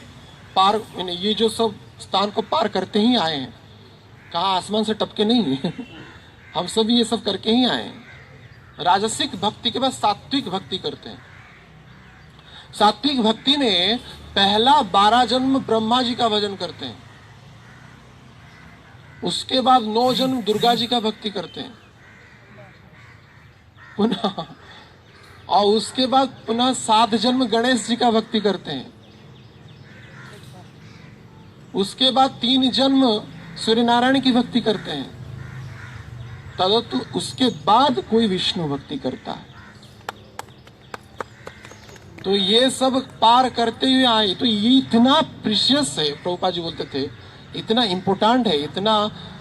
पार, ये जो सब स्थान को पार करते ही आए हैं, कहा आसमान से टपके नहीं है हम सब ये सब करके ही आए हैं। राजसिक भक्ति के बाद सात्विक भक्ति करते हैं। सात्विक भक्ति में पहला 12 जन्म ब्रह्मा जी का भजन करते हैं, उसके बाद 9 जन्म दुर्गा जी का भक्ति करते हैं पुनः, और उसके बाद पुनः 7 जन्म गणेश जी का भक्ति करते हैं। उसके बाद 3 जन्म सूर्य नारायण की भक्ति करते हैं। तदतु उसके बाद कोई विष्णु भक्ति करता है। तो ये सब पार करते हुए आए, तो ये इतना प्रीशियस है, प्रभुपाद जी बोलते थे, इतना इंपोर्टेंट है, इतना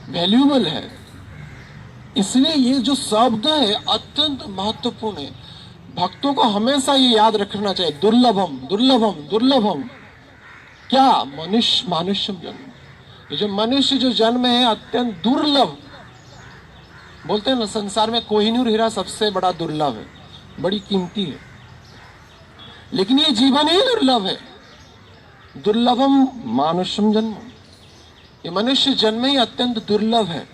वैल्यूएबल है। इसलिए ये जो शब्द है अत्यंत महत्वपूर्ण है। भक्तों को हमेशा ये याद रखना चाहिए, दुर्लभम दुर्लभम दुर्लभम। क्या? मनुष्य जन्म। ये जो मनुष्य जो जन्म है अत्यंत दुर्लभ। बोलते हैं ना, संसार में कोहिनूर हीरा सबसे बड़ा दुर्लभ है, बड़ी कीमती है, लेकिन ये जीवन ही दुर्लभ है। दुर्लभम मानुष्यम जन्म, ये मनुष्य जन्म ही अत्यंत दुर्लभ है।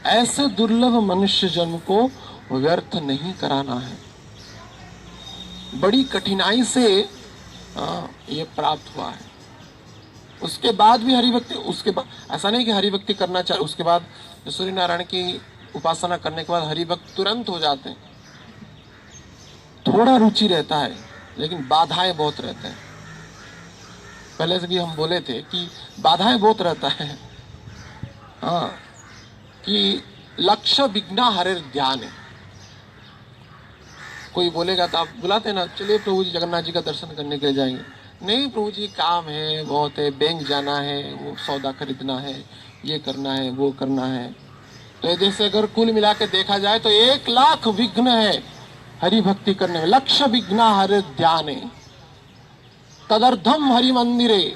ऐसे दुर्लभ मनुष्य जन्म को व्यर्थ नहीं कराना है। बड़ी कठिनाई से ये प्राप्त हुआ है। उसके बाद भी हरिभक्ति, उसके बाद ऐसा नहीं कि हरिभक्ति करना चाहिए, उसके बाद सूर्य नारायण की उपासना करने के बाद हरिभक्त तुरंत हो जाते हैं। थोड़ा रुचि रहता है, लेकिन बाधाएं बहुत रहते हैं। पहले से भी हम बोले थे कि बाधाएं बहुत रहता है। हाँ, कि लक्ष्य विघ्ना हरे ध्यान है। कोई बोलेगा तो आप बुलाते ना, चलिए प्रभु जी जगन्नाथ जी का दर्शन करने के लिए जाएंगे। नहीं प्रभु जी, काम है बहुत है, बैंक जाना है, वो सौदा खरीदना है, ये करना है, वो करना है। तो जैसे अगर कुल मिला के देखा जाए तो 1 लाख विघ्न है हरि भक्ति करने में। लक्ष्य विघ्ना हरे ध्यान, तदर्थम हरि मंदिरे,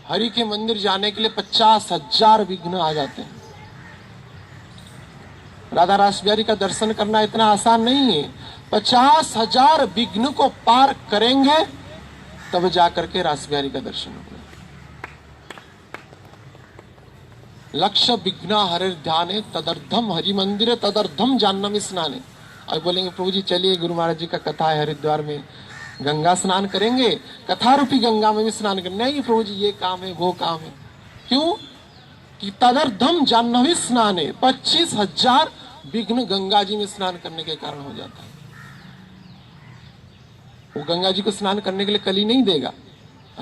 हरि के मंदिर जाने के लिए 50,000 विघ्न आ जाते हैं। राधा रास बिहारी का दर्शन करना इतना आसान नहीं है। 50,000 विघ्न को पार करेंगे तब जाकर के रास बिहारी का दर्शन होगा। लक्ष्य विघ्न हरे ध्याने तदर्थम हरि मंदिर तदर्थम जाह्नवी स्नाने। अब बोलेंगे प्रभु जी चलिए गुरु महाराज जी का कथा है हरिद्वार में, गंगा स्नान करेंगे, कथा रूपी गंगा में भी स्नान करेंगे। नहीं प्रभु जी ये काम है वो काम है। क्यों कि तदर्थम जाह्नवी स्नाने 25,000 विघ्न गंगा जी में स्नान करने के कारण हो जाता है। वो गंगा जी को स्नान करने के लिए कली नहीं देगा,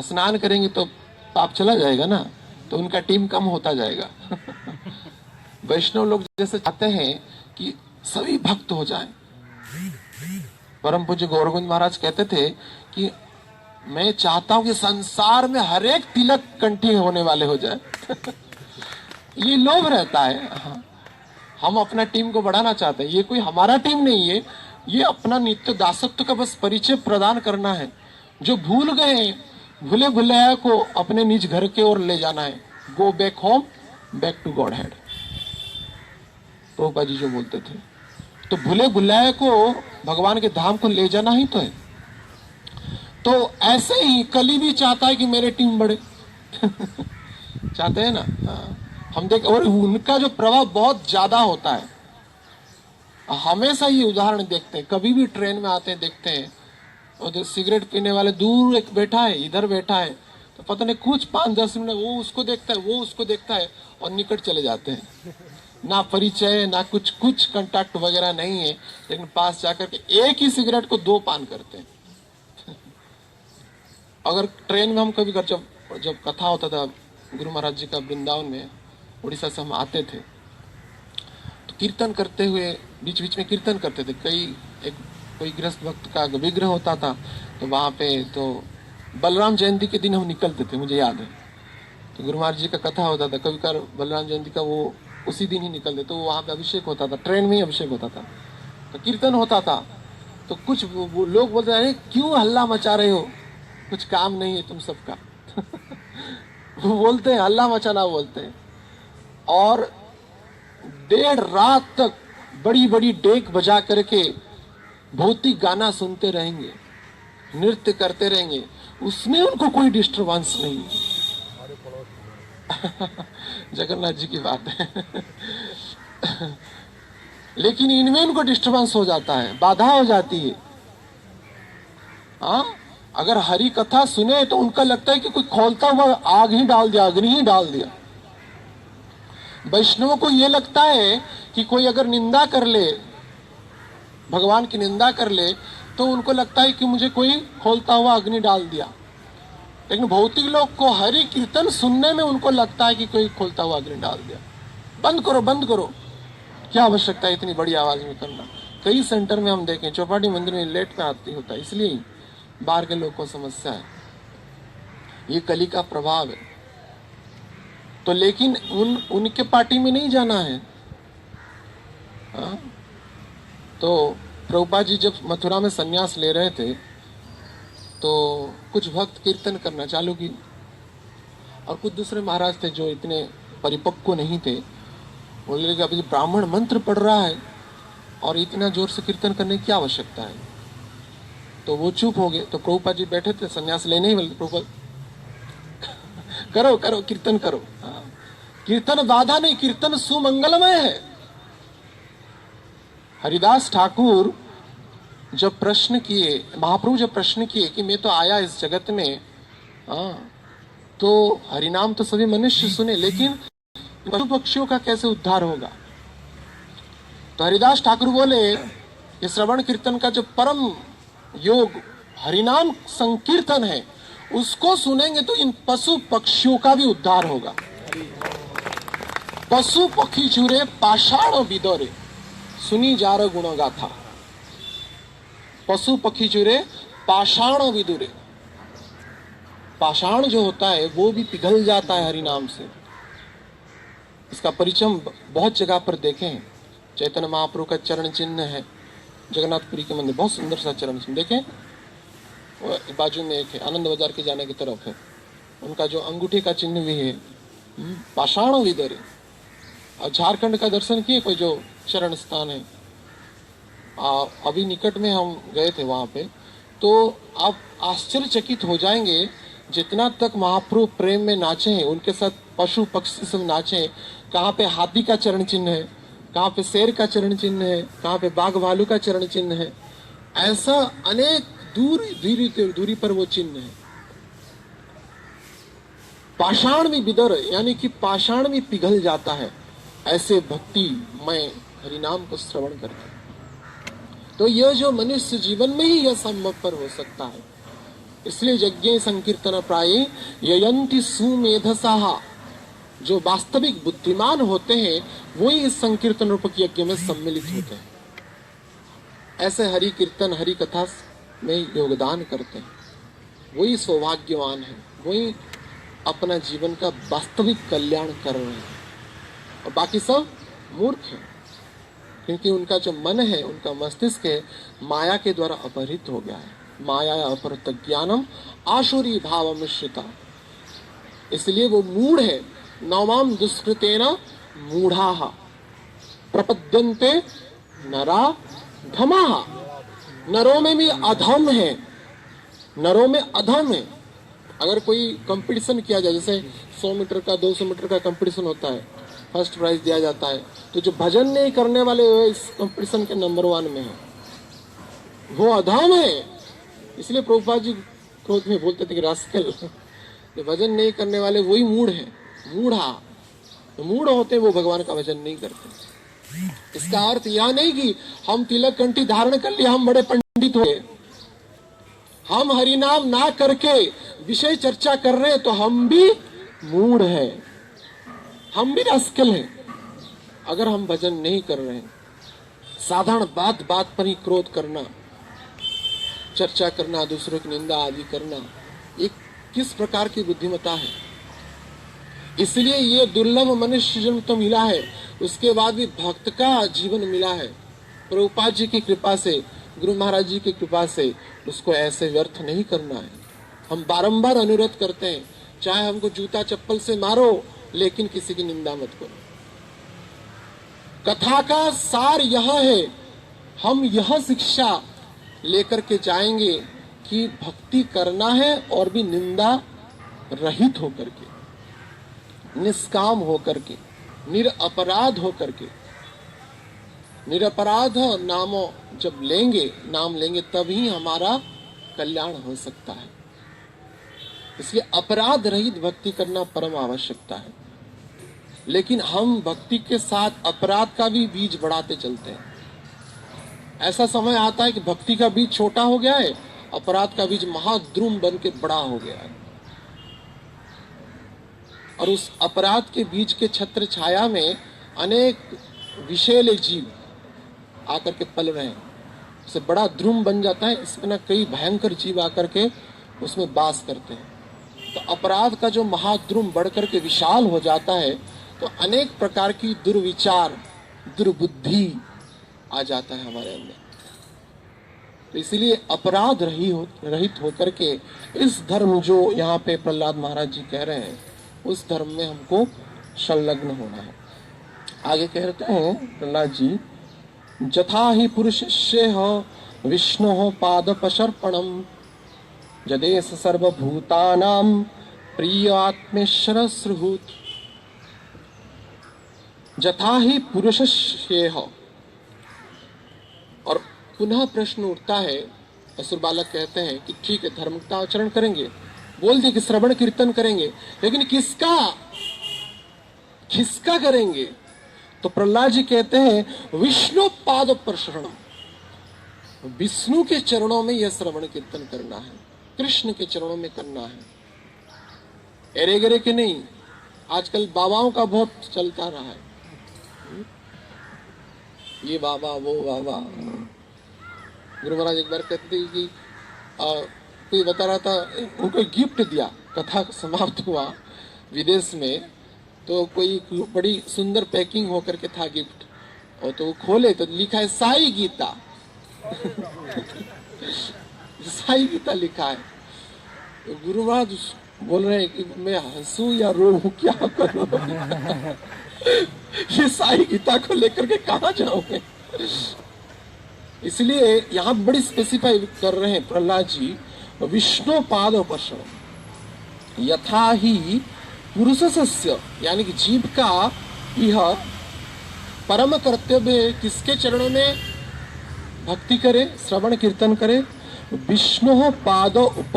स्नान करेंगे तो पाप चला जाएगा ना, तो उनका टीम कम होता जाएगा। वैष्णव लोग जैसे चाहते हैं कि सभी भक्त हो जाएं। परम पूज्य गौरगुंज महाराज कहते थे कि मैं चाहता हूं कि संसार में हर एक तिलक कंठी होने वाले हो जाए। ये लोभ रहता है। हम अपना टीम को बढ़ाना चाहते हैं। ये कोई हमारा टीम नहीं है, ये अपना नित्य दासत्व का बस परिचय प्रदान करना है। जो भूल गए भूले भुलैया को अपने निज घर के ओर ले जाना है। Go back home, back to godhead, Prabhupada ji जो बोलते थे। तो भूले भुलैया को भगवान के धाम को ले जाना ही तो है। तो ऐसे ही कली भी चाहता है कि मेरे टीम बढ़े। चाहते हैं ना। हम देख, और उनका जो प्रभाव बहुत ज्यादा होता है। हमेशा ये उदाहरण देखते हैं, कभी भी ट्रेन में आते हैं देखते हैं, और सिगरेट पीने वाले दूर एक बैठा है, इधर बैठा है, तो पता नहीं कुछ 5-10 मिनट वो उसको देखता है, वो उसको देखता है और निकट चले जाते हैं। ना परिचय ना कुछ कांटेक्ट वगैरह नहीं है, लेकिन पास जाकर के एक ही सिगरेट को 2 पान करते हैं। अगर ट्रेन में हम कभी जब कथा होता था गुरु महाराज जी का वृंदावन में, उड़ीसा से हम आते थे, तो कीर्तन करते हुए बीच बीच में कीर्तन करते थे। कोई गृहस्थ भक्त का विग्रह होता था, तो वहां पे तो बलराम जयंती के दिन हम निकलते थे, मुझे याद है। तो गुरु महाराज जी का कथा होता था, कभी कर बलराम जयंती का वो उसी दिन ही निकलते, तो वहां पे अभिषेक होता था, ट्रेन में ही अभिषेक होता था, तो कीर्तन होता था। तो कुछ लोग बोलते अरे क्यों हल्ला मचा रहे हो, कुछ काम नहीं है तुम सबका। वो बोलते हैं हल्ला मचाना बोलते हैं। और देर रात तक बड़ी बड़ी डेक बजा करके भौतिक गाना सुनते रहेंगे, नृत्य करते रहेंगे, उसमें उनको कोई डिस्टर्बेंस नहीं। जगन्नाथ जी की बात है। लेकिन इनमें उनको डिस्टर्बेंस हो जाता है, बाधा हो जाती है। अगर हरि कथा सुने तो उनका लगता है कि कोई खोलता हुआ आग ही डाल दिया, अग्नि ही डाल दिया। वैष्णवों को यह लगता है कि कोई अगर निंदा कर ले, भगवान की निंदा कर ले, तो उनको लगता है कि मुझे कोई खोलता हुआ अग्नि डाल दिया। लेकिन भौतिक लोग को हरि कीर्तन सुनने में उनको लगता है कि कोई खोलता हुआ अग्नि डाल दिया। बंद करो बंद करो, क्या आवश्यकता है इतनी बड़ी आवाज में करना। कई सेंटर में हम देखें चौपाटी मंदिर में लेट में आती होता है, इसलिए बाहर के लोग को समस्या है। ये कली का प्रभाव है। तो लेकिन उनके पार्टी में नहीं जाना है। तो प्रभुपाद जी जब मथुरा में सन्यास ले रहे थे, तो कुछ भक्त कीर्तन करना चालू की, और कुछ दूसरे महाराज थे जो इतने परिपक्व नहीं थे, बोले कि अभी ब्राह्मण मंत्र पढ़ रहा है और इतना जोर से कीर्तन करने की क्या आवश्यकता है। तो वो चुप हो गए। तो प्रभुपाद जी बैठे थे, सन्यास लेने ही वाले। प्रभुपाद करो करो कीर्तन करो। कीर्तन बाधा नहीं, कीर्तन सुमंगलमय है। हरिदास ठाकुर जब प्रश्न किए, महाप्रभु जब प्रश्न किए कि मैं तो आया इस जगत में, तो हरिनाम तो सभी मनुष्य सुने, लेकिन पशु पक्षियों का कैसे उद्धार होगा। तो हरिदास ठाकुर बोले ये श्रवण कीर्तन का जो परम योग हरिनाम संकीर्तन है, उसको सुनेंगे तो इन पशु पक्षियों का भी उद्धार होगा। पशु पक्षी चूरे पाषाण विदोरे सुनी जा रहा गुण गाथा। पशु पक्षी चूरे पाषाण विदुरे, पाषाण जो होता है वो भी पिघल जाता है हरिनाम से। इसका परिचय हम बहुत जगह पर देखे हैं। चैतन्य महाप्रभु का चरण चिन्ह है जगन्नाथपुरी के मंदिर, बहुत सुंदर सा चरण चिन्ह देखें। बाजू में एक है, आनंद बाजार के जाने की तरफ है, उनका जो अंगूठे का चिन्ह भी है पाषाण विदरे। और झारखंड का दर्शन किए कोई जो चरण स्थान है, अभी निकट में हम गए थे वहां पे, तो आप आश्चर्यचकित हो जाएंगे जितना तक महाप्रभु प्रेम में नाचे हैं, उनके साथ पशु पक्षी सब नाचे हैं। कहाँ पे हाथी का चरण चिन्ह है, कहाँ पे शेर का चरण चिन्ह है, कहाँ पे बाघ भालू का चरण चिन्ह है, ऐसा अनेक दूरी पर वो चिन्ह है। पाषाण में विदर, यानी कि पाषाण में पिघल जाता है ऐसे भक्ति मैं हरिनाम को श्रवण करके। तो यह जो मनुष्य जीवन में ही यह संभव पर हो सकता है। इसलिए यज्ञ संकीर्तन प्राय ययंति सुमेधसाः, जो वास्तविक बुद्धिमान होते हैं वही इस संकीर्तन रूपक यज्ञ में सम्मिलित होते हैं। ऐसे हरि कीर्तन हरि कथा में योगदान करते हैं, वही सौभाग्यवान है, वही अपना जीवन का वास्तविक कल्याण कर रहे हैं। और बाकी सब मूर्ख हैं, क्योंकि उनका जो मन है, उनका मस्तिष्क है, माया के द्वारा अपहरित हो गया है। माया अपहृत ज्ञानम आसुरी भाव मिश्रिता, इसलिए वो मूढ़ है। नवमाम दुष्कृतेन मूढ़ाः प्रपद्यन्ते नरा धमाः, नरों में भी अधम है, नरों में अधम है। अगर कोई कंपटीशन किया जाए, जैसे 100 मीटर का 200 मीटर का कंपटीशन होता है, फर्स्ट प्राइज दिया जाता है, तो जो भजन नहीं करने वाले इस कंपटीशन के नंबर 1 में है, वो अधम है। इसलिए प्रभुपाद जी क्रोध में बोलते थे कि रास्कल, जो भजन नहीं करने वाले वही मूढ़ है, मूढ़ा। तो मूढ़ होते वो भगवान का भजन नहीं करते। इसका अर्थ यह नहीं कि हम तिलक कंठी धारण कर लिए हम बड़े पंडित हुए, हम हरिनाम ना करके विषय चर्चा कर रहे हैं तो हम भी मूढ़ हैं, हम भी रास्कल हैं। अगर हम भजन नहीं कर रहे हैं, साधारण बात बात पर ही क्रोध करना, चर्चा करना, दूसरों की निंदा आदि करना, ये किस प्रकार की बुद्धिमत्ता है। इसलिए ये दुर्लभ मनुष्य जन्म तो मिला है, उसके बाद भी भक्त का जीवन मिला है। प्रभुपाद जी की कृपा से, गुरु महाराज जी की कृपा से उसको ऐसे व्यर्थ नहीं करना है। हम बारंबार अनुरोध करते हैं, चाहे हमको जूता चप्पल से मारो, लेकिन किसी की निंदा मत करो। कथा का सार यह है, हम यह शिक्षा लेकर के जाएंगे कि भक्ति करना है और भी निंदा रहित होकर के, निष्काम होकर के, निरपराध होकर के। निरपराध नामो जब लेंगे, नाम लेंगे, तभी हमारा कल्याण हो सकता है। इसलिए अपराध रहित भक्ति करना परम आवश्यकता है। लेकिन हम भक्ति के साथ अपराध का भी बीज बढ़ाते चलते हैं। ऐसा समय आता है कि भक्ति का बीज छोटा हो गया है, अपराध का बीज महाद्रुम बन के बड़ा हो गया है, और उस अपराध के बीज के छत्र छाया में अनेक विषैले जीव आकर के पल रहे हैं। उसे बड़ा द्रुम बन जाता है, इसमें ना कई भयंकर जीव आकर के उसमें वास करते हैं। तो अपराध का जो महाद्रुम बढ़कर के विशाल हो जाता है, तो अनेक प्रकार की दुर्विचार, दुर्बुद्धि आ जाता है हमारे अंदर। तो इसीलिए अपराध रहित होकर के इस धर्म जो यहाँ पे प्रहलाद महाराज जी कह रहे हैं, उस धर्म में हमको संलग्न होना है। आगे कहते हैं प्रहलाद जी, जथा ही पुरुषस्येह विष्णोः पादपशर्पणम् जदेश सर्वभूतानां प्रिय आत्मेश्वर श्रुभूत। जथा ही पुरुषस्येह, और पुनः प्रश्न उठता है। असुर बालक कहते हैं कि ठीक है, धर्म का आचरण करेंगे, बोल दिए कि श्रवण कीर्तन करेंगे, लेकिन किसका करेंगे? तो प्रहलाद जी कहते हैं विष्णु पाद पर शरणम, विष्णु के चरणों में यह श्रवण कीर्तन करना है, कृष्ण के चरणों में करना है, एरे गरे के नहीं। आजकल बाबाओं का बहुत चलता रहा है, ये बाबा वो बाबा। गुरु महाराज एक बार कहते थे कि कोई बता रहा था, उनको गिफ्ट दिया, कथा समाप्त हुआ विदेश में, तो कोई बड़ी सुंदर पैकिंग होकर के था गिफ्ट, और तो खोले तो लिखा है साई गीता। साई गीता लिखा है। तो गुरु महाराज बोल रहे हैं कि मैं हंसू या रोऊं, क्या करूं? ये साई गीता को लेकर के कहां जाओगे? इसलिए यहाँ बड़ी स्पेसिफाई कर रहे हैं प्रहलाद जी, विष्णु पाद पर शरण, यथा ही पुरुषस्य यानी कि जीव का यह परम कर्तव्य है किसके चरणों में भक्ति करे, श्रवण कीर्तन करे, विष्णु पाद उप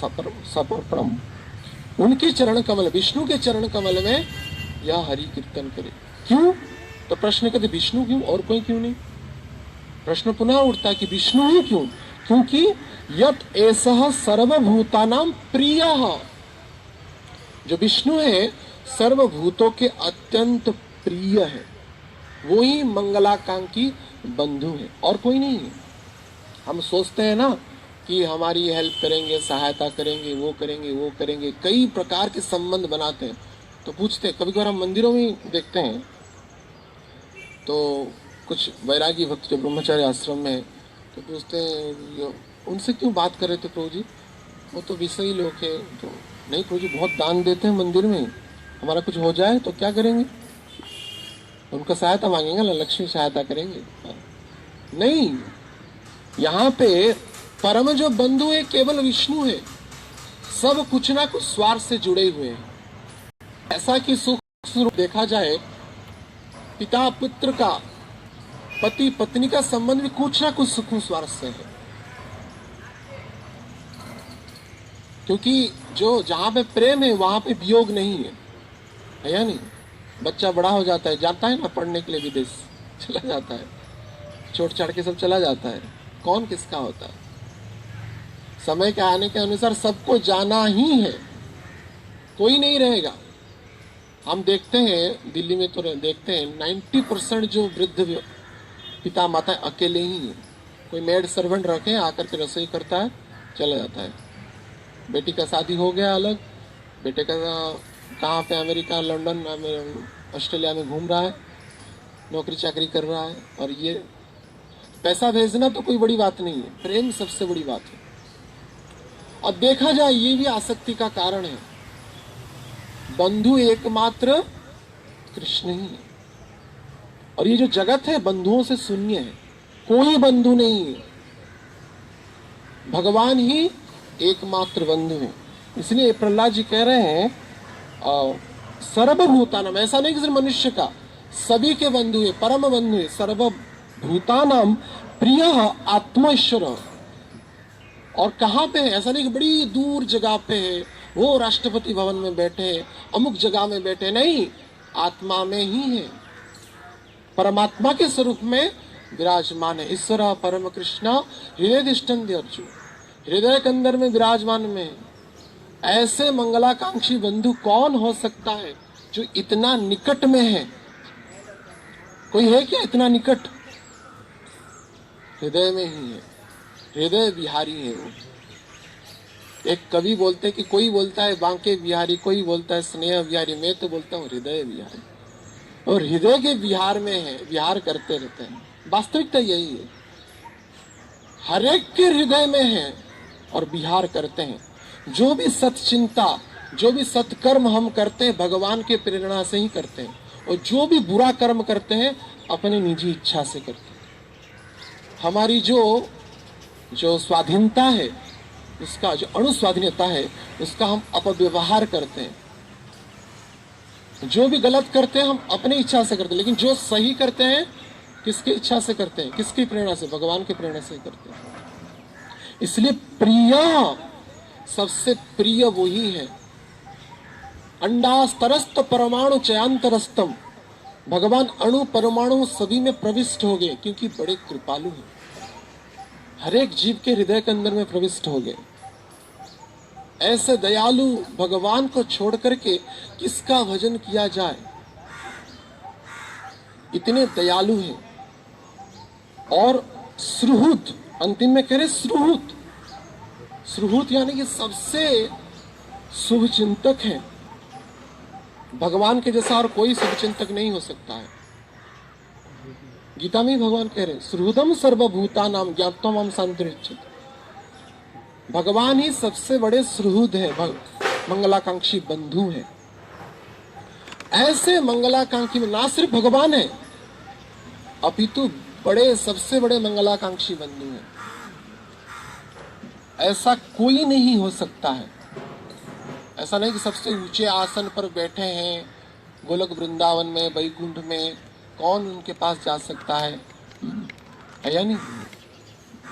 समर्पणम, उनके चरण कमल, विष्णु के चरण कमल में यह हरि कीर्तन करे। क्यों? तो प्रश्न कहते विष्णु क्यों, और कोई क्यों नहीं? प्रश्न पुनः उठता है कि विष्णु ही क्यों? क्योंकि यत एसह सर्वभूतानां प्रियः, जो विष्णु है सर्वभूतों के अत्यंत प्रिय है, वो ही मंगलाकांक्षी बंधु है, और कोई नहीं है। हम सोचते हैं ना कि हमारी हेल्प करेंगे, सहायता करेंगे, वो करेंगे, वो करेंगे, कई प्रकार के संबंध बनाते हैं। तो पूछते हैं, कभी कभार हम मंदिरों में देखते हैं तो कुछ वैरागी भक्त जो ब्रह्मचार्य आश्रम में है, तो पूछते हैं उनसे क्यों बात कर रहे थे प्रभु जी, वो तो विषयी लोग हैं। तो नहीं प्रभु जी, बहुत दान देते हैं मंदिर में, हमारा कुछ हो जाए तो क्या करेंगे, उनका सहायता मांगेंगे ना, लक्ष्मी सहायता करेंगे। नहीं, यहाँ पे परम जो बंधु है केवल विष्णु है, सब कुछ ना कुछ स्वार्थ से जुड़े हुए हैं। ऐसा कि सुख देखा जाए, पिता पुत्र का, पति पत्नी का संबंध भी कुछ ना कुछ सुख स्वार्थ से है। क्योंकि जो जहां पे प्रेम है वहां पे वियोग नहीं है या नहीं? बच्चा बड़ा हो जाता है, जाता है ना पढ़ने के लिए विदेश, चला जाता है, छोड़ छाड़ के सब चला जाता है, कौन किसका होता है? समय के आने के अनुसार सबको जाना ही है, कोई नहीं रहेगा। हम देखते हैं दिल्ली में तो देखते हैं 90% जो वृद्ध पिता माता अकेले ही है। कोई मेड सर्वेंट रखे, आकर के रसोई करता है, चला जाता है। बेटी का शादी हो गया अलग, बेटे का कहाँ पे अमेरिका, लंदन, ऑस्ट्रेलिया में घूम रहा है, नौकरी चाकरी कर रहा है। और ये पैसा भेजना तो कोई बड़ी बात नहीं है, प्रेम सबसे बड़ी बात है। और देखा जाए ये भी आसक्ति का कारण है। बंधु एकमात्र कृष्ण ही है, और ये जो जगत है बंधुओं से शून्य है, कोई बंधु नहीं है, भगवान ही एकमात्र बंधु है। इसलिए प्रहलाद जी कह रहे हैं सर्वभूतानाम, ऐसा नहीं कि सिर्फ मनुष्य का, सभी के बंधु है, परम बंधु है, सर्वभूतानाम प्रिय आत्मेश्वर। और कहाँ पे है? ऐसा नहीं कि बड़ी दूर जगह पे है, वो राष्ट्रपति भवन में बैठे, अमुक जगह में बैठे, नहीं, आत्मा में ही है, परमात्मा के स्वरूप में विराजमान है। ईश्वर परम कृष्ण हृदय दिष्टन्ति अर्जुन, हृदय के अंदर में विराजमान में। ऐसे मंगलाकांक्षी बंधु कौन हो सकता है जो इतना निकट में है? कोई है क्या इतना निकट? हृदय में ही है, हृदय बिहारी है वो। एक कवि बोलते कि कोई बोलता है बांके बिहारी, कोई बोलता है स्नेह बिहारी, मैं तो बोलता हूँ हृदय बिहारी। और हृदय के बिहार में है, विहार करते रहते हैं। वास्तविकता यही है, हर एक के हृदय में है और विहार करते हैं। जो भी सत्चिंता, जो भी सत्कर्म हम करते हैं भगवान के प्रेरणा से ही करते हैं, और जो भी बुरा कर्म करते हैं अपनी निजी इच्छा से करते हैं। हमारी जो स्वाधीनता है, उसका जो अनुस्वाधीनता है, उसका हम अपव्यवहार करते हैं। जो भी गलत करते हैं हम अपनी इच्छा से करते हैं, लेकिन जो सही करते हैं किसकी इच्छा से करते हैं? किसकी प्रेरणा से? भगवान की प्रेरणा से करते हैं। इसलिए प्रिय, सबसे प्रिय वही है। अंडास्तरस्त परमाणु चयांतरस्तम, भगवान अणु परमाणु सभी में प्रविष्ट हो गए, क्योंकि बड़े कृपालु हैं। हर एक जीव के हृदय के अंदर में प्रविष्ट हो गए। ऐसे दयालु भगवान को छोड़ करके किसका भजन किया जाए? इतने दयालु हैं। और सुहृद, अंतिम में कह रहे सुहृद, सुहृद यानी कि सबसे शुभ चिंतक है। भगवान के जैसा और कोई शुभ चिंतक नहीं हो सकता है। गीता में भगवान कह रहे सुहृदम सर्वभूतानां ज्ञात्वा मां संतरिच्छति। भगवान ही सबसे बड़े सुहृद है, मंगलाकांक्षी बंधु है। ऐसे मंगलाकांक्षी में ना सिर्फ भगवान है, अपितु बड़े सबसे बड़े मंगलाकांक्षी बंधु हैं। ऐसा कोई नहीं हो सकता है। ऐसा नहीं कि सबसे ऊंचे आसन पर बैठे हैं गोलक वृंदावन में, वैकुंठ में, कौन उनके पास जा सकता है या नहीं?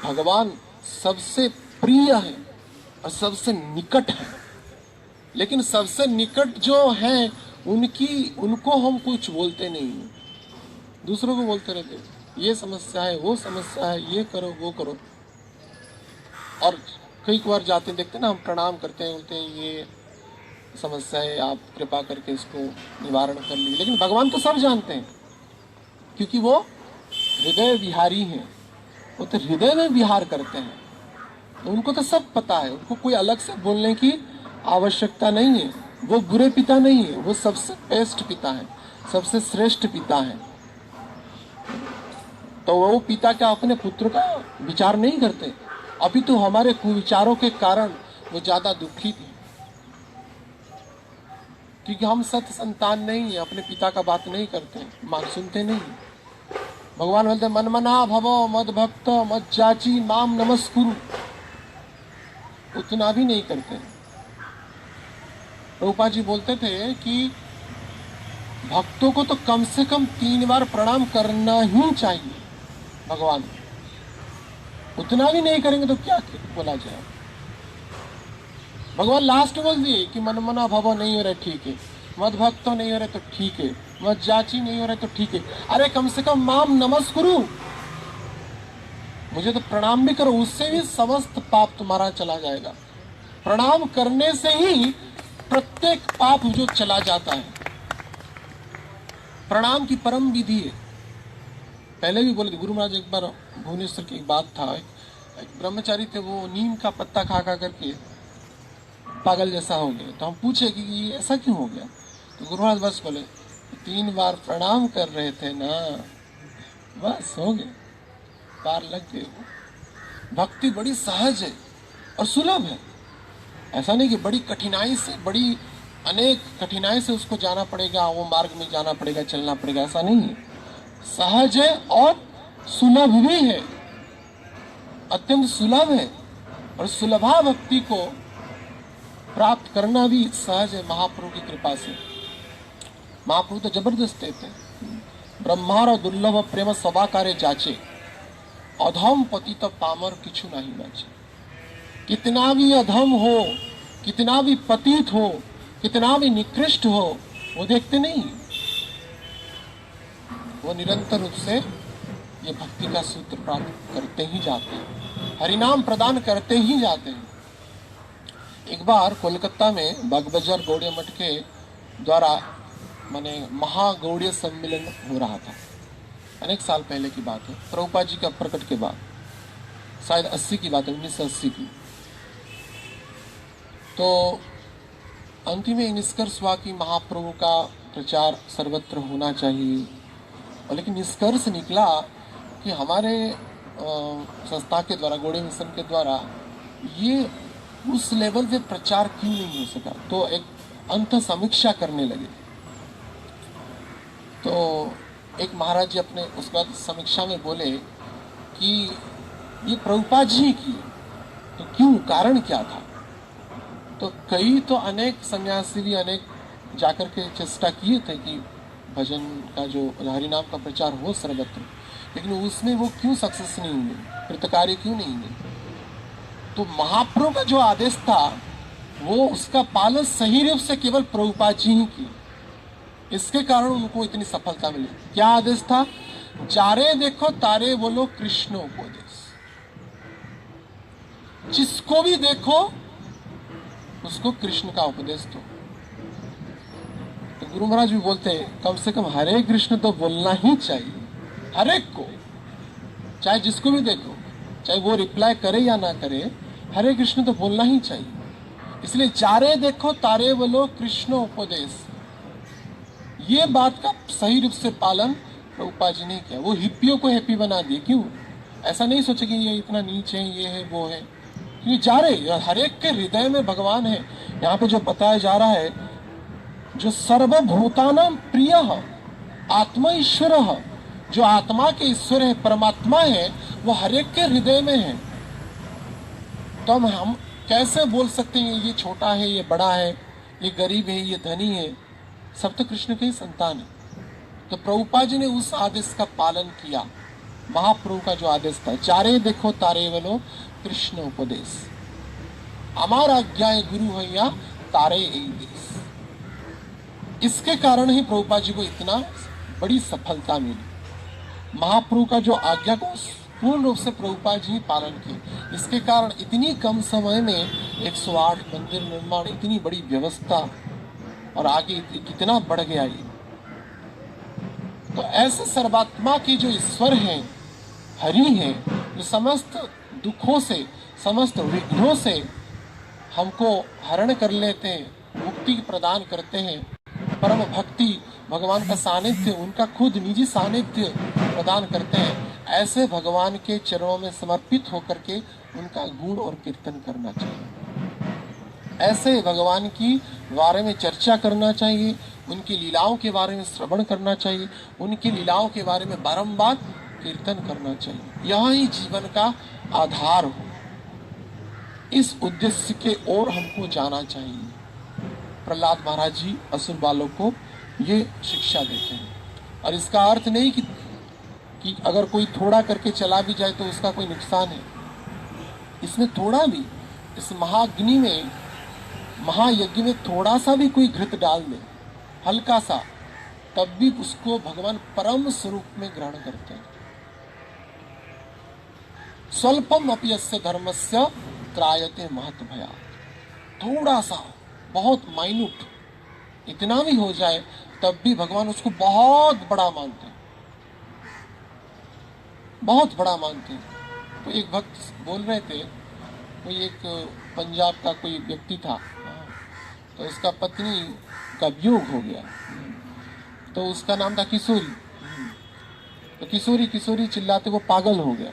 भगवान सबसे प्रिय है और सबसे निकट है, लेकिन सबसे निकट जो है उनको हम कुछ बोलते नहीं, दूसरों को बोलते रहते, ये समस्या है, वो समस्या है, ये करो, वो करो। और कई बार जाते देखते ना, हम प्रणाम करते हैं, बोलते हैं ये समस्या है, आप कृपा करके इसको निवारण कर लीजिए। लेकिन भगवान तो सब जानते हैं, क्योंकि वो हृदय विहारी हैं, वो तो हृदय में विहार करते हैं, तो उनको तो सब पता है, उनको कोई अलग से बोलने की आवश्यकता नहीं है। वो बुरे पिता नहीं है, वो सबसे बेस्ट पिता है, सबसे श्रेष्ठ पिता है। तो वो पिता क्या अपने पुत्र का विचार नहीं करते? अभी तो हमारे कुविचारों के कारण वो ज्यादा दुखी थे, क्योंकि हम सत्य संतान नहीं है, अपने पिता का बात नहीं करते, मान सुनते नहीं। भगवान बोलते मनमना भवो मद भक्त मद जाची माम नमस्कुरु, उतना भी नहीं करते। प्रभुपाद जी बोलते थे कि भक्तों को तो कम से कम 3 बार प्रणाम करना ही चाहिए भगवान, उतना भी नहीं करेंगे तो क्या बोला जाए। भगवान लास्ट बोल दिए कि मनमना भव नहीं हो रहे ठीक है, मद भक्त नहीं हो रहे तो ठीक है, मद जाची नहीं हो रहे तो ठीक है, अरे कम से कम माम नमस्कुरु, मुझे तो प्रणाम भी करो, उससे भी समस्त पाप तुम्हारा चला जाएगा। प्रणाम करने से ही प्रत्येक पाप जो चला जाता है, प्रणाम की परम विधि है। पहले भी बोले थे गुरु महाराज, एक बार भुवनेश्वर की एक बात था, एक ब्रह्मचारी थे, वो नीम का पत्ता खा खा करके पागल जैसा हो गया। तो हम पूछे कि ये ऐसा क्यों हो गया? तो गुरु महाराज बस बोले 3 बार प्रणाम कर रहे थे ना, बस हो गए, पार लग गए। भक्ति बड़ी सहज है और सुलभ है, ऐसा नहीं कि बड़ी कठिनाई से, बड़ी अनेक कठिनाई से उसको जाना पड़ेगा, वो मार्ग में जाना पड़ेगा, चलना पड़ेगा, ऐसा नहीं है। सहज है और सुलभ भी है, अत्यंत सुलभ है। और सुलभा भक्ति को प्राप्त करना भी सहज है महाप्रभु की कृपा से। महाप्रभु तो जबरदस्त देते हैं, ब्रह्मार दुर्लभ प्रेम सभा कार्य जाचे, अधम पति तो पामर किछु नहीं बाचे। कितना भी अधम हो, कितना भी पतित हो, कितना भी निकृष्ट हो, वो देखते नहीं, वो निरंतर रूप से ये भक्ति का सूत्र प्राप्त करते ही जाते हैं, हरिनाम प्रदान करते ही जाते हैं। एक बार कोलकाता में बागबाजार गौड़िया मठ के द्वारा माने महागौड़ीय सम्मेलन हो रहा था, अनेक साल पहले की बात है, प्रभुपाद जी का प्रकट के बाद, शायद 80 की बात है, 1980 की। तो अंतिम में निष्कर्ष हुआ कि महाप्रभु का प्रचार सर्वत्र होना चाहिए, और लेकिन निष्कर्ष निकला कि हमारे संस्था के द्वारा, गौड़ीय मिशन के द्वारा ये उस लेवल पे प्रचार क्यों नहीं हो सका। तो एक अंत समीक्षा करने लगे। तो एक महाराज जी अपने उस बाद समीक्षा में बोले कि ये प्रभुपाद जी की, तो क्यों, कारण क्या था? तो कई तो अनेक सन्यासी भी अनेक जाकर के चेष्टा किए थे कि भजन का जो हरि नाम का प्रचार हो सर्वत्र, लेकिन उसमें वो क्यों सक्सेस नहीं हुए, कृतकार्य क्यों नहीं हुए। तो महाप्रभु का जो आदेश था वो उसका पालन सही रूप से केवल प्रभुपाद जी ही की, इसके कारण उनको इतनी सफलता मिली। क्या आदेश था? जारे देखो तारे बोलो कृष्ण उपदेश, जिसको भी देखो उसको कृष्ण का उपदेश दो। तो गुरु महाराज भी बोलते हैं कम से कम हरे कृष्ण तो बोलना ही चाहिए, हर एक को, चाहे जिसको भी देखो, चाहे वो रिप्लाई करे या ना करे, हरे कृष्ण तो बोलना ही चाहिए। इसलिए जारे देखो तारे बोलो कृष्ण उपदेश, ये बात का सही रूप से पालन प्रभुपाद जी ने किया। वो हिप्पियों को हैप्पी बना दिए। क्यों? ऐसा नहीं सोचे कि ये इतना नीच है, ये है, वो है। ये जा रहे, हर एक के हृदय में भगवान है। यहाँ पे जो बताया जा रहा है, जो सर्वभूतानां प्रिय आत्मा ईश्वर, जो आत्मा के ईश्वर है, परमात्मा है, वो हर एक के हृदय में है। तो हम कैसे बोल सकते हैं ये छोटा है, ये बड़ा है? ये गरीब है, ये धनी है, सब तो कृष्ण के ही संतान है। तो प्रभुपाद जी ने उस आदेश का पालन किया। महाप्रभु का जो आदेश था, चारे देखो तारे वलो कृष्ण उपदेश, अमार आज्ञा गुरु हैया तारे एक देश। इसके कारण ही प्रभुपाद जी को इतना बड़ी सफलता मिली। महाप्रभु का जो आज्ञा को पूर्ण रूप से प्रभुपाद जी पालन किए, इसके कारण इतनी कम समय में 108 मंदिर निर्माण, इतनी बड़ी व्यवस्था, और आगे कितना बढ़ गया ये। तो ऐसे सर्वात्मा के जो ईश्वर हैं, हरि हैं, जो समस्त दुखों से, समस्त विघ्नों से हमको हरण कर लेते हैं, मुक्ति प्रदान करते हैं, परम भक्ति, भगवान का सानिध्य, उनका खुद निजी सानिध्य प्रदान करते हैं, ऐसे भगवान के चरणों में समर्पित होकर के उनका गुण और कीर्तन करना चाहिए। ऐसे भगवान की बारे में चर्चा करना चाहिए, उनकी लीलाओं के बारे में श्रवण करना चाहिए, उनकी लीलाओं के बारे में बारंबार कीर्तन करना चाहिए। यह ही जीवन का आधार हो। इस उद्देश्य के ओर हमको जाना चाहिए। प्रहलाद महाराज जी असुर बालों को ये शिक्षा देते हैं। और इसका अर्थ नहीं कि अगर कोई थोड़ा करके चला भी जाए तो उसका कोई नुकसान है। इसमें थोड़ा भी, इस महाअग्नि में, महायज्ञ में थोड़ा सा भी कोई घृत डाल दे, हल्का सा, तब भी उसको भगवान परम स्वरूप में ग्रहण करते हैं। स्वल्पम अपि यस्य धर्मस्य त्रायते महत् भयात्। थोड़ा सा, बहुत माइन्यूट, इतना भी हो जाए तब भी भगवान उसको बहुत बड़ा मानते हैं, बहुत बड़ा मानते हैं। तो एक भक्त बोल रहे थे, कोई एक पंजाब का कोई व्यक्ति था, तो उसका पत्नी का वियोग हो गया, तो उसका नाम था किशोरी। तो किशोरी किशोरी चिल्लाते वो पागल हो गया,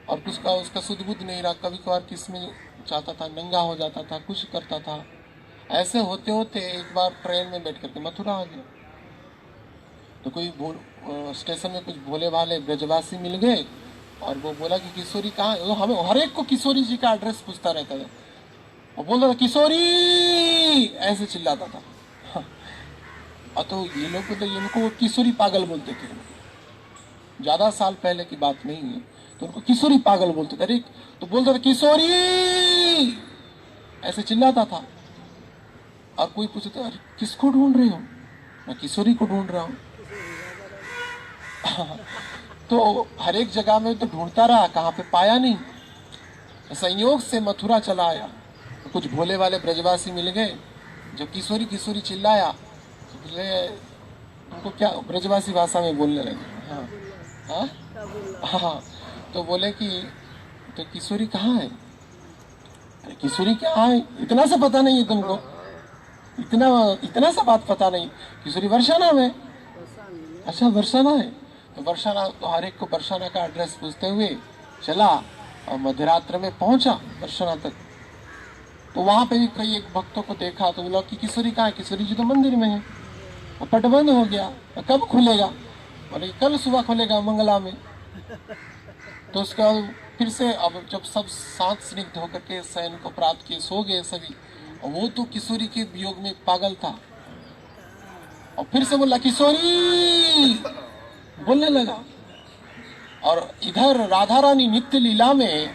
और उसका सुध बुद्ध नहीं रहा। कभी कभार किसमें चाहता था, नंगा हो जाता था, कुछ करता था। ऐसे होते होते एक बार ट्रेन में बैठ करके मथुरा आ गया। तो कोई स्टेशन में कुछ भोले भाले ब्रजवासी मिल गए, और वो बोला कि किशोरी कहाँ है। हमें हर एक को किशोरी जी का एड्रेस पूछता रहता था, और बोलता था किशोरी, ऐसे चिल्लाता था। और तो ये लोग तो इनको किशोरी पागल बोलते थे। ज्यादा साल पहले की बात नहीं है, तो उनको किशोरी पागल बोलते थे। अरे तो बोलता था किशोरी, ऐसे चिल्लाता था। और कोई पूछता, अरे किसको ढूंढ रहे हो? मैं किशोरी को ढूंढ रहा हूँ। तो हर एक जगह में तो ढूंढता रहा, कहाँ पे पाया नहीं। संयोग से मथुरा चला आया, तो कुछ भोले वाले ब्रजवासी मिल गए। जब किशोरी किशोरी चिल्लाया तो बोले, उनको क्या ब्रजवासी भाषा में बोलने लगे। हाँ हाँ हाँ, तो बोले कि तो किशोरी कहाँ है? अरे किशोरी क्या है, इतना सा पता नहीं है तुमको? इतना सा बात पता नहीं? किशोरी वर्षाना में। अच्छा वर्षाना है, तो वर्षाना, तो हर एक को वर्षाना का एड्रेस पूछते हुए चला, और मध्यरात्र में पहुंचा वर्षाना तक। तो वहां पे भी कई एक भक्तों को देखा, तो बोला कि किशोरी कहाँ है? किशोरी जी तो मंदिर में है, और पट बंद हो गया, कब खुलेगा? बोले कल सुबह खुलेगा मंगला में। तो उसके बाद फिर से, अब जब सब शांत स्निग्ध होकर के शयन को प्राप्त किए, सो गए सभी, और वो तो किशोरी के वियोग में पागल था, और फिर से बोला किशोरी, बोलने लगा। और इधर राधा रानी नित्य लीला में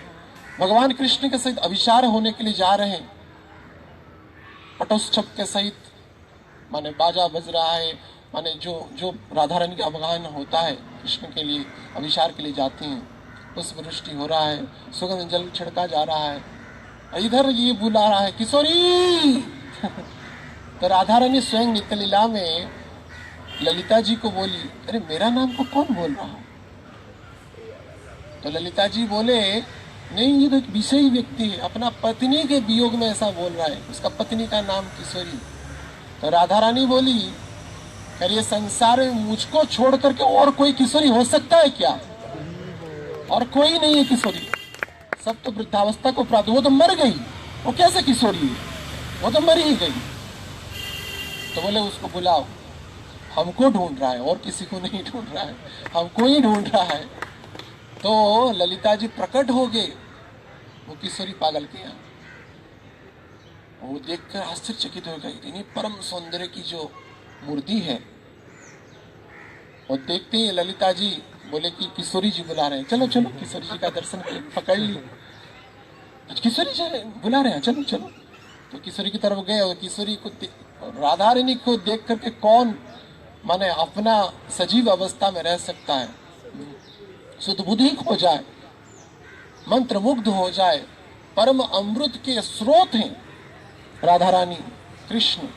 भगवान कृष्ण के सहित अभिसार होने के लिए जा रहे हैं, पटोत्सव के सहित, माने बाजा बज रहा है, माने जो राधा रानी का अवगाहन होता है, कृष्ण के लिए अभिसार के लिए जाते हैं, पुष्प वृष्टि हो रहा है, सुगंध जल छिड़का जा रहा है, इधर ये बुला रहा है किशोरी। तो राधा रानी स्वयं नित्य लीला में ललिता जी को बोली, अरे मेरा नाम को कौन बोल रहा है? तो ललिता जी बोले, नहीं ये तो एक विषयी व्यक्ति है, अपना पत्नी के वियोग में ऐसा बोल रहा है, उसका पत्नी का नाम किशोरी। तो राधा रानी बोली, अरे संसार में मुझको छोड़ करके और कोई किशोरी हो सकता है क्या? और कोई नहीं है किशोरी, सब तो वृद्धावस्था को प्राप्त, वो तो मर गई, वो कैसे किशोरी है? वो तो मर ही गई। तो बोले उसको बुलाओ, हमको ढूंढ रहा है, और किसी को नहीं ढूंढ रहा है, हमको ही ढूंढ रहा है। तो ललिता जी प्रकट हो गए वो किशोरी पागल के यहाँ, वो देखकर आश्चर्यचकित होगा, इतनी परम सौंदर्य की जो मूर्ति है। और देखते ही ललिता जी बोले कि किशोरी जी बुला रहे हैं, चलो चलो किशोरी जी का दर्शन पकड़ ली। किशोरी जी बुला रहे हैं, चलो चलो। तो किशोरी की तरफ गए और किशोरी को राधा रानी को देख करके कौन माने अपना सजीव अवस्था में रह सकता है, शुद्ध बुद्धि हो जाए, मंत्र मुग्ध हो जाए। परम अमृत के स्रोत हैं राधा रानी कृष्ण,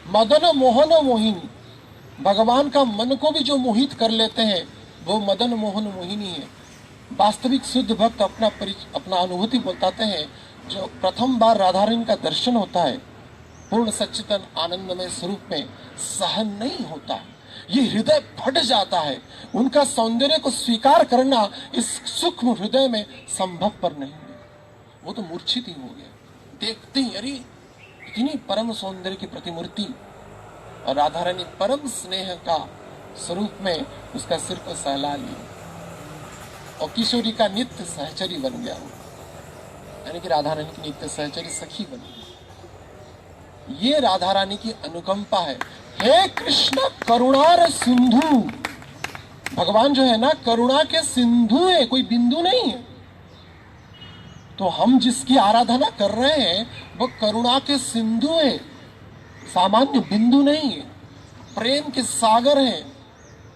मदन मोहन मोहिनी। भगवान का मन को भी जो मोहित कर लेते हैं वो मदन मोहन मोहिनी है। वास्तविक शुद्ध भक्त अपना अनुभूति बताते हैं, जो प्रथम बार राधा रानी का दर्शन होता है पूर्ण सच्चितन आनंदमय स्वरूप में सहन नहीं होता, ये हृदय फट जाता है। उनका सौंदर्य को स्वीकार करना इस सूक्ष्म हृदय में संभव पर नहीं है, वो तो मूर्छित ही हो गया। देखते ही अरे इतनी परम सौंदर्य की प्रतिमूर्ति, और राधा रानी परम स्नेह का स्वरूप में उसका सिर को सहला लिया और किशोरी का नित्य सहचरी बन गया, यानी कि राधा रानी की नित्य सहचरी सखी बन गई। ये राधा रानी की अनुकंपा है। हे कृष्ण करुणार सिंधु, भगवान जो है ना करुणा के सिंधु है, कोई बिंदु नहीं है। तो हम जिसकी आराधना कर रहे हैं वो करुणा के सिंधु है, सामान्य बिंदु नहीं है, प्रेम के सागर है।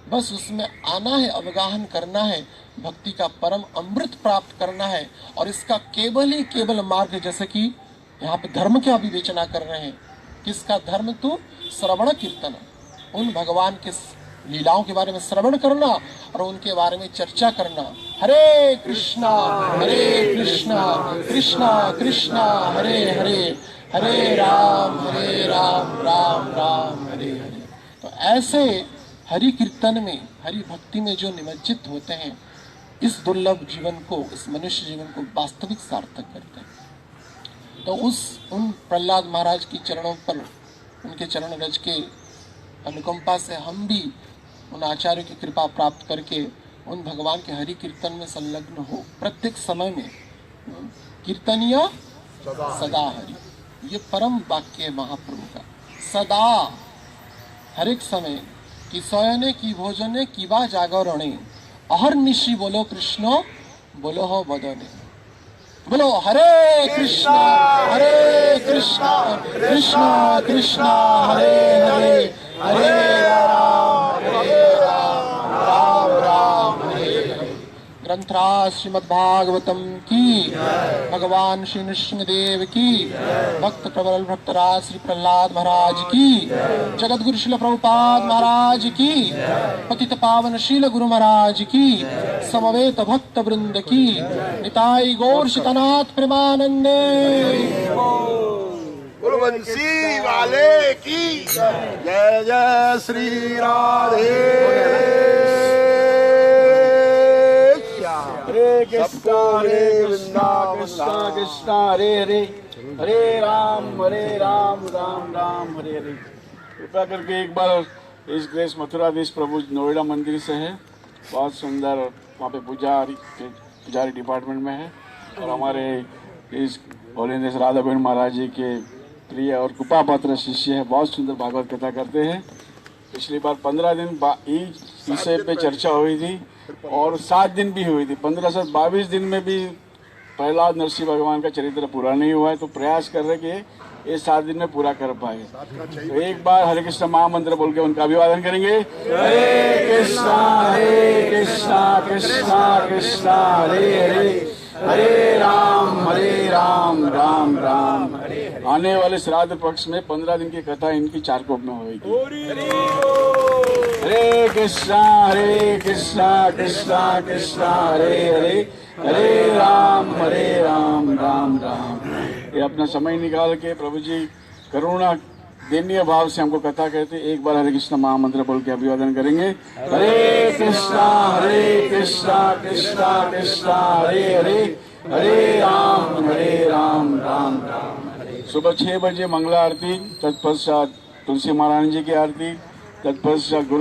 बस उसमें आना है, अवगाहन करना है, भक्ति का परम अमृत प्राप्त करना है। और इसका केवल ही केवल मार्ग, जैसे कि यहाँ पे धर्म क्या विवेचना कर रहे हैं, किसका धर्म? तो श्रवण कीर्तन, उन भगवान के लीलाओं के बारे में श्रवण करना और उनके बारे में चर्चा करना। हरे कृष्णा कृष्णा कृष्णा हरे हरे, हरे राम राम राम हरे हरे। तो ऐसे हरि कीर्तन में, हरि भक्ति में जो निमज्जित होते हैं, इस दुर्लभ जीवन को, इस मनुष्य जीवन को वास्तविक सार्थक करते हैं। तो उन प्रहलाद महाराज की चरणों पर, उनके चरण रज के अनुकंपा से हम भी उन आचार्यों की कृपा प्राप्त करके उन भगवान के हरि कीर्तन में संलग्न हो। प्रत्येक समय में कीर्तनीय सदा हरि, ये परम वाक्य है महाप्रभु का। सदा, हर एक समय, कि सोयने की भोजने की बा जागरणे, अहर्निशि बोलो कृष्ण बोलो हो बदने। बोलो हरे कृष्णा कृष्णा कृष्णा हरे हरे, हरे राम राम हरे हरे। ग्रंथराज श्रीमद्भागवतम की, भगवान श्री नृसिंहदेव की, भक्त प्रबल भक्तराज श्री प्रहलाद महाराज की, जगत गुरु श्रील प्रभुपाद महाराज की, पतित पावन शील गुरु महाराज की, समवेत भक्त वृंद की, निताई गौर शितनाथ प्रेमानंदे। गुरुवंशी वाले की जय जय श्री राधे। हरे कृष्णा कृष्णा कृष्णा हरे हरे, हरे राम राम राम हरे हरे। कृपया करके एक बार इस ग्रेस मथुराधीश प्रभु नोएडा मंदिर से है, बहुत सुंदर, वहाँ पे पुजारी डिपार्टमेंट में है। और हमारे इस भोलेंद्र राधा बहन महाराज जी के प्रिय और कृपा पात्र शिष्य है, बहुत सुंदर भागवत कथा करते हैं। पिछली बार 15 दिन इस विषय पे चर्चा हुई थी और 7 दिन भी हुई थी। 15 से 22 दिन में भी प्रहलाद नरसिंह भगवान का चरित्र पूरा नहीं हुआ है, तो प्रयास कर रहे कि ये 7 दिन में पूरा कर पाए। तो एक बार हरे कृष्ण महामंत्र बोल के उनका अभिवादन करेंगे। हरे कृष्णा कृष्णा कृष्णा हरे हरे, हरे राम राम राम हरे हरे। आने वाले श्राद्ध पक्ष में 15 दिन की कथा इनकी चारकोप में होगी। हरे कृष्णा कृष्णा कृष्णा हरे हरे, हरे राम राम राम। ये अपना समय निकाल के प्रभु जी करुणा देनीय भाव से हमको कथा कहते। एक बार हरे कृष्ण महामंत्र बोल के अभिवादन करेंगे। हरे कृष्णा कृष्णा कृष्णा हरे हरे, हरे राम राम राम। सुबह 6 बजे मंगला आरती, तत्पश्चात तुलसी महारानी जी की आरती, तत्पश्चात गुरु